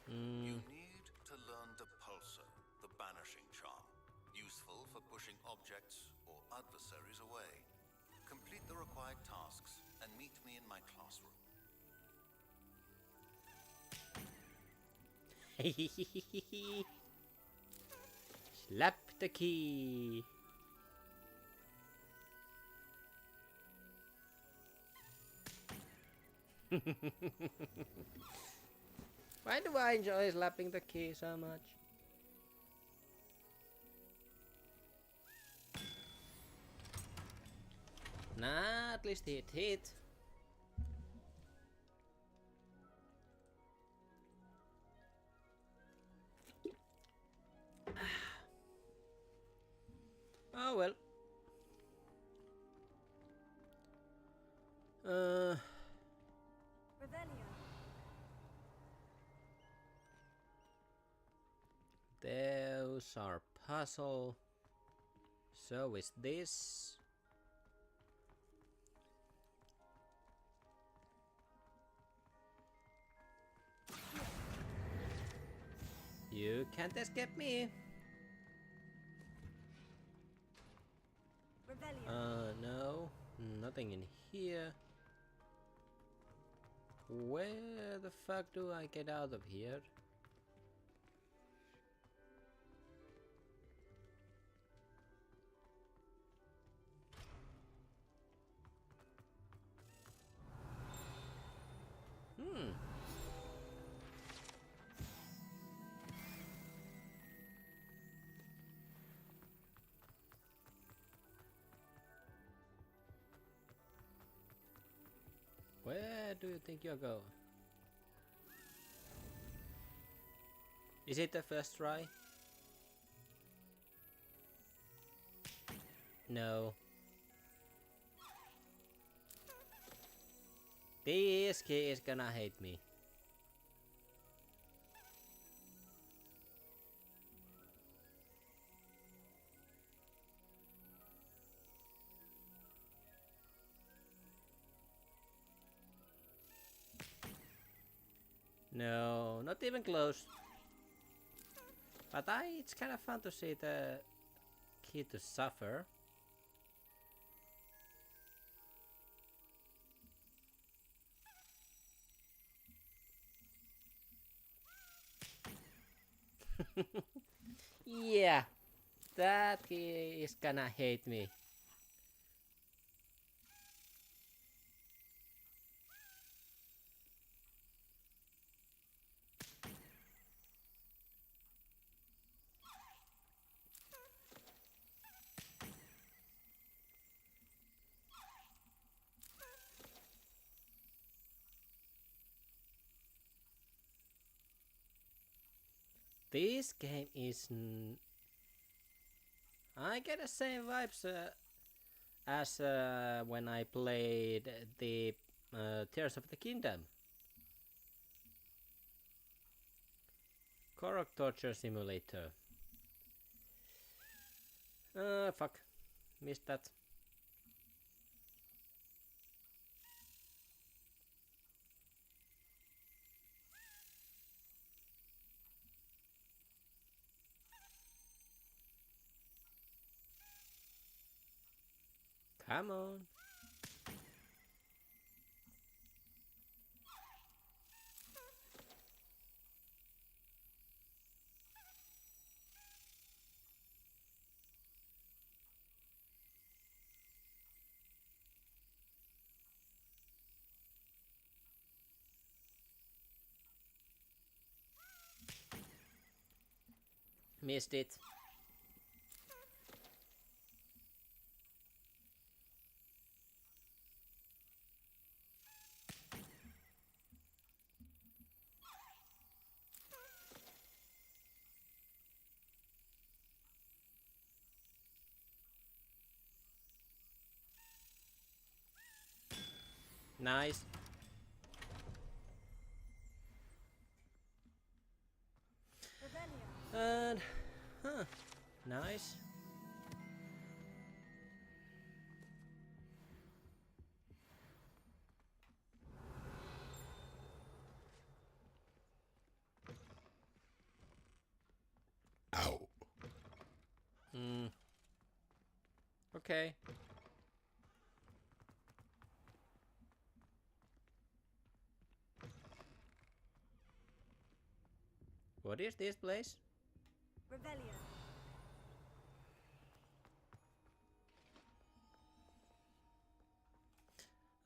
You need to learn Depulso, the banishing charm. Useful for pushing objects or adversaries away. Complete the required tasks and meet me in my classroom. Slap the key. Why do I enjoy slapping the key so much? Nah, at least it hit. Oh well. Revelio. Those are puzzle. So is this. You can't escape me. Revelio. No, nothing in here. Where the fuck do I get out of here? Where do you think you're going? Is it the first try? No. This kid is gonna hate me. No, not even close. But it's kind of fun to see the kid to suffer. Yeah, that he is gonna hate me. This game is... I get the same vibes as when I played the Tears of the Kingdom. Korok Torture Simulator. Fuck. Missed that. Come on. Missed it. Nice. And... Huh. Nice. Ow. Okay. What is this place? Revelio.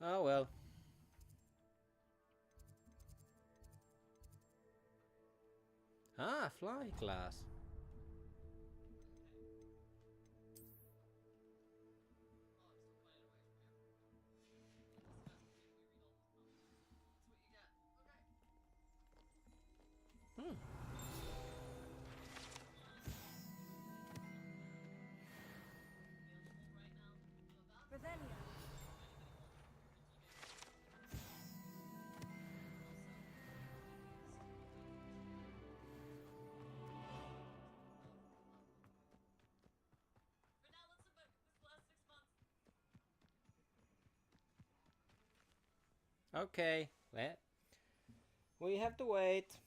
Oh well. Ah, fly class. Revelio. Okay, we have to wait.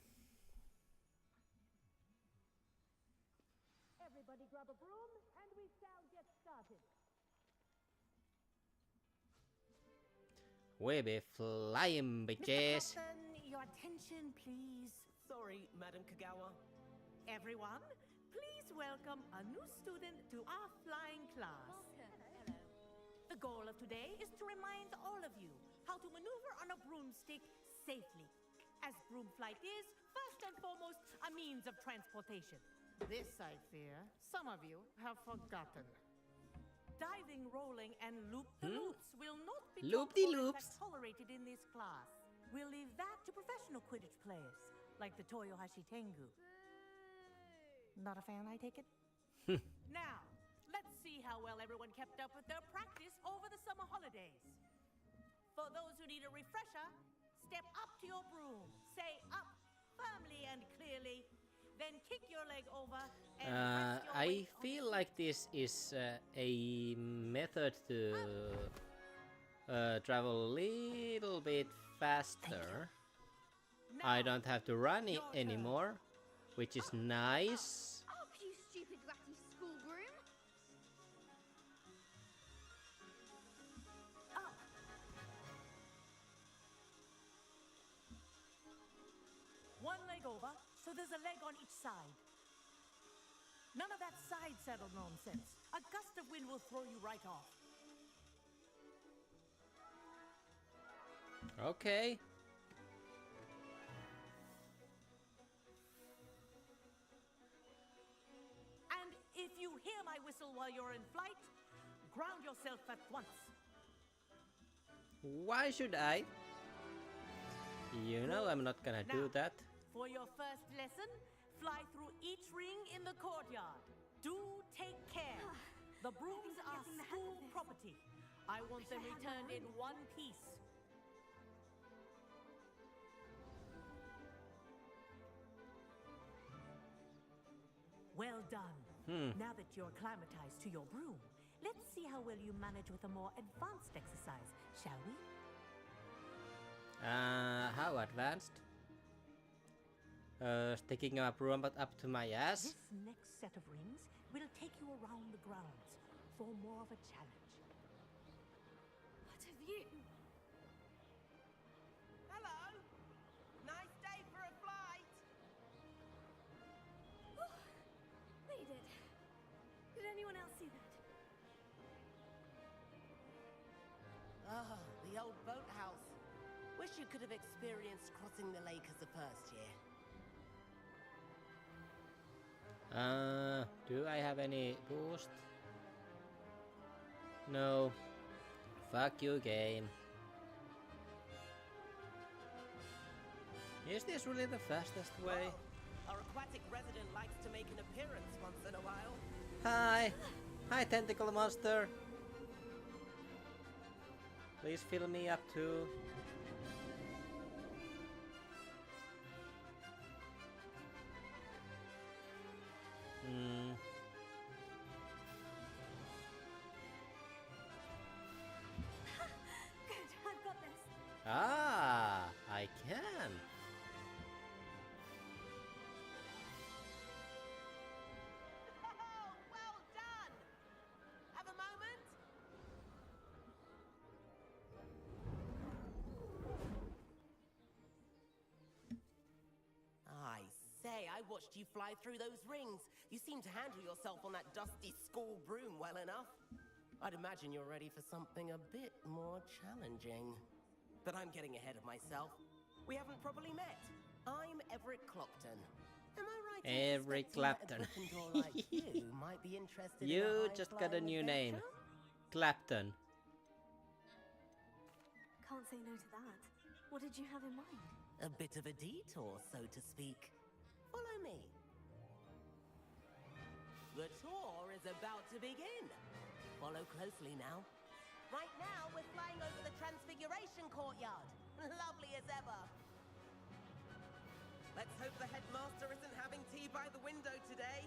Everybody grab a broom and we shall get started. We be flying, bitches. Mr. Crofton, your attention, please. Sorry, Madam Kagawa. Everyone, please welcome a new student to our flying class. Hello. The goal of today is to remind all of you how to maneuver on a broomstick safely, as broom flight is, first and foremost, a means of transportation. This, I fear, some of you have forgotten. Diving, rolling, and loop-the-loops will not be Loop-de-loops. tolerated in this class. We'll leave that to professional Quidditch players, like the Toyohashi Tengu. Not a fan, I take it? Now, let's see how well everyone kept up with their practice over the summer holidays. For those who need a refresher, step up to your broom, say up firmly and clearly, then kick your leg over and rest your I weight feel like this is a method to travel a little bit faster. I don't have to run anymore, which is nice. Up, you stupid ratty schoolroom! Up! One leg over, so there's a leg on each side. None of that side saddle nonsense. A gust of wind will throw you right off. Okay. And if you hear my whistle while you're in flight, ground yourself at once. Why should I? You know I'm not gonna do that. For your first lesson, fly through each ring in the courtyard. Do take care. The brooms are school property. I want them returned in one piece. Well done. Now that you're acclimatized to your broom, let's see how well you manage with a more advanced exercise, shall we? How advanced? Sticking a broom up to my ass? This next set of rings will take you around the grounds for more of a challenge. What have you? Hello. Nice day for a flight. Oh, they did. Did anyone else see that? Ah, the old boathouse. Wish you could have experienced crossing the lake as a first year. Do I have any boost? No. Fuck you, game. Is this really the fastest way? Our aquatic resident likes to make an appearance once in a while. Hi! Hi, tentacle monster! Please fill me up too. Good, I've got this. Ah, I can. Oh, well done. Have a moment. I say, I watched you fly through those rings. You seem to handle yourself on that dusty school broom well enough. I'd imagine you're ready for something a bit more challenging. But I'm getting ahead of myself. We haven't properly met. I'm Everett Clopton. Am I right in Everett suspecting that a Clapton. Gryffindor like you might be interested in a You just got a high-flying new name. adventure? Clapton. Can't say no to that. What did you have in mind? A bit of a detour, so to speak. Follow me. The tour is about to begin. Follow closely now. Right now, we're flying over the Transfiguration Courtyard. Lovely as ever. Let's hope the headmaster isn't having tea by the window today.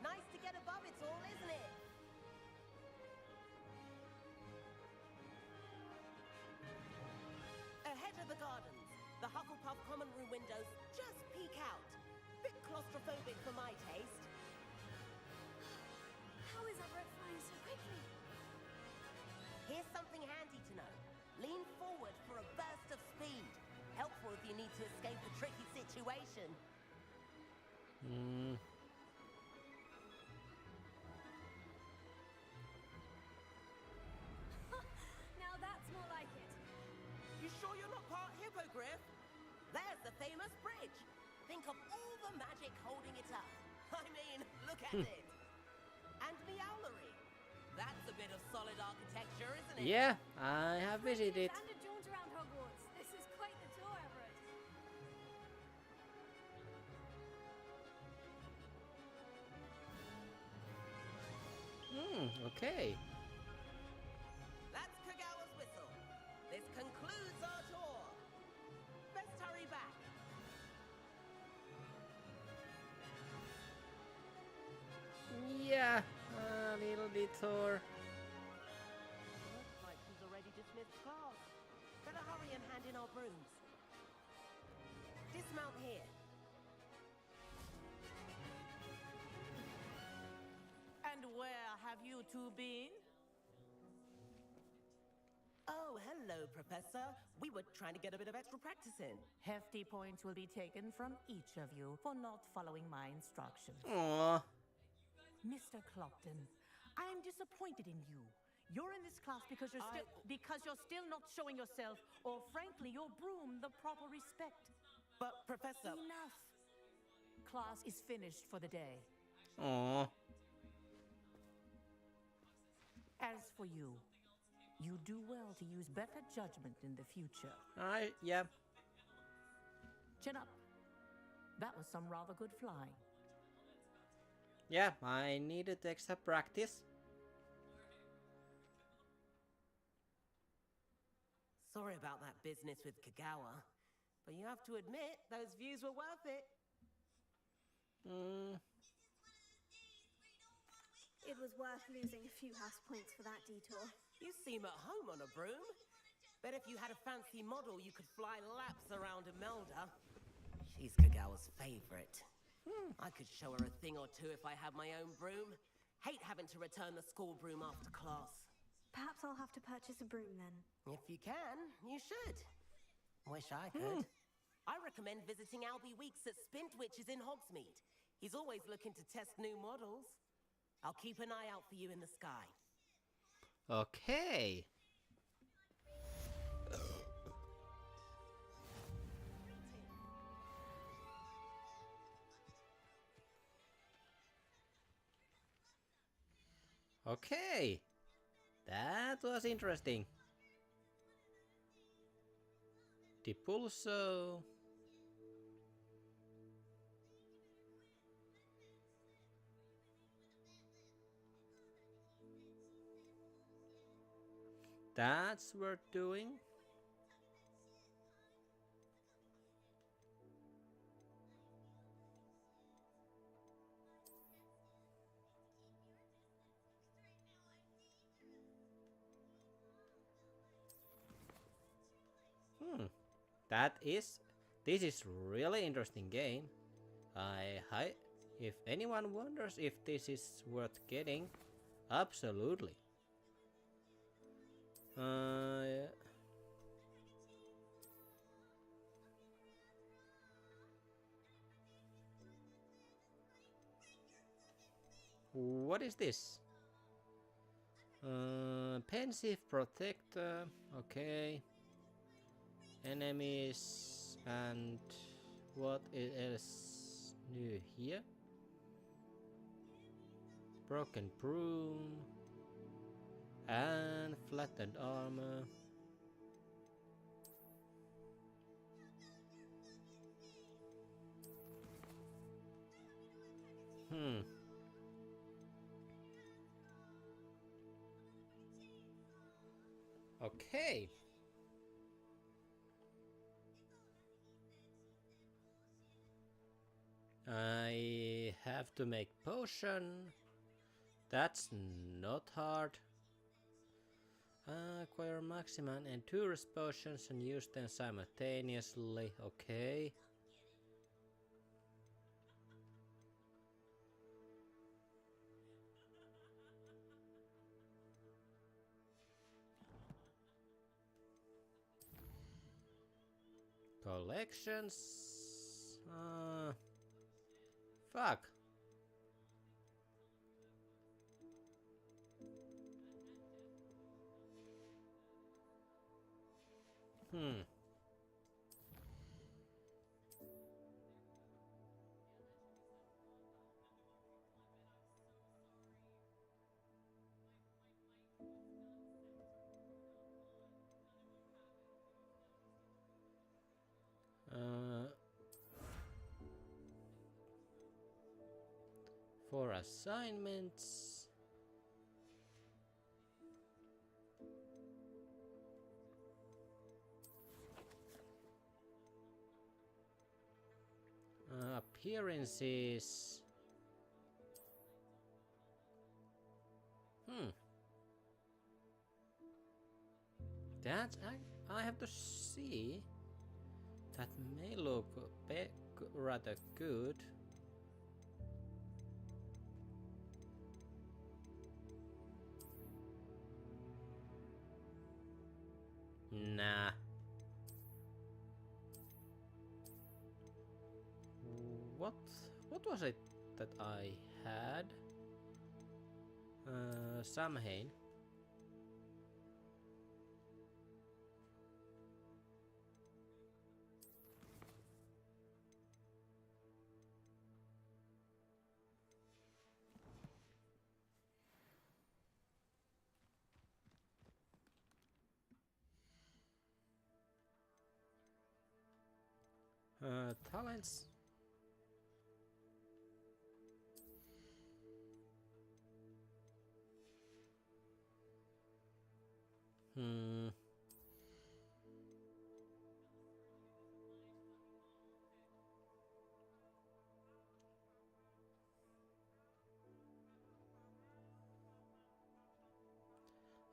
Nice to get above it all, isn't it? Ahead of the gardens, the Hufflepuff common room windows just peek out. Bit claustrophobic for my taste. How is Everett flying so quickly? Here's something handy to know. Lean forward for a burst of speed. Helpful if you need to escape a tricky situation. Now that's more like it. You sure you're not part hippogriff? There's the famous bridge. Think of all the magic holding it up. I mean, look at it. And the owlery. That's a bit of solid architecture, isn't it? Yeah, I have visited. And a jaunt around Hogwarts. This is quite the tour, Everett. Okay. That's Kagawa's whistle. This concludes our tour. Best hurry back. Yeah, a little bit mentor. Looks like he's already dismissed class. Better hurry and hand in our brooms. Dismount here. And where have you two been? Oh, hello, Professor. We were trying to get a bit of extra practice in. Hefty points will be taken from each of you for not following my instructions. Aww. Mr. Clopton, I am disappointed in you. You're in this class because you're still not showing yourself, or frankly, your broom the proper respect. But, Professor... Enough. Class is finished for the day. Aww. As for you, you do well to use better judgment in the future. Alright, yeah. Chin up. That was some rather good flying. Yeah, I needed extra practice. Sorry about that business with Kagawa, but you have to admit, those views were worth it. It was worth losing a few house points for that detour. You seem at home on a broom. Bet if you had a fancy model, you could fly laps around Imelda. She's Kagawa's favorite. I could show her a thing or two if I had my own broom. Hate having to return the school broom after class. Perhaps I'll have to purchase a broom then. If you can, you should. Wish I could. I recommend visiting Albie Weeks at Spintwitches in Hogsmeade. He's always looking to test new models. I'll keep an eye out for you in the sky. Okay. Okay. That was interesting. The pulso. That's worth doing. This is really interesting game. If anyone wonders if this is worth getting, absolutely. What is this? Pensive protector. Okay. Enemies and what else new here? Broken broom and flattened armor. Okay. I have to make potion. That's not hard. Acquire maximum endurance potions and use them simultaneously. Okay. Collections. Fuck. For assignments. Appearances. That I have to see. That may look rather good. Nah. What was it that I had? Samhain. Talents.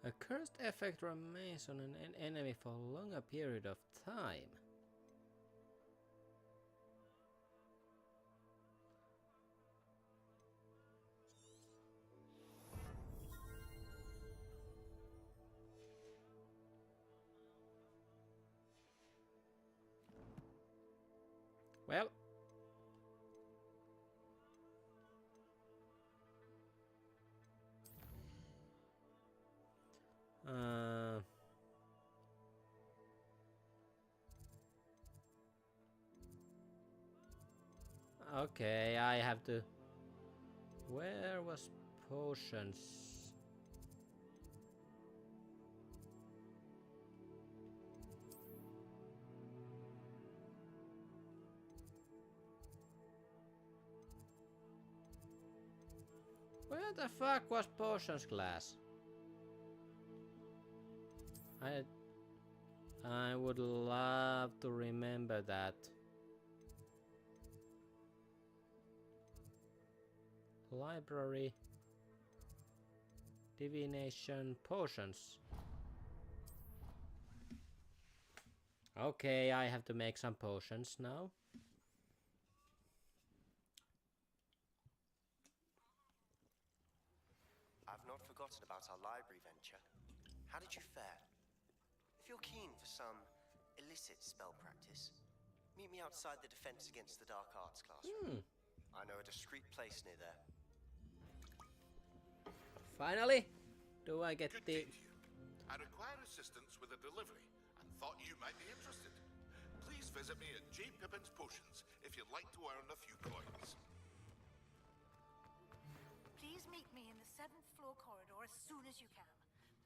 A cursed effect remains on an enemy for a longer period of time. Well, okay, I have to. Where was potions? Where the fuck was potions class? I would love to remember that. Library. Divination potions. Okay, I have to make some potions now. I've not forgotten about our library venture. How did you fare? If you're keen for some illicit spell practice, meet me outside the Defense Against the Dark Arts classroom. I know a discreet place near there. Finally, do I get the... I require assistance with a delivery and thought you might be interested. Please visit me at J. Pippin's Potions if you'd like to earn a few coins. Please meet me in the 7th floor corridor as soon as you can.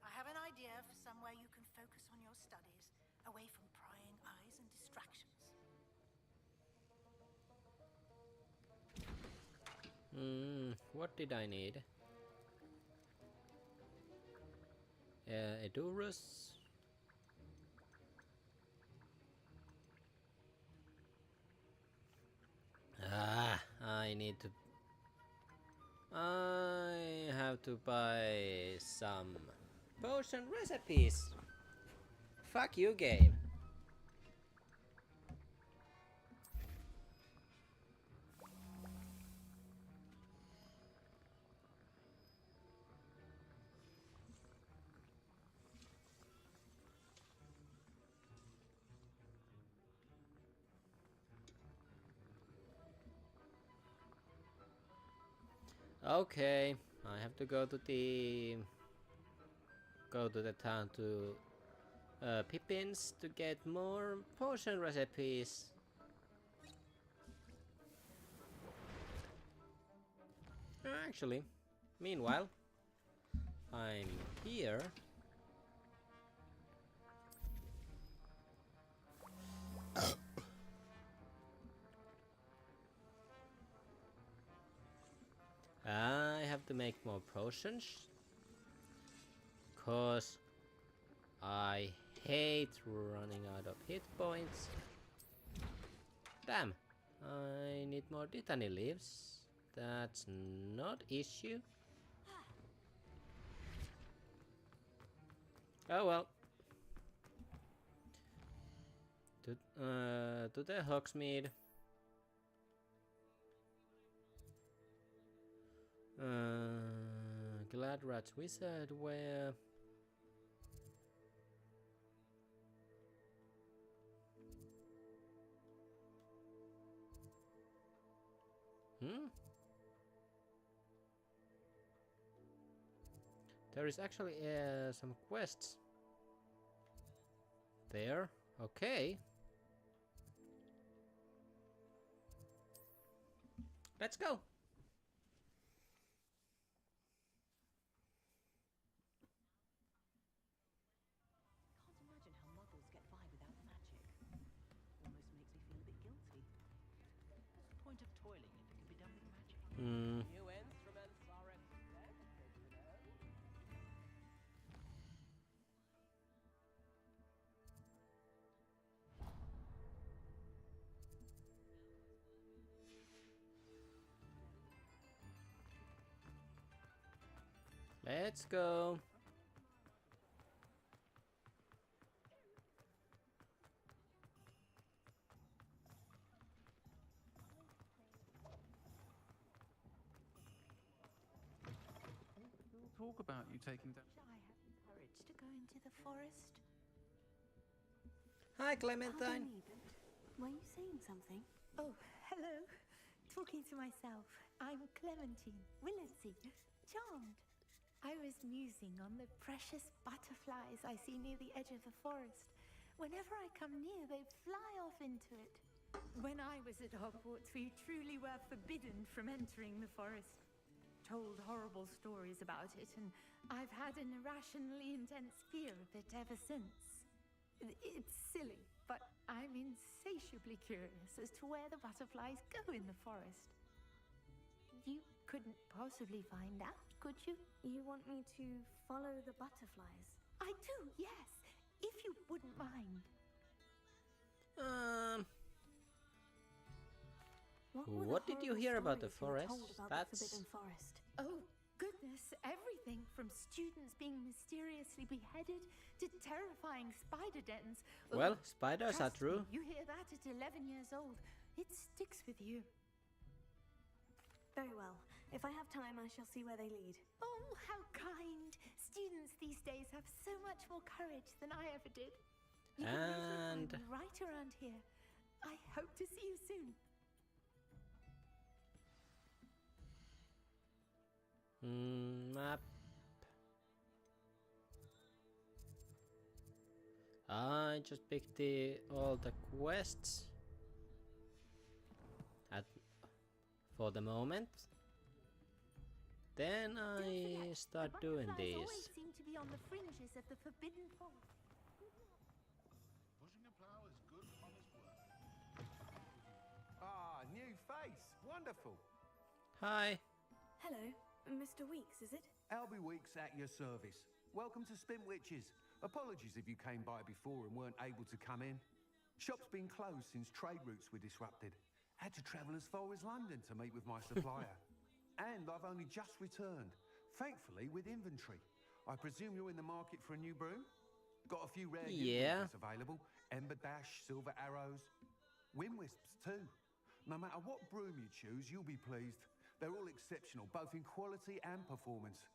I have an idea for somewhere you can focus on your studies, away from prying eyes and distractions. What did I need? Edurus. I need to... I have to buy some potion recipes. Fuck you, game. Okay, I have to go to the town to Pippin's to get more potion recipes. Actually, meanwhile, I'm here. I have to make more potions, cause I hate running out of hit points. Damn, I need more Dittany leaves. That's not issue. Oh well. To the Hogsmeade. Gladrat's Wizard, where... There is actually some quests there. Okay. Let's go. Can't imagine how muggles get by without magic. Almost makes me feel a bit guilty. What's the point of toiling if it can be done with magic? New instruments are expensive, you know. Let's go. Talk about you taking down. I have the courage to go into the forest. Hi, Clementine. Pardon me, but were you saying something? Oh, hello. Talking to myself. I'm Clementine Willardsey, charmed. I was musing on the precious butterflies I see near the edge of the forest. Whenever I come near, they fly off into it. When I was at Hogwarts, we truly were forbidden from entering the forest. Told horrible stories about it, and I've had an irrationally intense fear of it ever since. It's silly, but I'm insatiably curious as to where the butterflies go in the forest. You couldn't possibly find out, could you? You want me to follow the butterflies? I do, yes, if you wouldn't mind. What did you hear about the forest? About the Forbidden Forest. Oh, goodness, everything from students being mysteriously beheaded to terrifying spider dens. Well, spiders are Trust true. me, you hear that at 11 years old. It sticks with you. Very well. If I have time, I shall see where they lead. Oh, how kind. Students these days have so much more courage than I ever did. You can usually find me right around here. I hope to see you soon. Map. I just picked all the quests for the moment. Then I start doing Butterflies these. always seem to be on the fringes of the Forbidden Forest. Pushing a plow is good honest work. Ah, new face. Wonderful. Hi. Hello, Mr. Weeks, is it? Albie Weeks at your service. Welcome to Spintwitches. Apologies if you came by before and weren't able to come in. Shop's been closed since trade routes were disrupted. Had to travel as far as London to meet with my supplier. And I've only just returned, thankfully with inventory. I presume you're in the market for a new broom? Got a few rare unicorns available. Ember Dash, Silver Arrows. Windwisps too. No matter what broom you choose, you'll be pleased. They're all exceptional, both in quality and performance.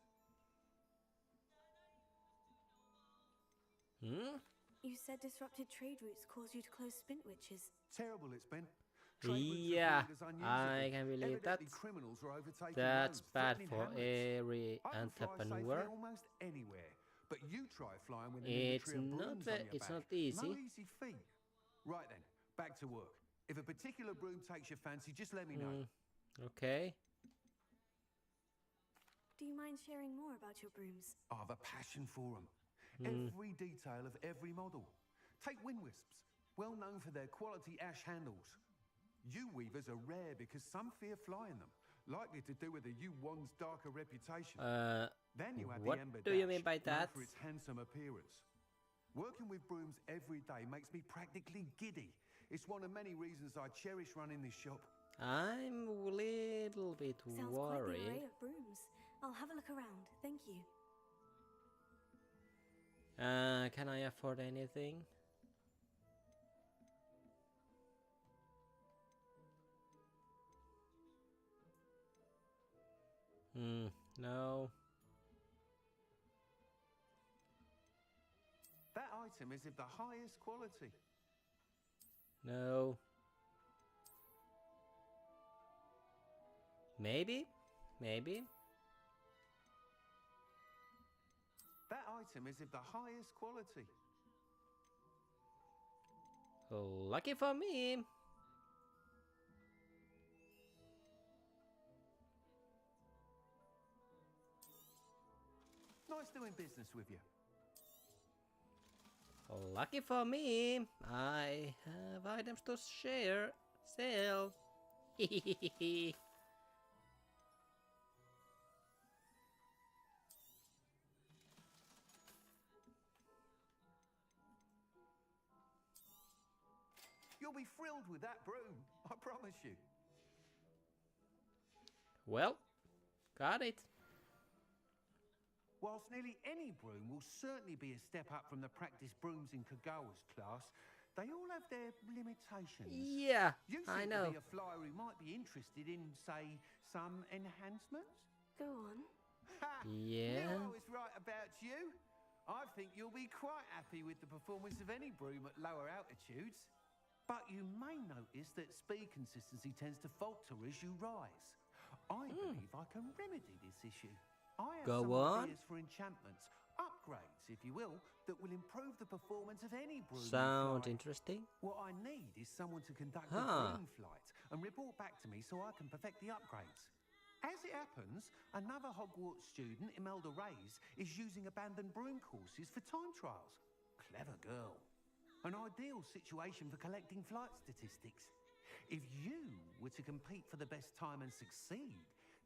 You said disrupted trade routes caused you to close Spintwitches. Terrible it's been. Yeah, I can believe that. That's bad for every entrepreneur. Almost anywhere, but you try flying with It's not easy. No easy feat. Right then, back to work. If a particular broom takes your fancy, just let me know. Okay. Do you mind sharing more about your brooms? I have a passion for them. Every detail of every model. Take Windwisps, well known for their quality ash handles. Yew weavers are rare because some fear flying them, likely to do with the yew wand's darker reputation. Then you have what the Ember do you Dash, mean by known that? for its handsome appearance. Working with brooms every day makes me practically giddy. It's one of many reasons I cherish running this shop. I'm a little bit Sounds worried. quite the array of brooms. I'll have a look around. Thank you. Can I afford anything? No. That item is of the highest quality. No. Maybe? Maybe? That item is of the highest quality. Lucky for me. Nice doing business with you. Lucky for me, I have items to sell. You'll be thrilled with that broom, I promise you. Well, got it. Whilst nearly any broom will certainly be a step up from the practice brooms in Kagawa's class, they all have their limitations. Yeah, you I seem know. to be a flyer who might be interested in, say, some enhancements? Go on. Ha! Yeah. Knew I was right about you. I think you'll be quite happy with the performance of any broom at lower altitudes. But you may notice that speed consistency tends to falter as you rise. I believe I can remedy this issue. I have Go some on. ideas for enchantments, upgrades, if you will, that will improve the performance of any broom. Sounds flight. interesting. What I need is someone to conduct a Huh. broom flight and report back to me so I can perfect the upgrades. As it happens, another Hogwarts student, Imelda Reyes, is using abandoned broom courses for time trials. Clever girl. An ideal situation for collecting flight statistics. If you were to compete for the best time and succeed,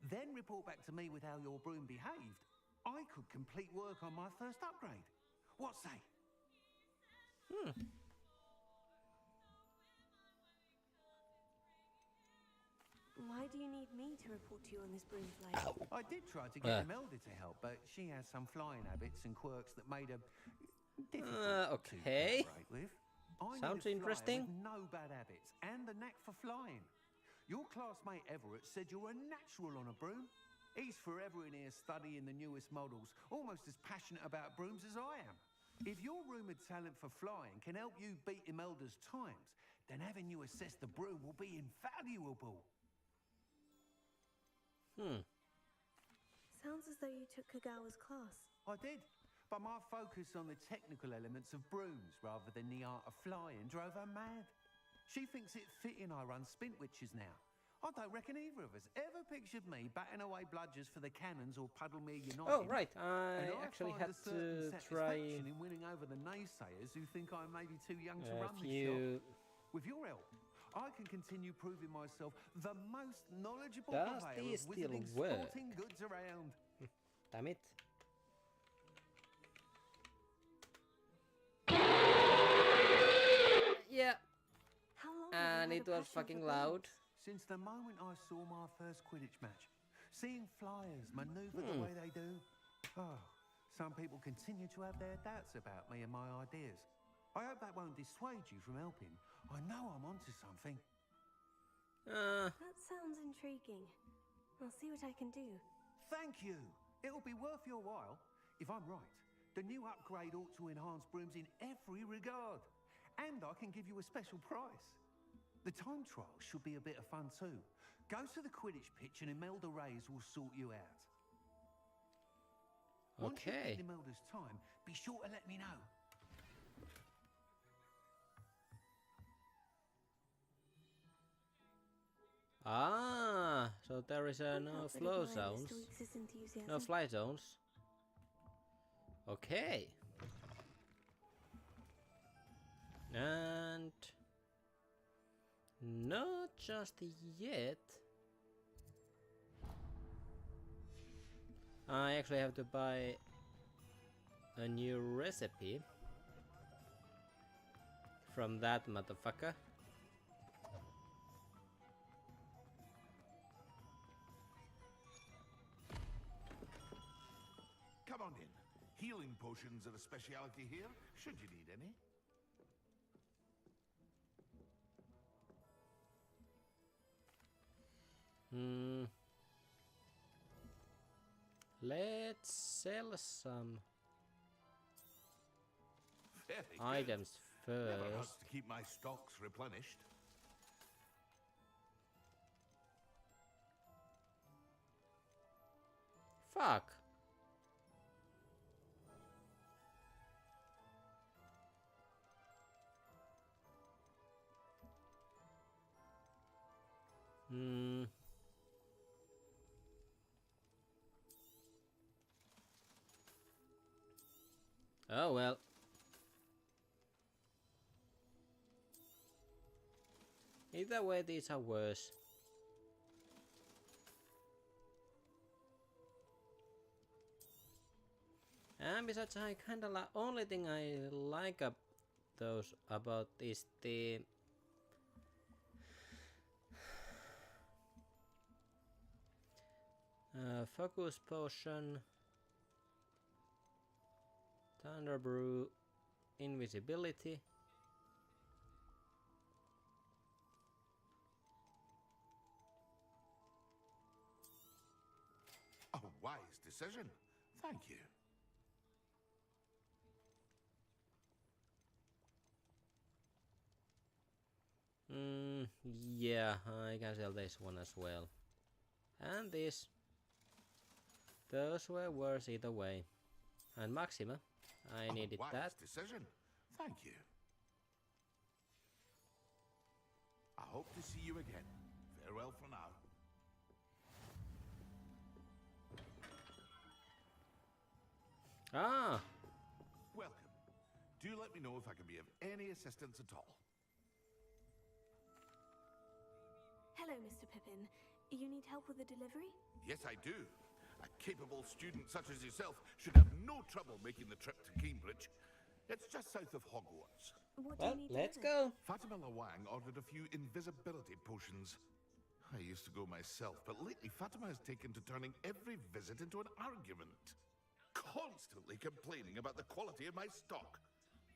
then report back to me with how your broom behaved, I could complete work on my first upgrade. What say? Why do you need me to report to you on this broom flight? I did try to get Imelda to help, but she has some flying habits and quirks that made her difficult okay. to collaborate with. I Sounds need a flyer interesting. with no bad habits and the knack for flying. Your classmate Everett said you're a natural on a broom. He's forever in here studying the newest models, almost as passionate about brooms as I am. If your rumoured talent for flying can help you beat Imelda's times, then having you assess the broom will be invaluable. Sounds as though you took Kagawa's class. I did, but my focus on the technical elements of brooms rather than the art of flying drove her mad. She thinks it fitting I run Spintwitches now. I don't reckon either of us ever pictured me batting away bludgers for the Cannons or Puddlemere United. Oh, right. I And actually find had a certain to try satisfaction in winning over the naysayers who think I'm maybe too young to a run this shop. few With your help, I can continue proving myself the most knowledgeable Does purveyor this of still wizarding work? sporting goods around. Damn it. Yeah. How long And have it you had a was passion fucking for loud. Since the moment I saw my first Quidditch match, seeing flyers manoeuvre the way they do, some people continue to have their doubts about me and my ideas. I hope that won't dissuade you from helping. I know I'm onto something. That sounds intriguing. I'll see what I can do. Thank you. It'll be worth your while. If I'm right, the new upgrade ought to enhance brooms in every regard. And I can give you a special price. The time trial should be a bit of fun too. Go to the Quidditch pitch and Imelda Reyes will sort you out. Once you Okay. get Imelda's time, be sure to let me know. Ah, so there is a no flow zones. No fly zones. Okay. And not just yet. I actually have to buy a new recipe from that motherfucker. Come on in. Healing potions are a speciality here, should you need any. Let's sell some Very good. items Never hurts first. to keep my stocks replenished. Fuck. Hmm. Oh well. Either way, these are worse. And besides, I kinda like only thing I like those about is the focus potion, thunder brew, invisibility. A wise decision. Thank you. Yeah, I can sell this one as well. And this. Those were worse either way. And Maxima, I needed wise that. decision. Thank you. I hope to see you again. Farewell for now. Ah! Welcome. Do let me know if I can be of any assistance at all. Hello, Mr. Pippin. You need help with the delivery? Yes, I do. A capable student such as yourself should have no trouble making the trip to Cambridge. It's just south of Hogwarts. What do you need let's delivered? go. Fatima Lawang ordered a few invisibility potions. I used to go myself, but lately Fatima has taken to turning every visit into an argument. Constantly complaining about the quality of my stock.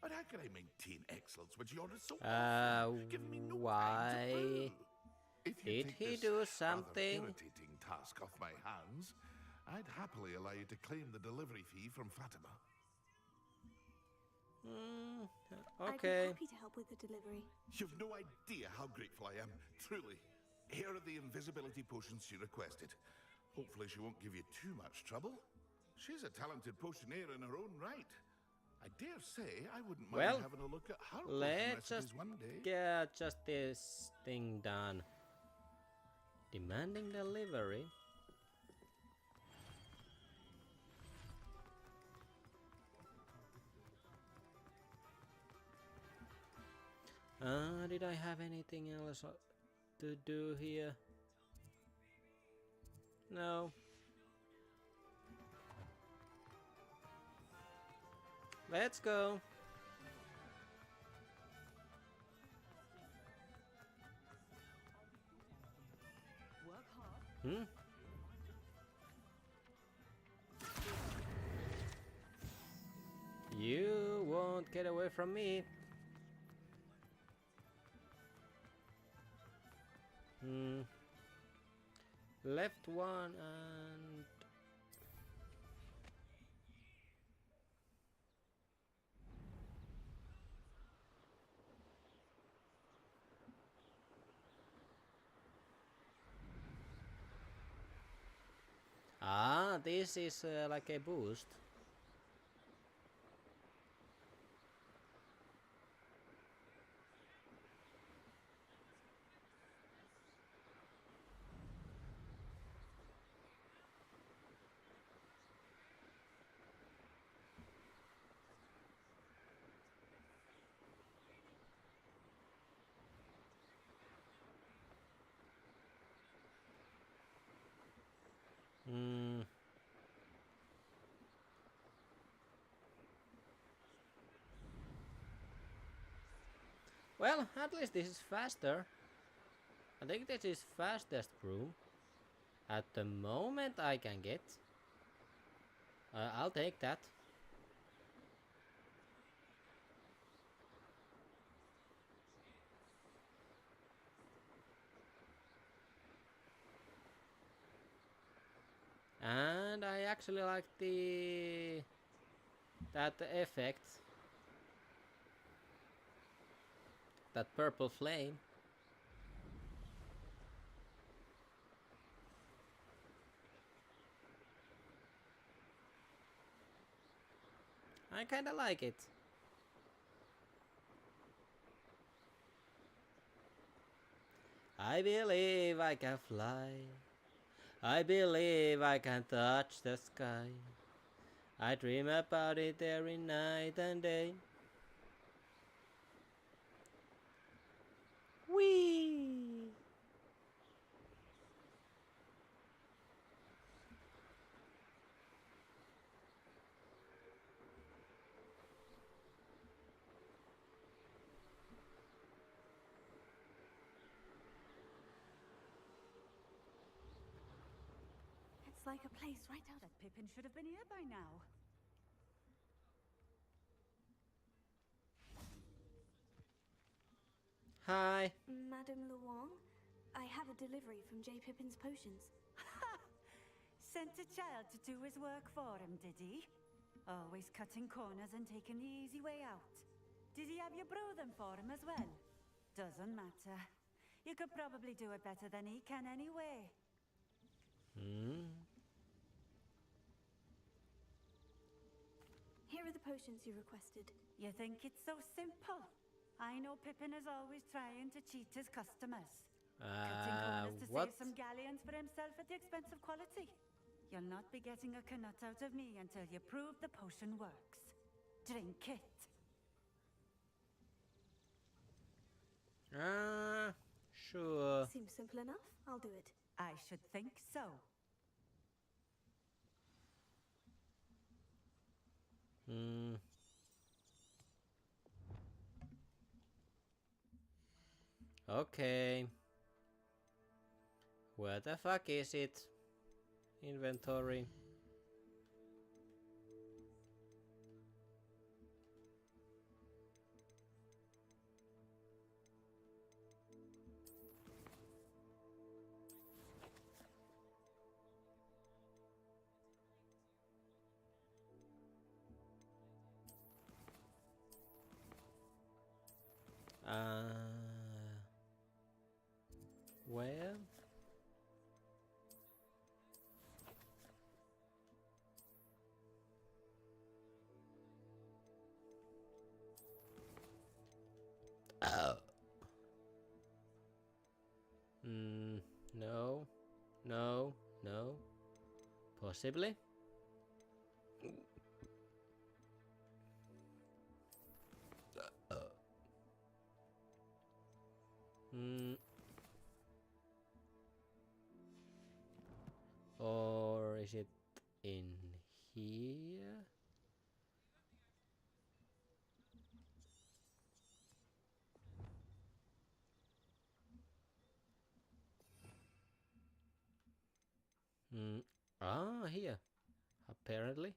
But how can I maintain excellence when she orders so often, giving me no time to brew? If you Did take he this do rather something? irritating task off my hands, I'd happily allow you to claim the delivery fee from Fatima. Okay. I'd be happy to help with the delivery. You've no idea how grateful I am, truly. Here are the invisibility potions she requested. Hopefully she won't give you too much trouble. She's a talented potioneer in her own right. I dare say I wouldn't mind Well, having a look at her potion let's recipes just one day. get just this thing done. Demanding delivery. Did I have anything else to do here? No. Let's go. Work hard. Hmm? You won't get away from me. Left one and... Ah, this is like a boost. Well, at least this is faster. I think this is fastest broom. At the moment I can get. I'll take that. And I actually like that effect. That purple flame. I kinda like it. I believe I can fly. I believe I can touch the sky. I dream about it every night and day. Whee! It's like a place right out That Pippin should have been here by now. Hi. Madame Luong, I have a delivery from J. Pippin's potions. Sent a child to do his work for him, did he? Always cutting corners and taking the easy way out. Did he have you brew them for him as well? Doesn't matter. You could probably do it better than he can anyway. Here are the potions you requested. You think it's so simple? I know Pippin is always trying to cheat his customers. Cutting corners to What? save some galleons for himself at the expense of quality. You'll not be getting a knut out of me until you prove the potion works. Drink it. Sure. Seems simple enough. I'll do it. I should think so. Okay. Where the fuck is it? Inventory. Where? No. No. No. Possibly? Or is it in here? Here. Apparently.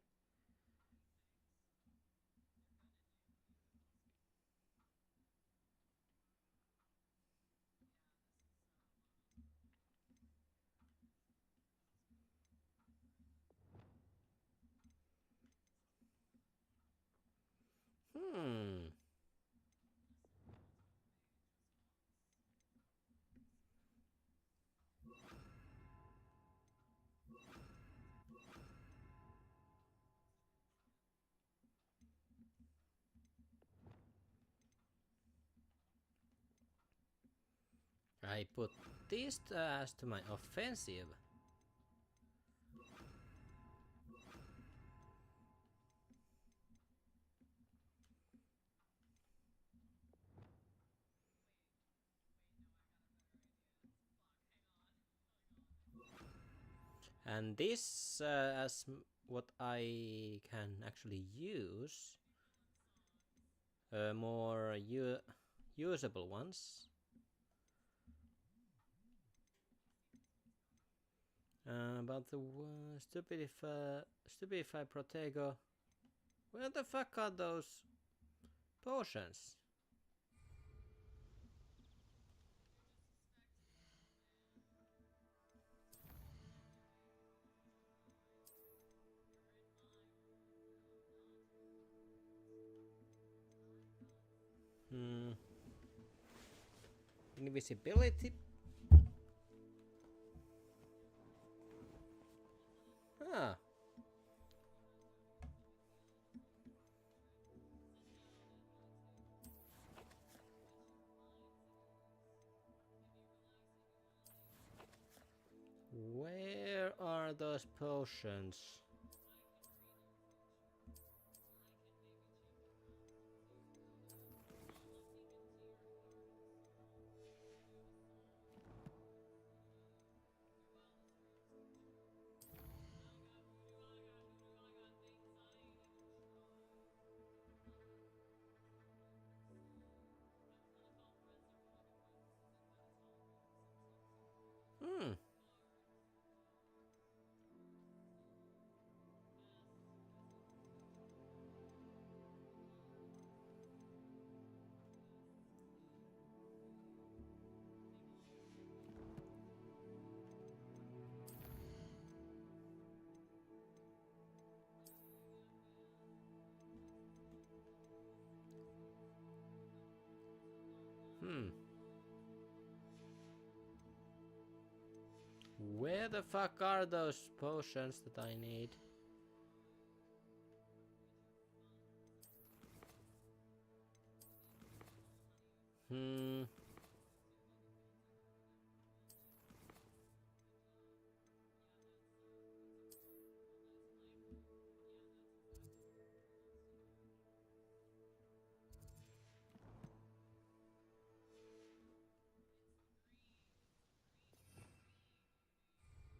I put this as to my offensive. And this as what I can actually use. More usable ones. About the Stupefy Protego. Where the fuck are those potions? Invisibility. Ah. Where are those potions? Hmm. Where the fuck are those potions that I need?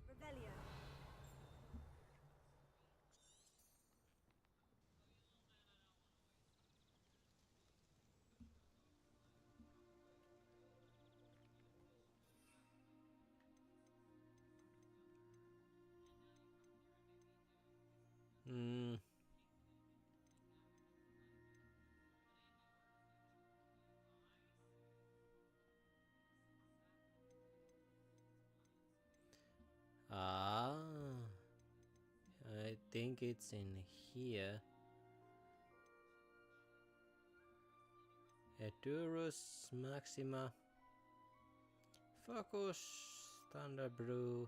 Revelio. Ah, I think it's in here. Edurus Maxima. Focus. Thunder Brew.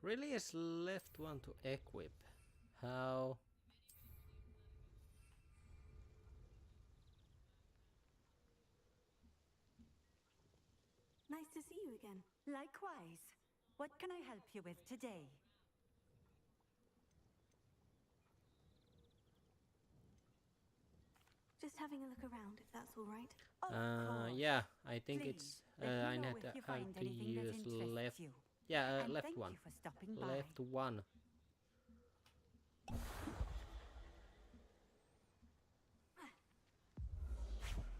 Really is left one to equip. How? Nice to see you again. Likewise. What can I help you with today? Just having a look around, if that's all right. Yeah, I think Please, it's. let me I know had if you have find to anything that use interests left. you. Yeah, And left thank one. you for stopping by. Left one.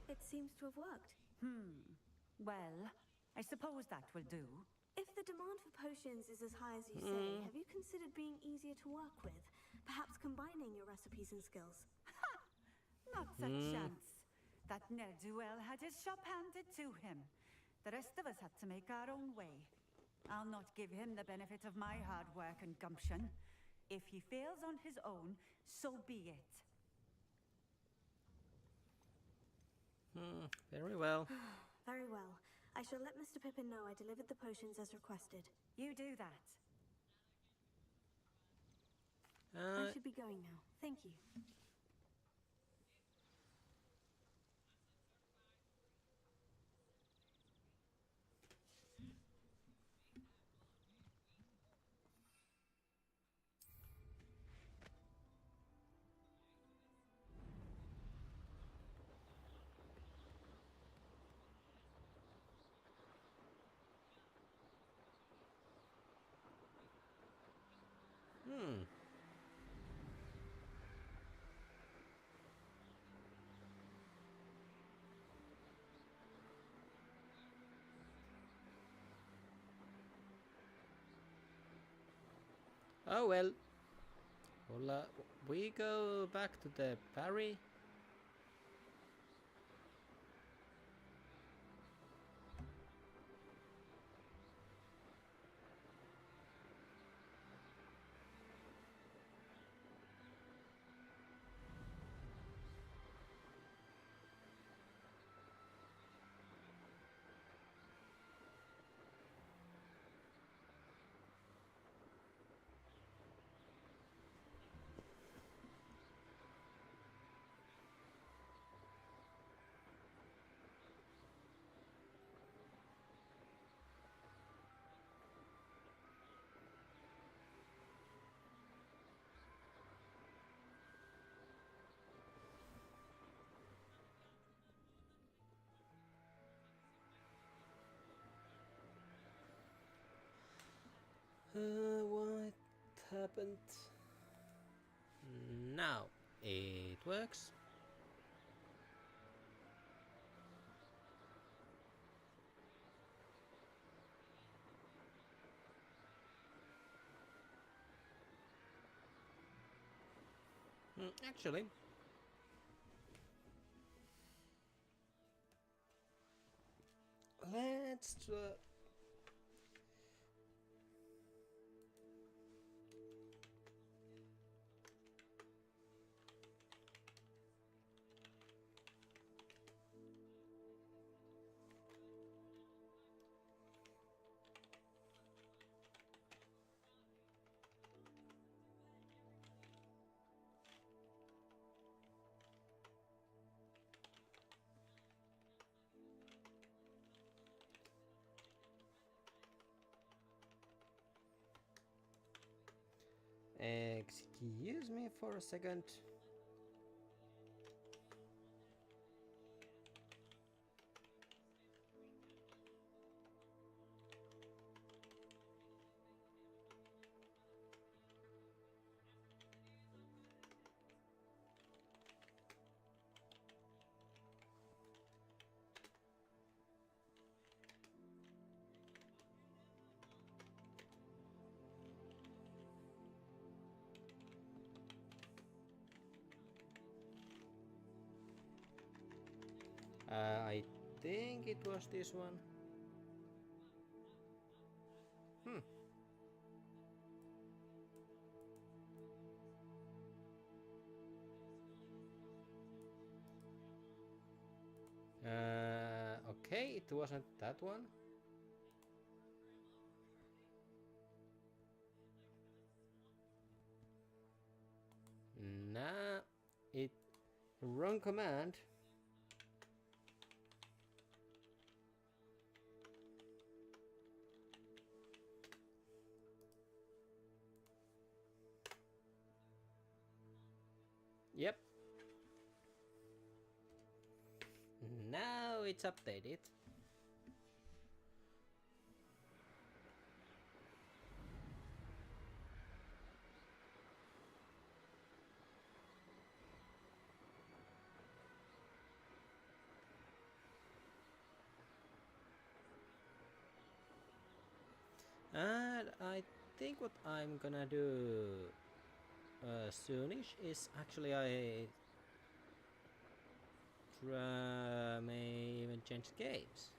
It seems to have worked. Well, I suppose that will do. If the demand for potions is as high as you say, have you considered being easier to work with? Perhaps combining your recipes and skills? Not a chance. That ne'er-do-well had his shop handed to him. The rest of us had to make our own way. I'll not give him the benefit of my hard work and gumption. If he fails on his own, so be it. Very well. Very well. I shall let Mr. Pippin know I delivered the potions as requested. You do that. I should be going now. Thank you. Oh well. Well, we go back to the Parry. What happened? Now it works. Actually, let's excuse me for a second. I think it was this one. Okay, it wasn't that one. Nah, it wrong command. Yep. Now it's updated. And I think what I'm gonna do soonish is actually I may even change games.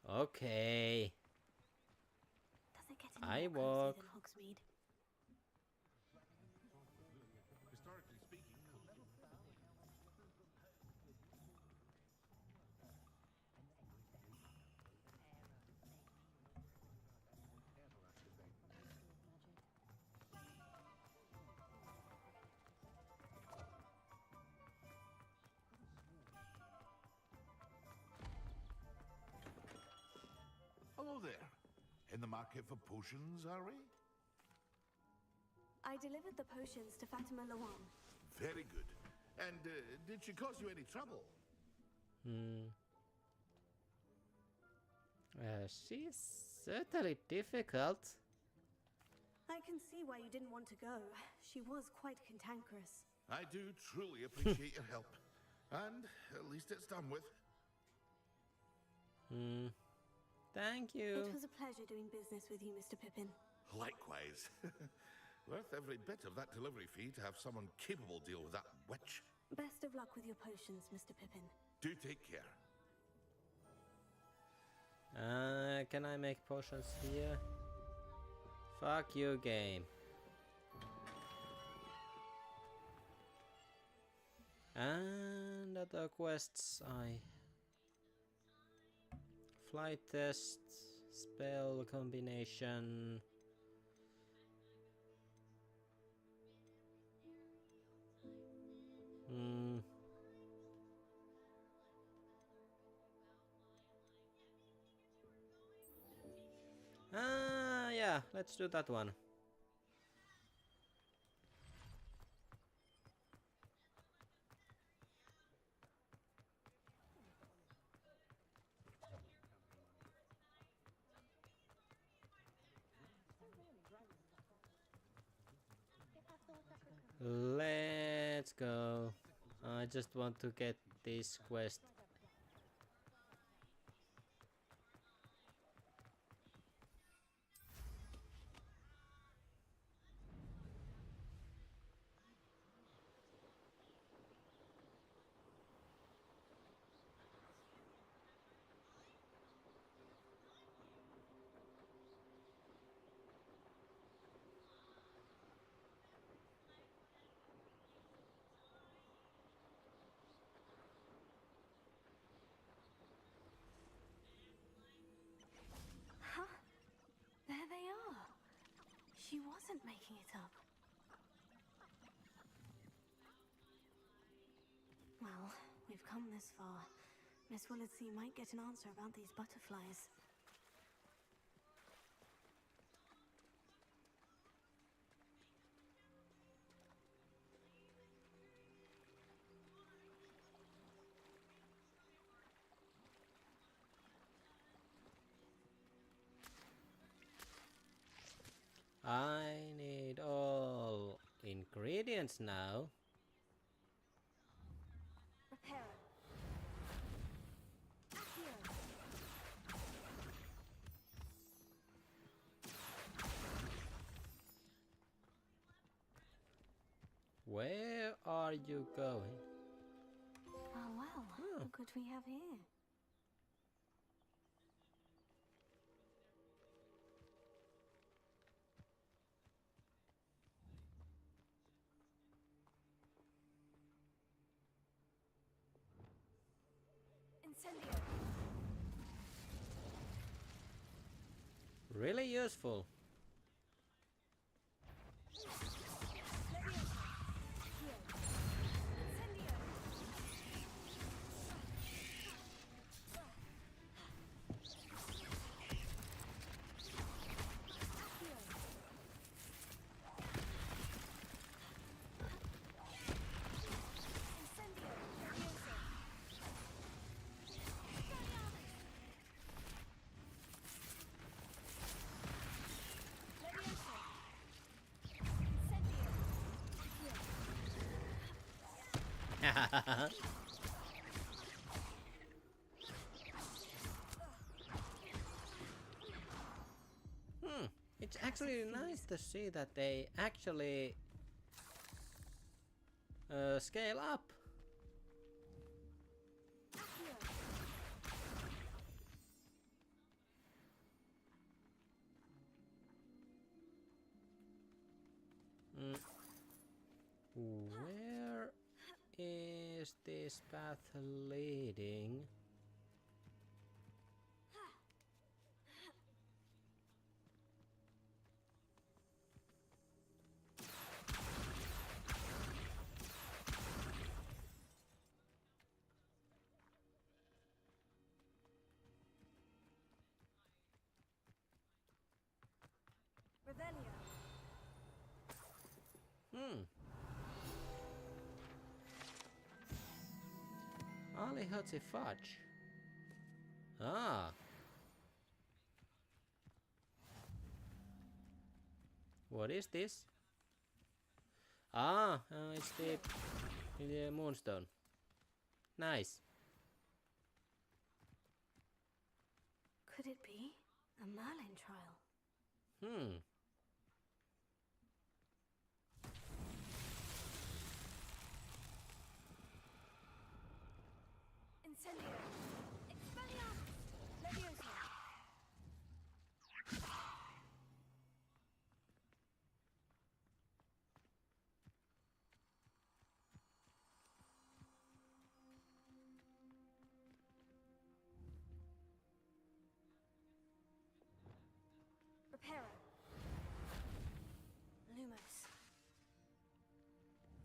Okay. Does it get I any more walk. cozy than Hogsmeade? Historically speaking, hello there. In the market for potions, are we? I delivered the potions to Fatima Lawan. Very good. And did she cause you any trouble? She's certainly difficult. I can see why you didn't want to go. She was quite cantankerous. I do truly appreciate your help. And at least it's done with. Thank you. It was a pleasure doing business with you, Mr. Pippin. Likewise. Worth every bit of that delivery fee to have someone capable deal with that witch. Best of luck with your potions, Mr. Pippin. Do take care. Can I make potions here? Fuck you, game. And other quests flight test, spell combination. Yeah, let's do that one. Let's go. I just want to get this quest. There they are. She wasn't making it up. Well, we've come this far. Miss Willardsea might get an answer about these butterflies. I need all ingredients now. Prepare. Where are you going? Oh well, look what we have here. Really useful. It's actually nice to see that they actually scale up. Where is this path leading? Ali Hotzi Fudge. Ah. What is this? Ah, it's the moonstone. Nice. Could it be a Merlin trial? Hmm. Incendio! Expelliarmus! Leviosa! Reparo! Lumos!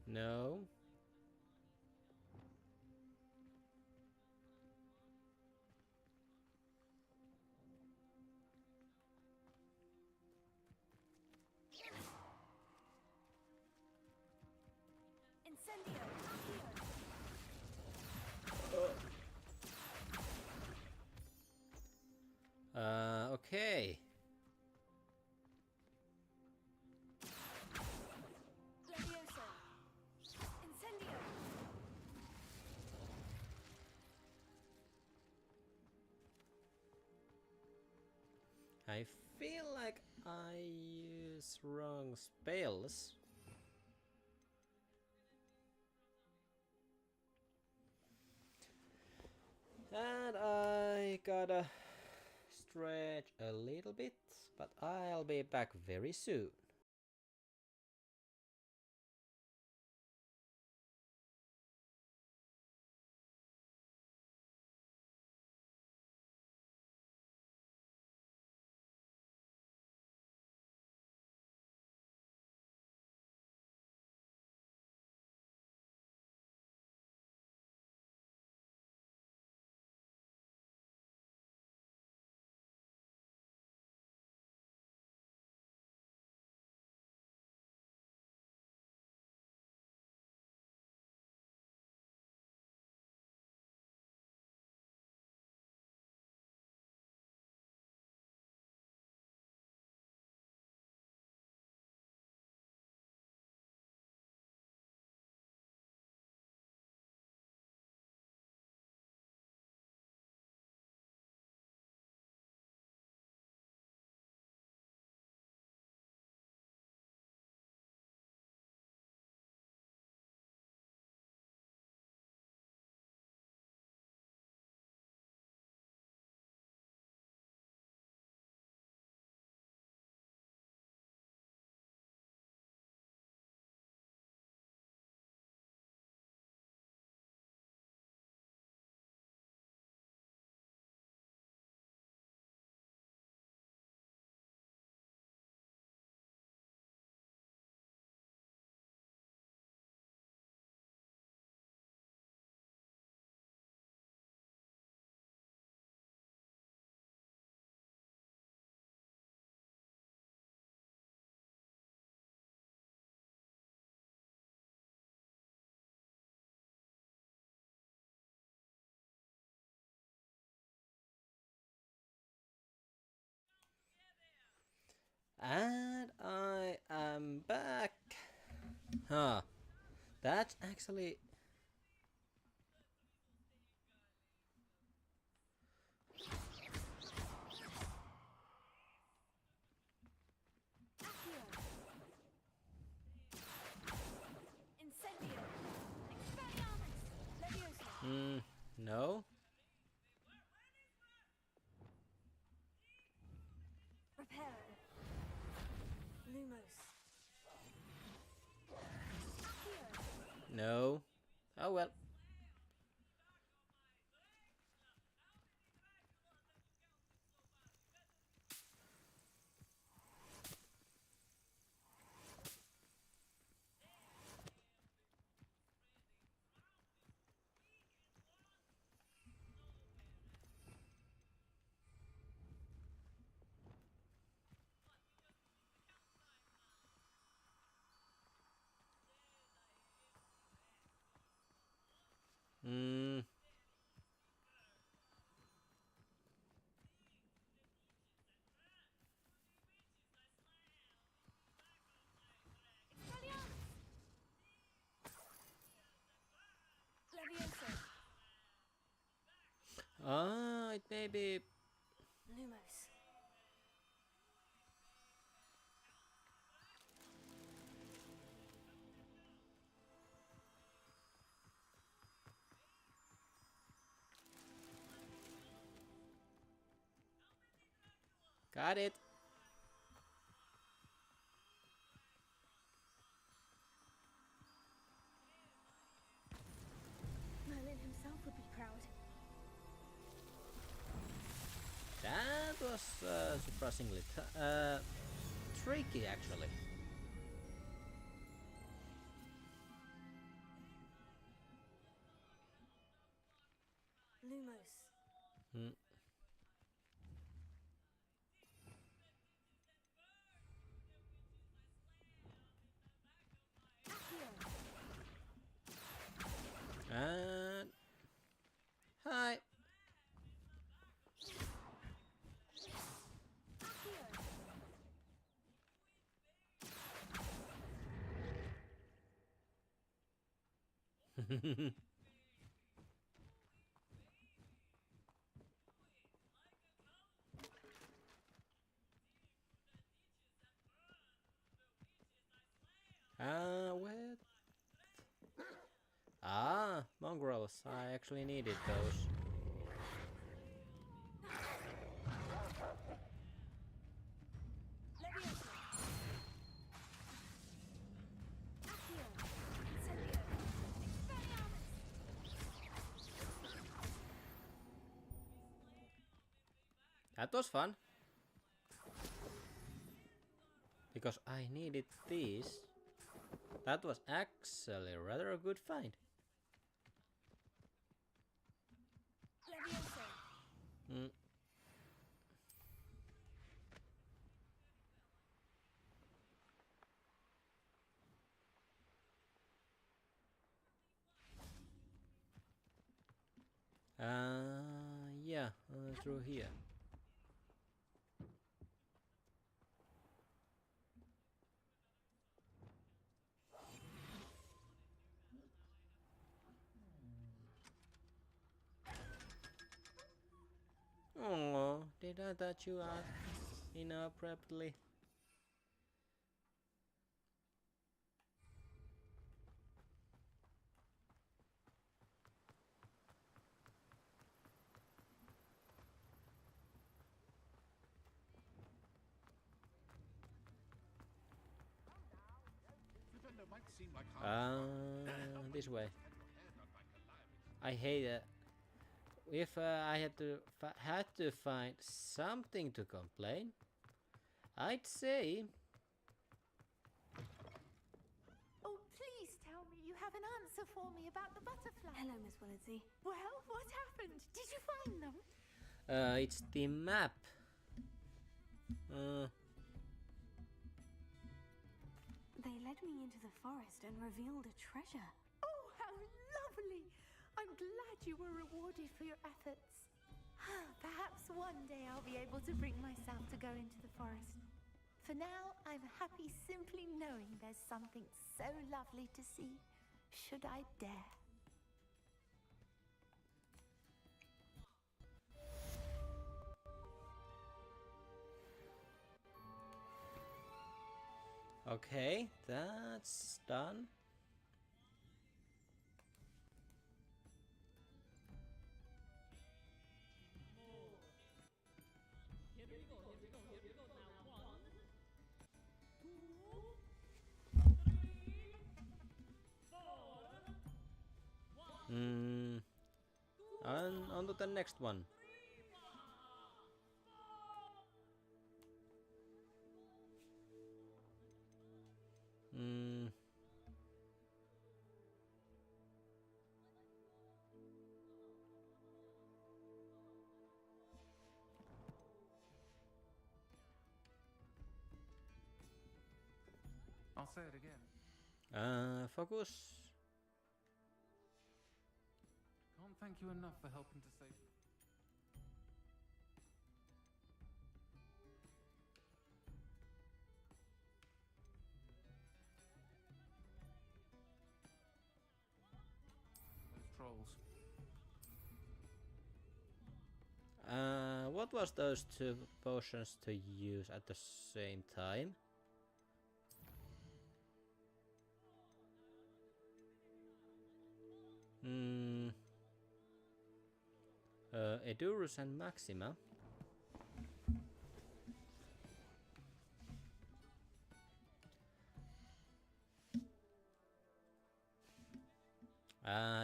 No. Incendio! Okay. Leviosa! Incendio! I feel like I use wrong spells. And I gotta stretch a little bit, but I'll be back very soon. And I am back. Huh. That's actually... Incendio! Expelliarmus! Leviosa! No. Reparo! Lumos! Accio! No. Oh well. maybe... Lumos. Got it. Merlin himself would be proud. That was surprisingly tricky, actually. Lumos. Hmm. And hi. What? Ah, mongrels. I actually needed those. That was fun. Because I needed these. That was actually rather a good find. Mm. Yeah, through here. Oh, did I touch you out inappropriately? This way. I hate it. If I had to find something to complain, I'd say. Oh, please tell me you have an answer for me about the butterfly. Hello, Miss Willitsey. Well, what happened? Did you find them? It's the map. They led me into the forest and revealed a treasure. Oh, how lovely! I'm glad you were rewarded for your efforts. Perhaps one day I'll be able to bring myself to go into the forest. For now, I'm happy simply knowing there's something so lovely to see, should I dare. Okay, that's done. And on to the next one. I'll say it again. Focus. Can't thank you enough for helping to save. Those trolls. what was those two potions to use at the same time? Edurus and Maxima.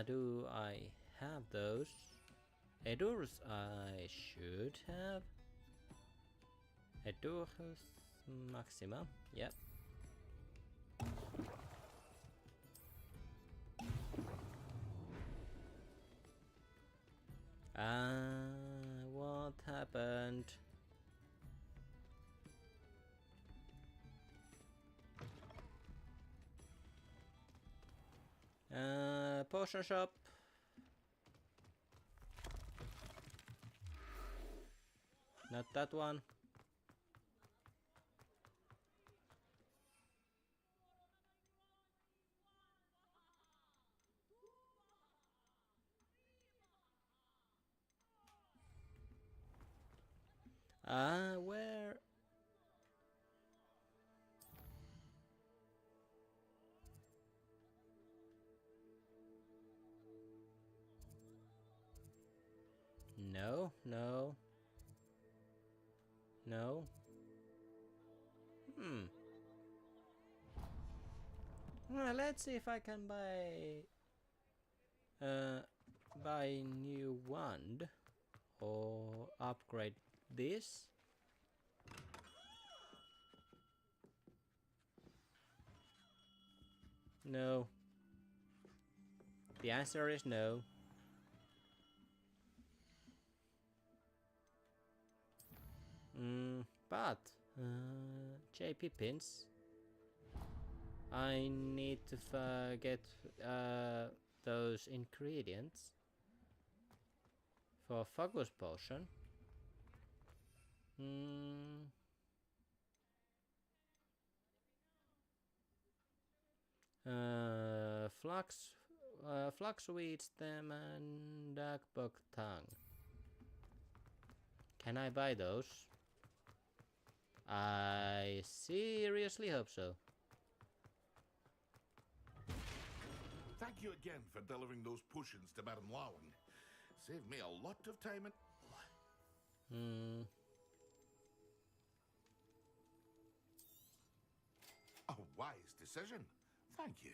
Do I have those? Edurus I should have. Edurus Maxima, yep. What happened? Potion shop. Not that one. Where? No, no. No. Well, let's see if I can buy new wand or upgrade this. No. The answer is no. But JP pins. I need to get those ingredients for focus potion. Flaxweed stem and darkbog tongue. Can I buy those? I seriously hope so. Thank you again for delivering those potions to Madame Lawing. Saved me a lot of time and... A wise decision. Thank you.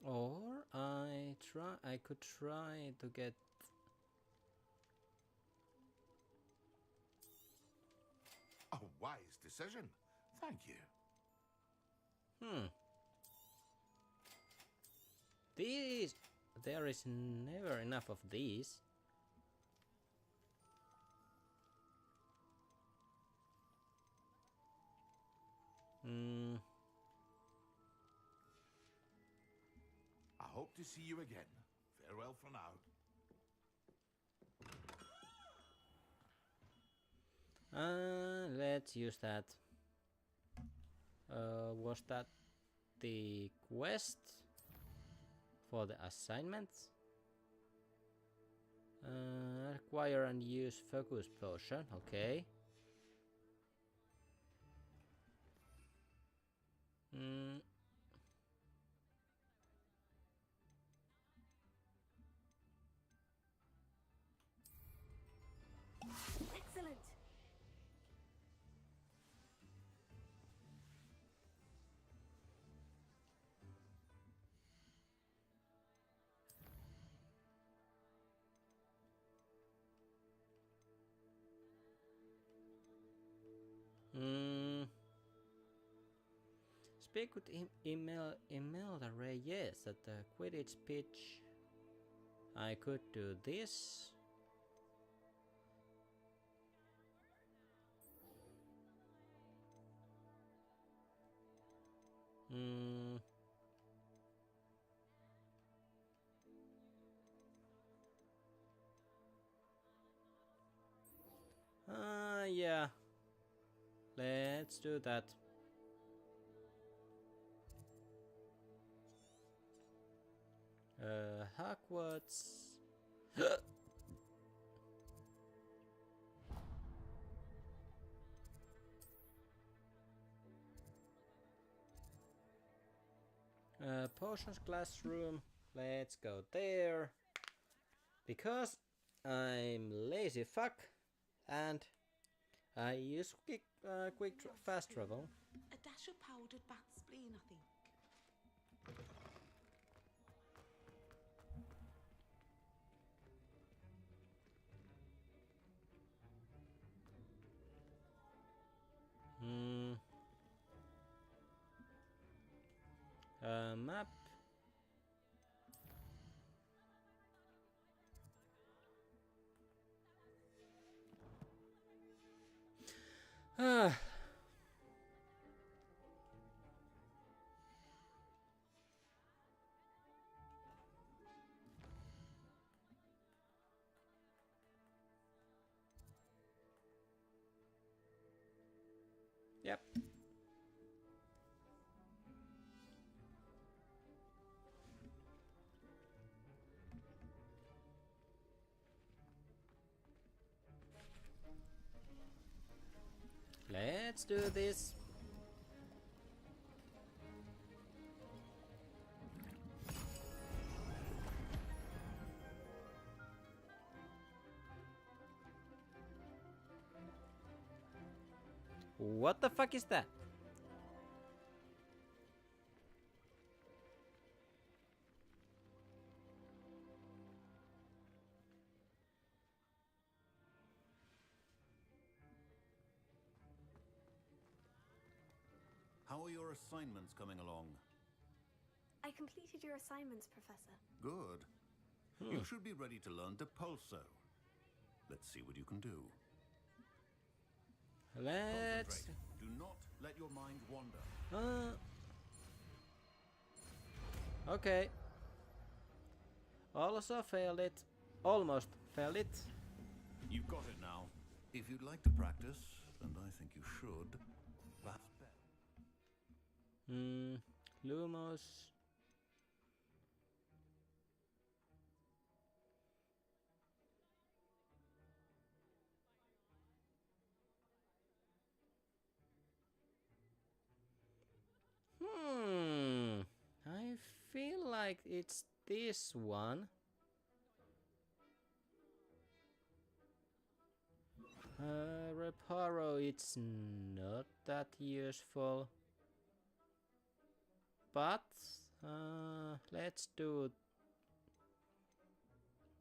Or I could try to get a wise decision. Thank you. These, there is never enough of these. I hope to see you again. Farewell for now. Let's use that. Was that the quest for the assignments? Acquire and use focus potion, okay. Excellent. Speak with Imelda Reyes at the Quidditch pitch. I could do this. Yeah. Let's do that. Hogwarts. Potions classroom. Let's go there. Because I'm lazy fuck and I use fast travel. A dash of powdered bat spleen, I think. Map. Yep. Let's do this. What the fuck is that? How are your assignments coming along? I completed your assignments, Professor. Good. You should be ready to learn Depulso. Let's see what you can do. Let's... Do not let your mind wander. Okay. Also failed it. Almost failed it. You've got it now. If you'd like to practice, and I think you should, perhaps bet. Lumos. I feel like it's this one. Reparo, it's not that useful. But let's do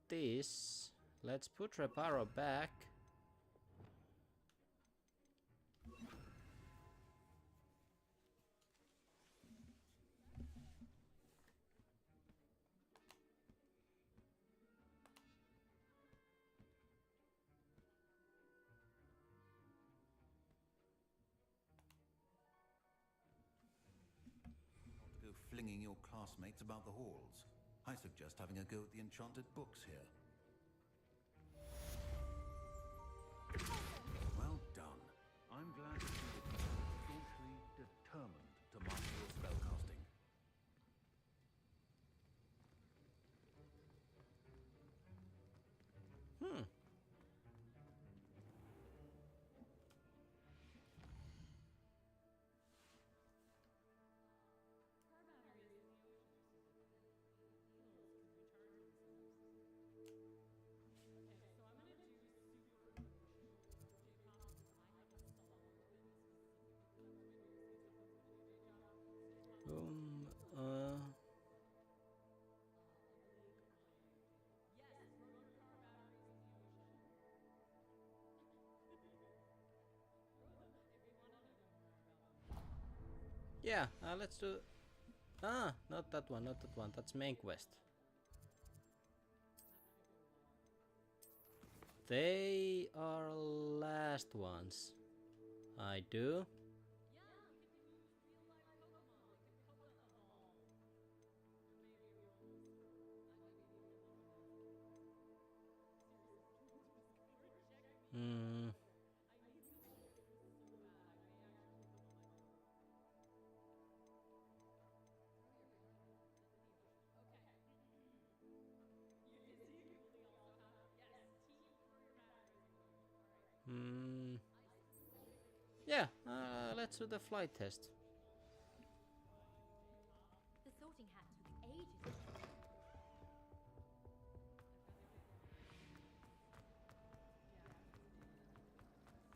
this. Let's put Reparo back. Flinging your classmates about the halls. I suggest having a go at the enchanted books here. Well done. I'm glad to see that you are staunchly determined to master your spellcasting. Yeah, let's do... not that one, not that one. That's main quest. They are last ones. I do. Yeah, let's do the flight test. The sorting hat took ages.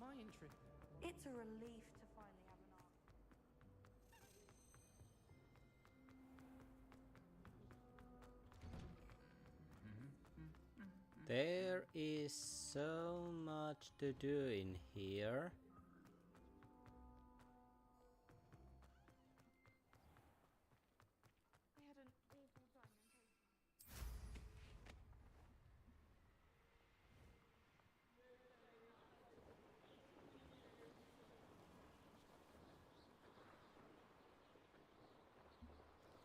My entry. It's a relief to finally have an arm. There is so much to do in here. I had an awful time in Cape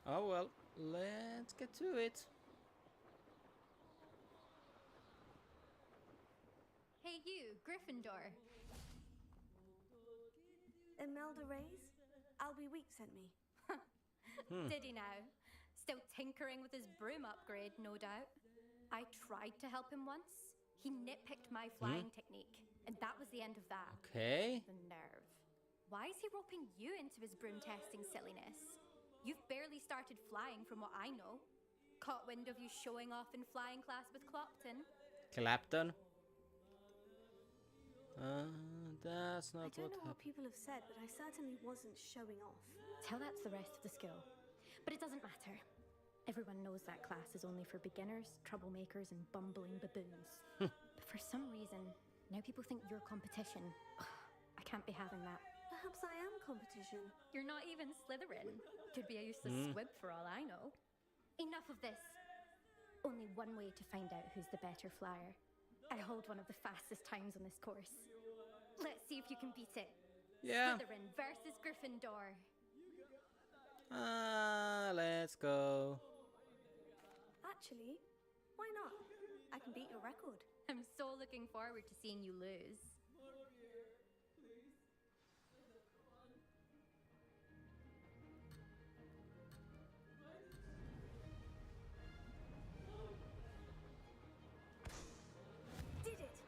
Oh well, let's get to it. Hey you, Gryffindor. Imelda Reyes? Albie Week sent me. Did he now? Still tinkering with his broom upgrade, no doubt. I tried to help him once. He nitpicked my flying technique, and that was the end of that. Okay. The nerve. Why is he roping you into his broom testing silliness? You've barely started flying from what I know. Caught wind of you showing off in flying class with Clopton. Clapton? That's not I don't know what what people have said, but I certainly wasn't showing off. Tell that to the rest of the school. But it doesn't matter. Everyone knows that class is only for beginners, troublemakers, and bumbling baboons. But for some reason, now people think you're competition. I can't be having that. Perhaps I am competition. You're not even Slytherin. Could be a useless squib for all I know. Enough of this. Only one way to find out who's the better flyer. I hold one of the fastest times on this course. Let's see if you can beat it. Yeah. Slytherin versus Gryffindor. Let's go. Actually, why not? I can beat your record. I'm so looking forward to seeing you lose. Did it!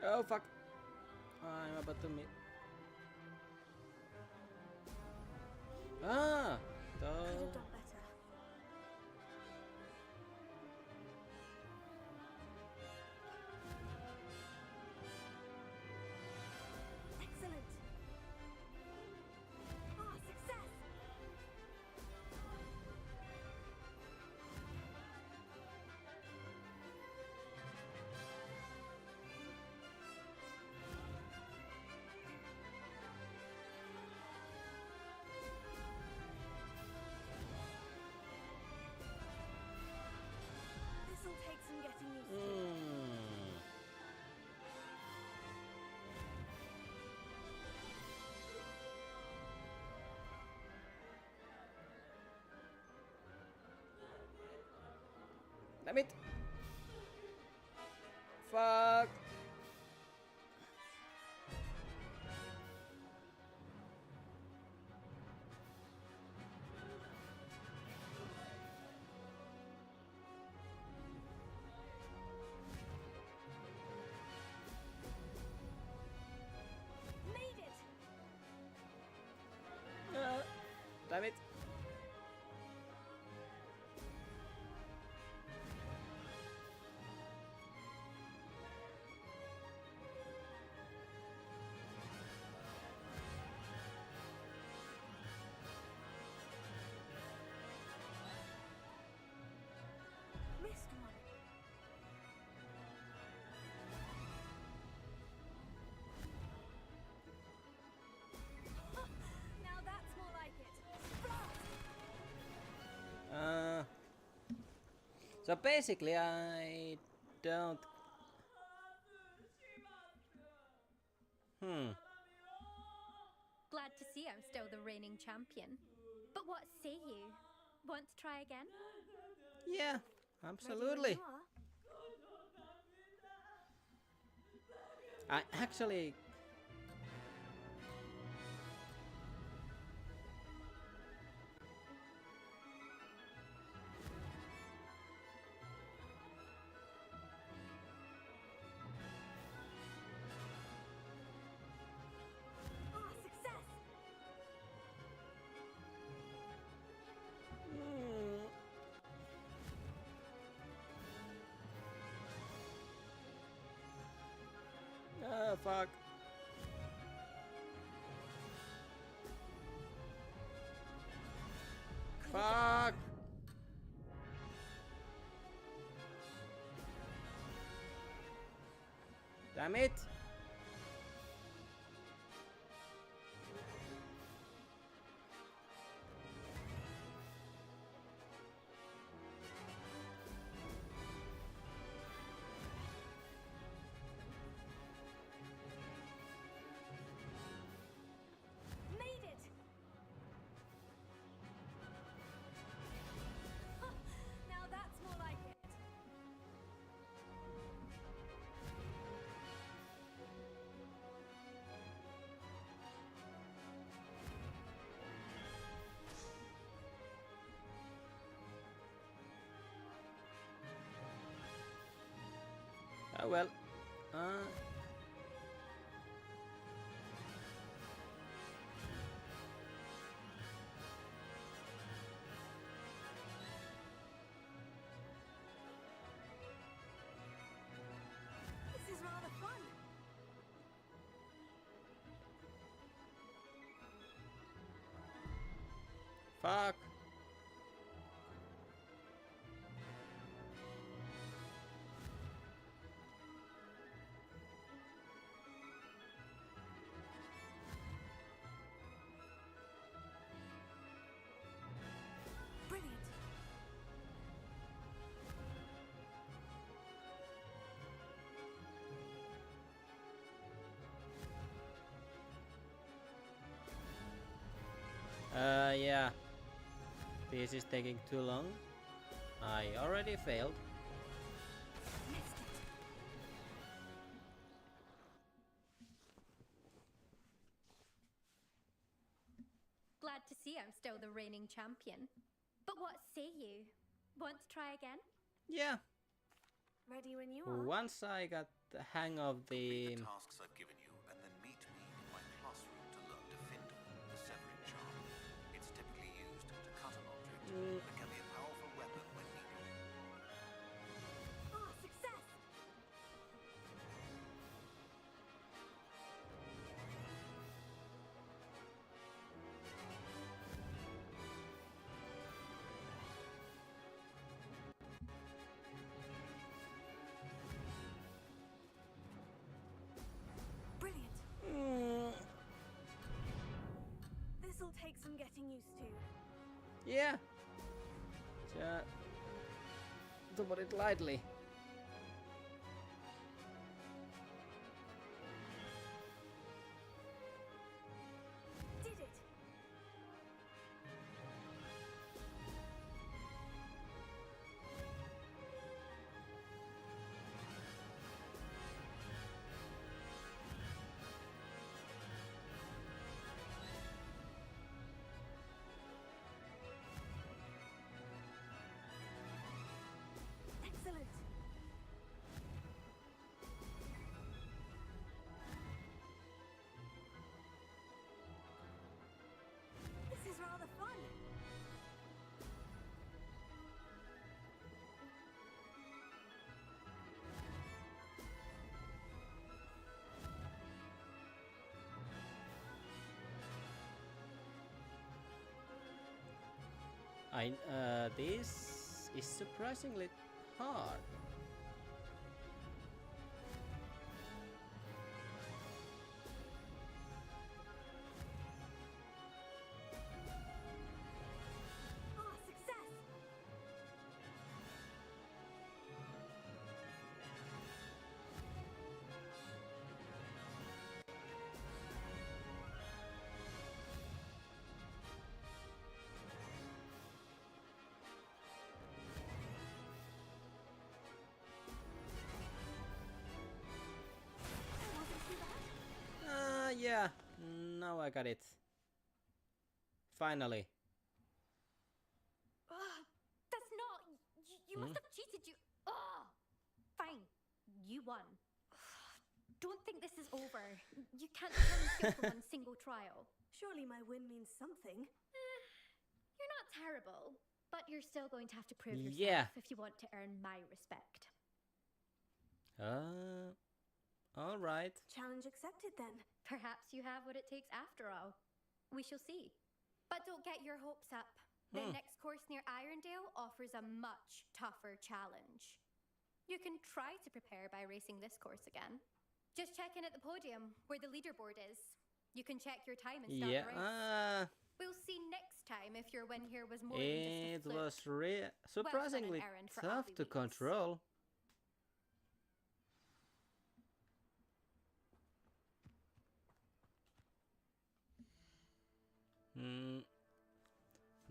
Oh fuck. I'm about to meet. Ah! Could have done better. Excellent. Ah, success! This'll take some getting used to. Damn it! Fuck! Made it! Damn it! Missed one. Now that's more like it. So basically I don't... Glad to see I'm still the reigning champion. But what say you? Want to try again? Yeah, absolutely. I actually... Ah, fuck. Fuck! Damn it! Made it! Now that's more like it. Oh well. This is rather fun. Fuck! Brilliant. Yeah. This is taking too long. I already failed. Glad to see I'm still the reigning champion. But what say you? Want to try again? Yeah. Ready when you are. Once I got the hang of the... The tasks I've given you, and then meet me in my classroom to learn to Findle, the severing charm. It's typically used to cut an object, but can be a powerful weapon when needed. Ah, success! Brilliant. This'll take some getting used to. Yeah. To put it lightly. Did it. Excellent. This is rather fun. This is surprisingly hard. Ah, success. yeah, now I got it. Finally. That's not... You must have cheated, you... Fine, you won. Don't think this is over. You can't determine skill from one single trial. Surely my win means something. You're not terrible, but you're still going to have to prove yourself if you want to earn my respect. Alright. Challenge accepted then. Perhaps you have what it takes after all. We shall see. But don't get your hopes up. The next course near Irondale offers a much tougher challenge. You can try to prepare by racing this course again. Just check in at the podium, where the leaderboard is. You can check your time and start the race. We'll see next time if your win here was more than just a It fluke. was surprisingly tough to control.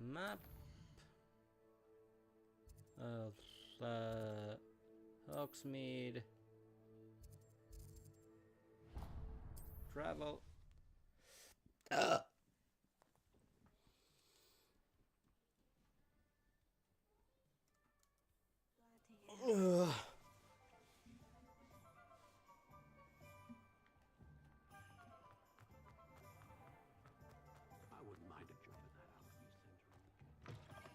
Map. Hogsmeade. Travel. I wouldn't mind a job in that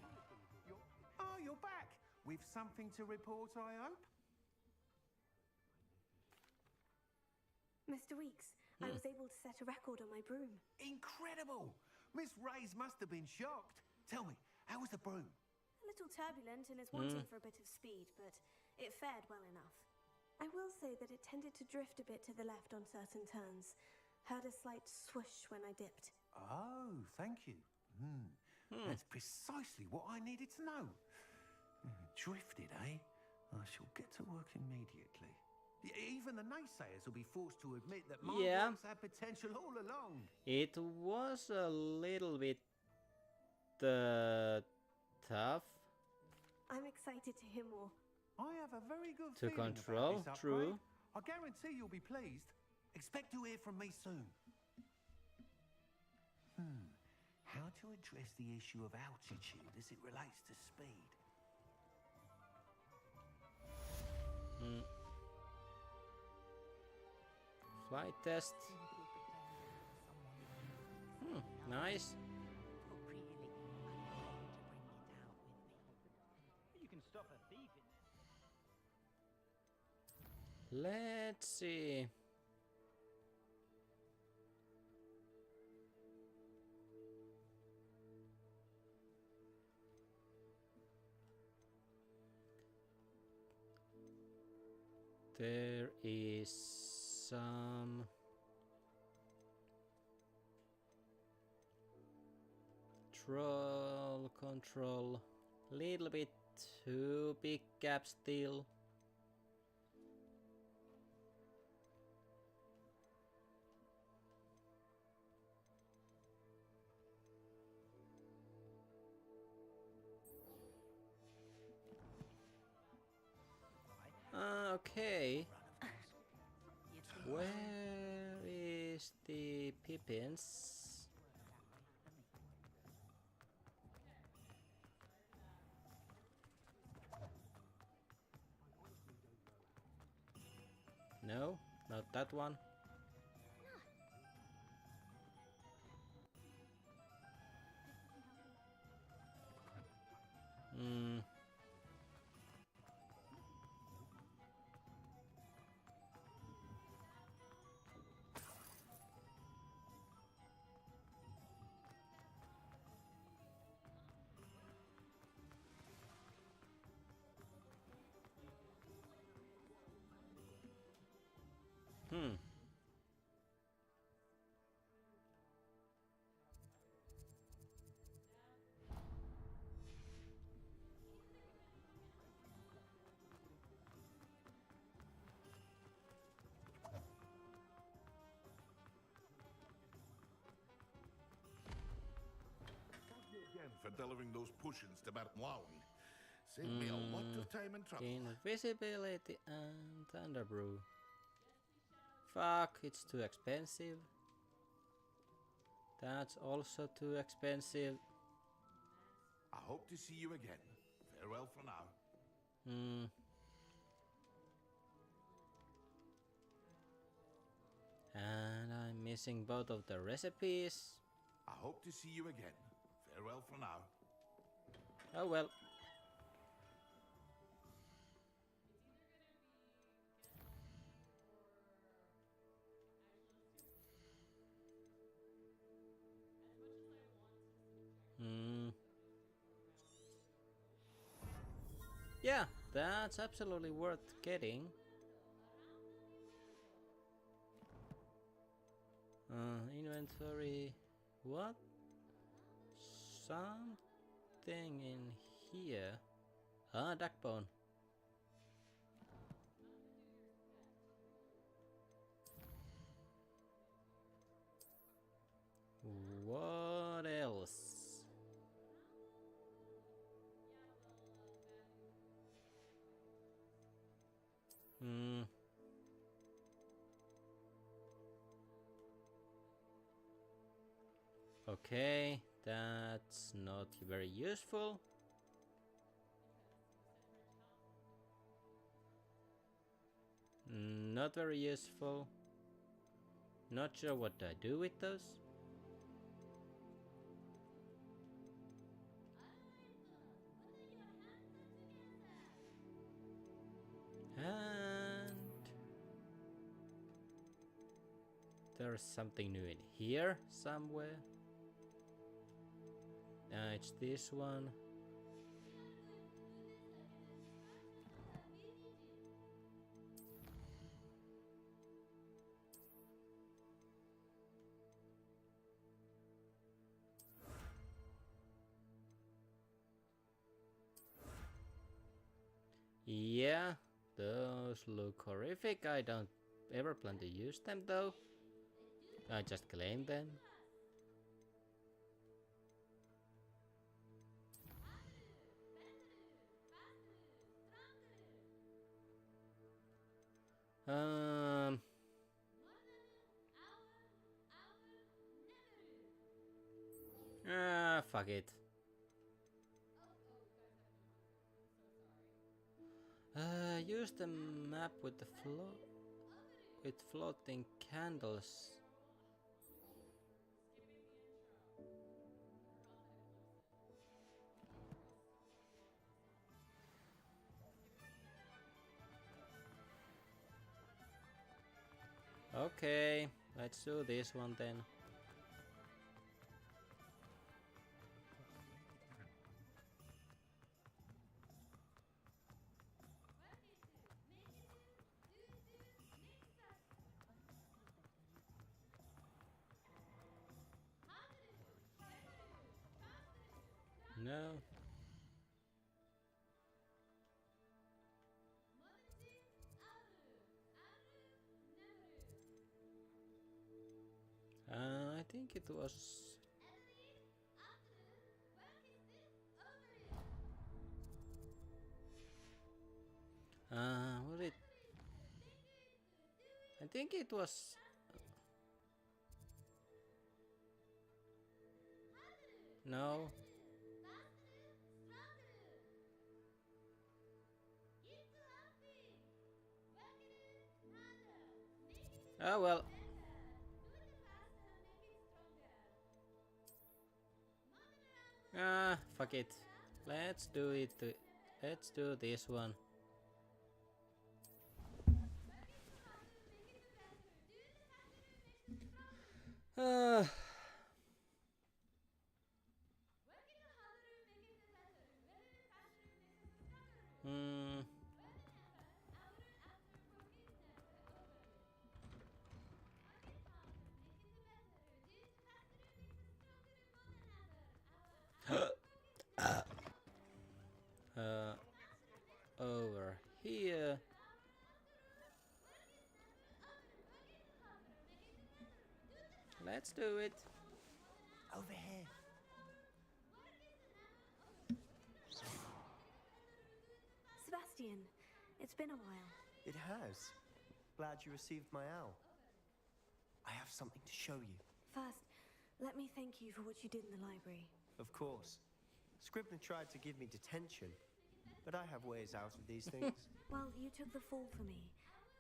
alchemy centre. Oh, you're back! With something to report, I hope? Mr. Weeks, I was able to set a record on my broom. Incredible! Miss Reyes must have been shocked. Tell me, how was the broom? A little turbulent and is wanting for a bit of speed, but it fared well enough. I will say that it tended to drift a bit to the left on certain turns. Heard a slight swoosh when I dipped. Oh, thank you. That's precisely what I needed to know. Drifted, eh? I shall get to work immediately. Even the naysayers will be forced to admit that my works had potential all along. It was a little bit tough. I'm excited to hear more. I have a very good to feeling control, about this true. upgrade. I guarantee you'll be pleased. Expect to hear from me soon. How to address the issue of altitude as it relates to speed? Flight test. Nice. You can stop a thief in Let's see. There is some troll control, little bit too big gap still. Okay. Where is the Pippins? No, not that one. Again for delivering those potions to Bartmlawen. Saved me a lot of time and trouble. Invisibility and Thunderbrew. Fuck, it's too expensive. That's also too expensive. I hope to see you again. Farewell for now. Hmm. And I'm missing both of the recipes. I hope to see you again. Farewell for now. Oh well. Hmm. Yeah, that's absolutely worth getting. Inventory. What? Something in here. Ah, duckbone. What else? Hmm. Okay, that's not very useful. Not very useful. Not sure what I do with those. And there's something new in here somewhere. It's this one. Yeah, those look horrific. I don't ever plan to use them though. I just claim them. Fuck it. Use the map with the floating candles. Okay, let's do this one then. No. I think it was. Was it? I think it was. No. Oh well. Fuck it. Let's do it. Let's do this one. Over here. Let's do it. Over here. Sebastian, it's been a while. It has. Glad you received my owl. I have something to show you. First, Let me thank you for what you did in the library. Of course. Scribner tried to give me detention, but I have ways out of these things. Well, you took the fall for me,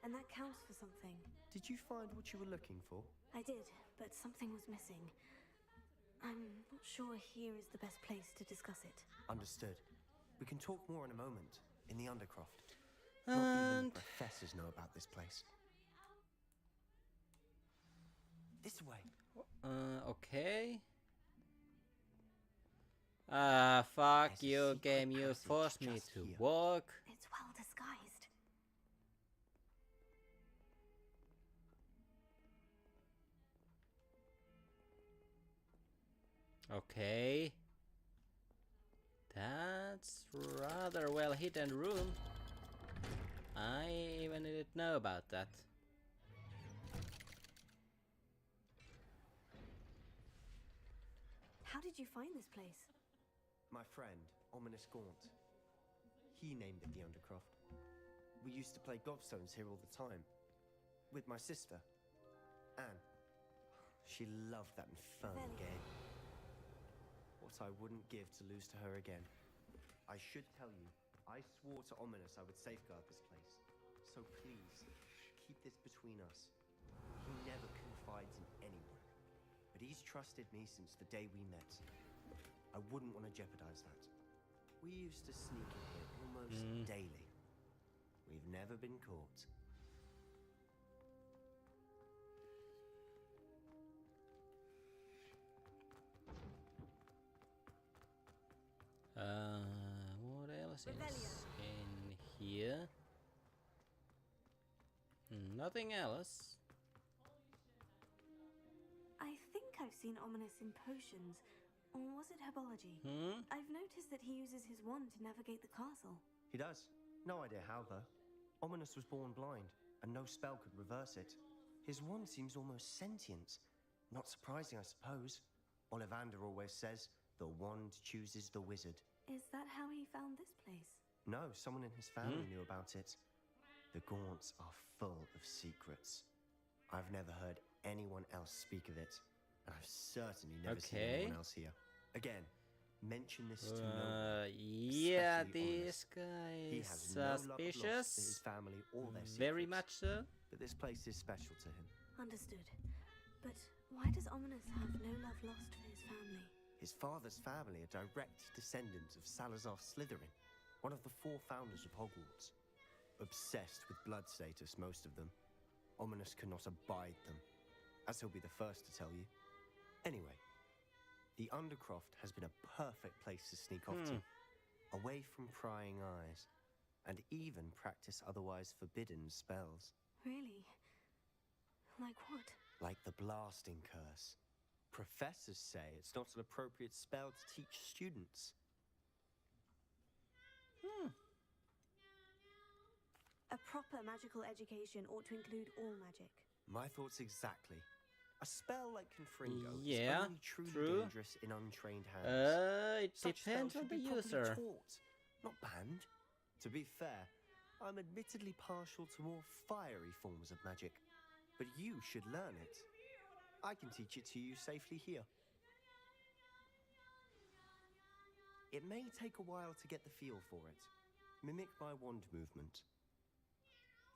and that counts for something. Did you find what you were looking for? I did, but something was missing. I'm not sure here is the best place to discuss it. Understood. We can talk more in a moment, in the Undercroft. Not even professors know about this place. This way. Okay. Fuck you, game. You forced me to walk. It's well disguised. Okay. That's rather well hidden room. I even didn't know about that. How did you find this place? My friend, Ominous Gaunt. He named it the Undercroft. We used to play gobstones here all the time. With my sister, Anne. She loved that infernal game. What I wouldn't give to lose to her again. I should tell you, I swore to Ominous I would safeguard this place. So please, keep this between us. He never confides in anyone. But he's trusted me since the day we met. I wouldn't want to jeopardize that. We used to sneak in here almost daily. We've never been caught. What else is in here? Nothing else. I think I've seen Ominous in potions. Or was it herbology? I've noticed that he uses his wand to navigate the castle. He does. No idea how, though. Ominous was born blind, and no spell could reverse it. His wand seems almost sentient. Not surprising, I suppose. Ollivander always says, the wand chooses the wizard. Is that how he found this place? No, someone in his family knew about it. The Gaunts are full of secrets. I've never heard anyone else speak of it. And I've certainly never seen anyone else here. Again, mention this to no one. Yeah, this guy is suspicious. His family or their secrets. Very much so. But this place is special to him. Understood. But why does Ominous have no love lost for his family? His father's family are direct descendants of Salazar Slytherin, one of the 4 founders of Hogwarts. Obsessed with blood status, most of them. Ominous cannot abide them, as he'll be the first to tell you. Anyway, the Undercroft has been a perfect place to sneak off to, away from prying eyes, and even practice otherwise forbidden spells. Really? Like what? Like the blasting curse. Professors say it's not an appropriate spell to teach students. A proper magical education ought to include all magic. My thoughts exactly. A spell like Confringo Yeah, is only truly dangerous in untrained hands. It depends on the user. Taught, not banned. To be fair, I'm admittedly partial to more fiery forms of magic, but you should learn it. I can teach it to you safely here. It may take a while to get the feel for it. Mimic my wand movement.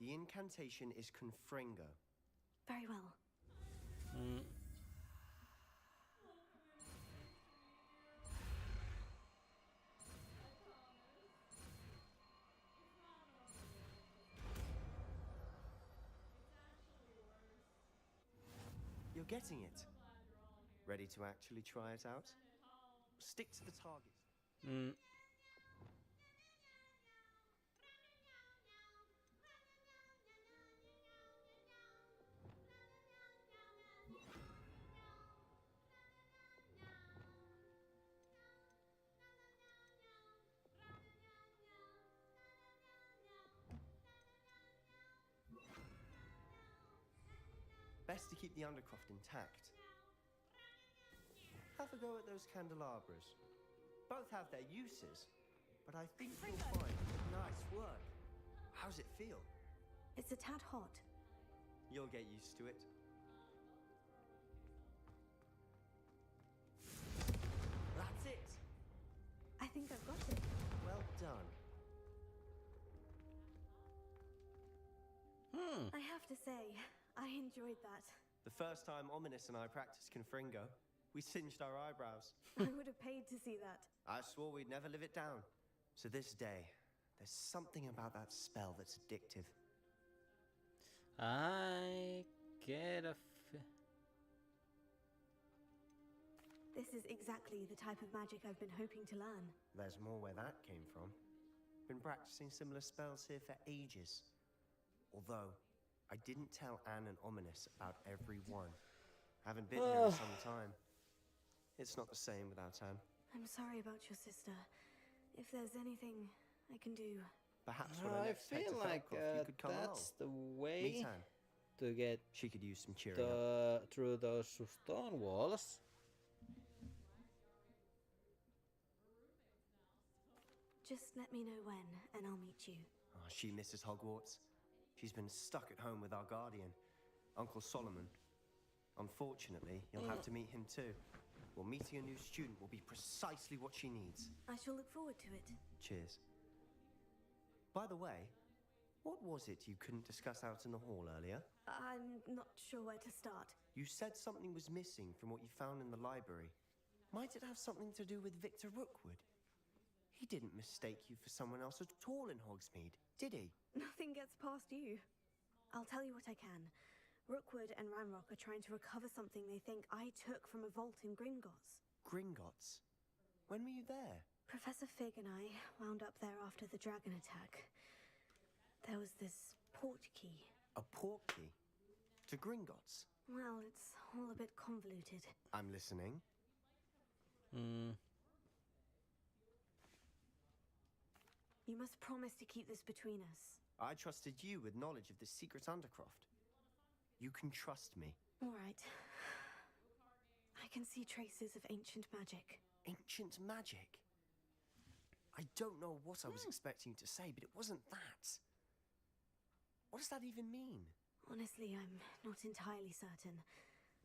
The incantation is Confringo. Very well. You're getting it. Ready to actually try it out? Stick to the target. Best to keep the Undercroft intact. Have a go at those candelabras. Both have their uses, but I think you'll find nice work. How's it feel? It's a tad hot. You'll get used to it. I think I've got it. Well done. I have to say, I enjoyed that. The first time Ominous and I practiced Confringo, we singed our eyebrows. I would have paid to see that. I swore we'd never live it down. To this day, there's something about that spell that's addictive. I get a This is exactly the type of magic I've been hoping to learn. There's more where that came from. Been practicing similar spells here for ages. Although, I didn't tell Anne and Ominous about every one. Haven't been here in some time. It's not the same without Anne. I'm sorry about your sister. If there's anything I can do... Perhaps when I I next head to feel like Feldcroft, you could come that's along. the way Meet Anne. to get She could use some cheering up. through those stone walls. Just let me know when, and I'll meet you. Oh, she misses Hogwarts. She's been stuck at home with our guardian, Uncle Solomon. Unfortunately, you'll have to meet him too. Well, meeting a new student will be precisely what she needs. I shall look forward to it. Cheers. By the way, what was it you couldn't discuss out in the hall earlier? I'm not sure where to start. You said something was missing from what you found in the library. Might it have something to do with Victor Rookwood? He didn't mistake you for someone else at all in Hogsmeade, did he? Nothing gets past you. I'll tell you what I can. Rookwood and Ranrock are trying to recover something they think I took from a vault in Gringotts. Gringotts? When were you there? Professor Fig and I wound up there after the dragon attack. There was this port key. A port key? To Gringotts? Well, it's all a bit convoluted. I'm listening. You must promise to keep this between us. I trusted you with knowledge of the secret Undercroft. You can trust me. All right. I can see traces of ancient magic. Ancient magic? I don't know what I was expecting you to say, but it wasn't that. What does that even mean? Honestly, I'm not entirely certain.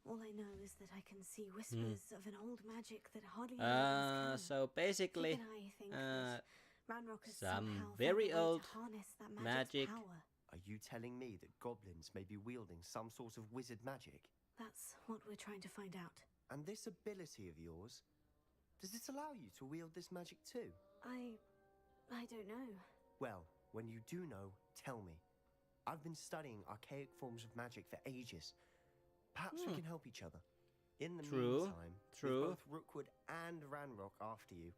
All I know is that I can see whispers of an old magic that hardly anyone else can. So basically, Fig and I think that Ranrock has some somehow very found a way old to harness that magic. power. Are you telling me that goblins may be wielding some sort of wizard magic? That's what we're trying to find out. And this ability of yours, does it allow you to wield this magic too? I don't know. Well, when you do know, tell me. I've been studying archaic forms of magic for ages. Perhaps we can help each other. In the meantime, with both Rookwood and Ranrock after you,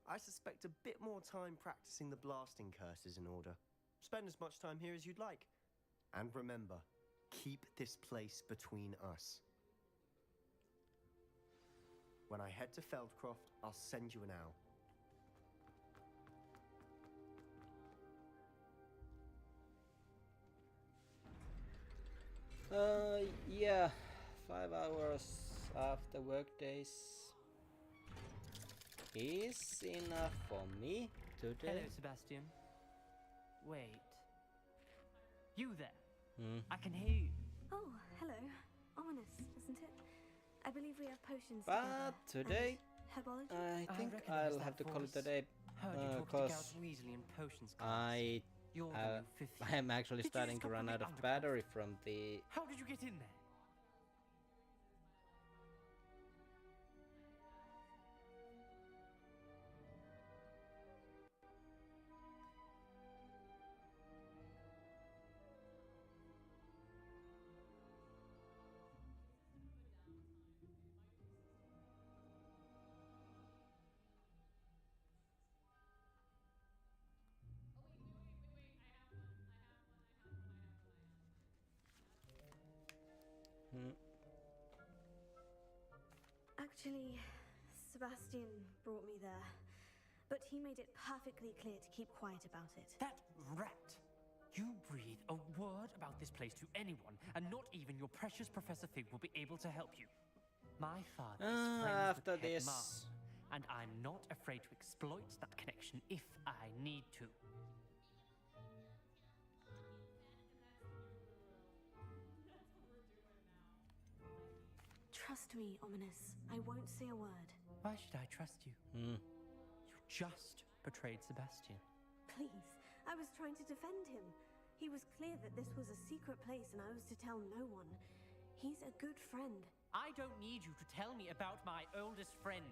I suspect a bit more time practicing the blasting curses in order. Spend as much time here as you'd like. And remember, keep this place between us. When I head to Feldcroft, I'll send you an owl. Yeah, 5 hours after work days is enough for me today. Hello, Sebastian. Wait. You there? I can hear you. Oh, hello. Ominous, isn't it? I believe we have potions But today, herbology? I think I'll have to call it a day because I am actually starting to run out of battery from the. How did you get in there? Actually, Sebastian brought me there, but he made it perfectly clear to keep quiet about it. That rat! You breathe a word about this place to anyone, and not even your precious Professor Fig will be able to help you. My father is friends after with Head this. Mars, and I'm not afraid to exploit that connection if I need to. Trust me, Ominous. I won't say a word. Why should I trust you? You're just betrayed Sebastian. Please, I was trying to defend him. He was clear that this was a secret place and I was to tell no one. He's a good friend. I don't need you to tell me about my oldest friend.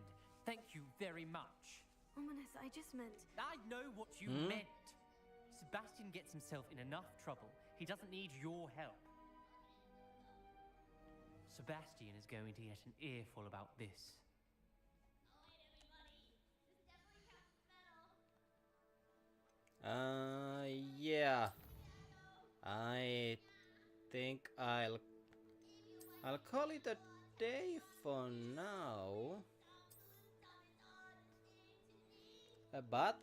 Thank you very much. Ominous, I just meant... I know what you meant. Sebastian gets himself in enough trouble. He doesn't need your help. Sebastian is going to get an earful about this. Yeah. I think I'll call it a day for now. But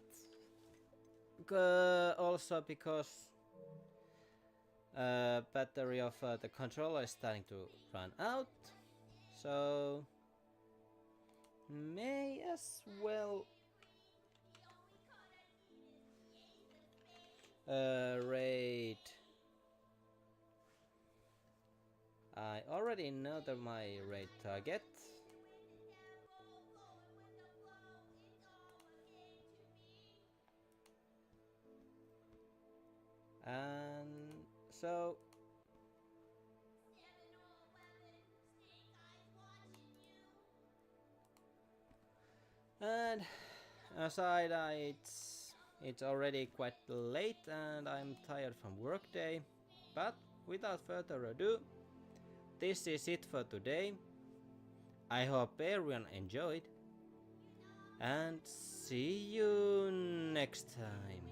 also because battery of the controller is starting to run out, so may as well raid. I already know my raid target. And so and aside, it's already quite late and I'm tired from workday, but without further ado, this is it for today. I hope everyone enjoyed and see you next time.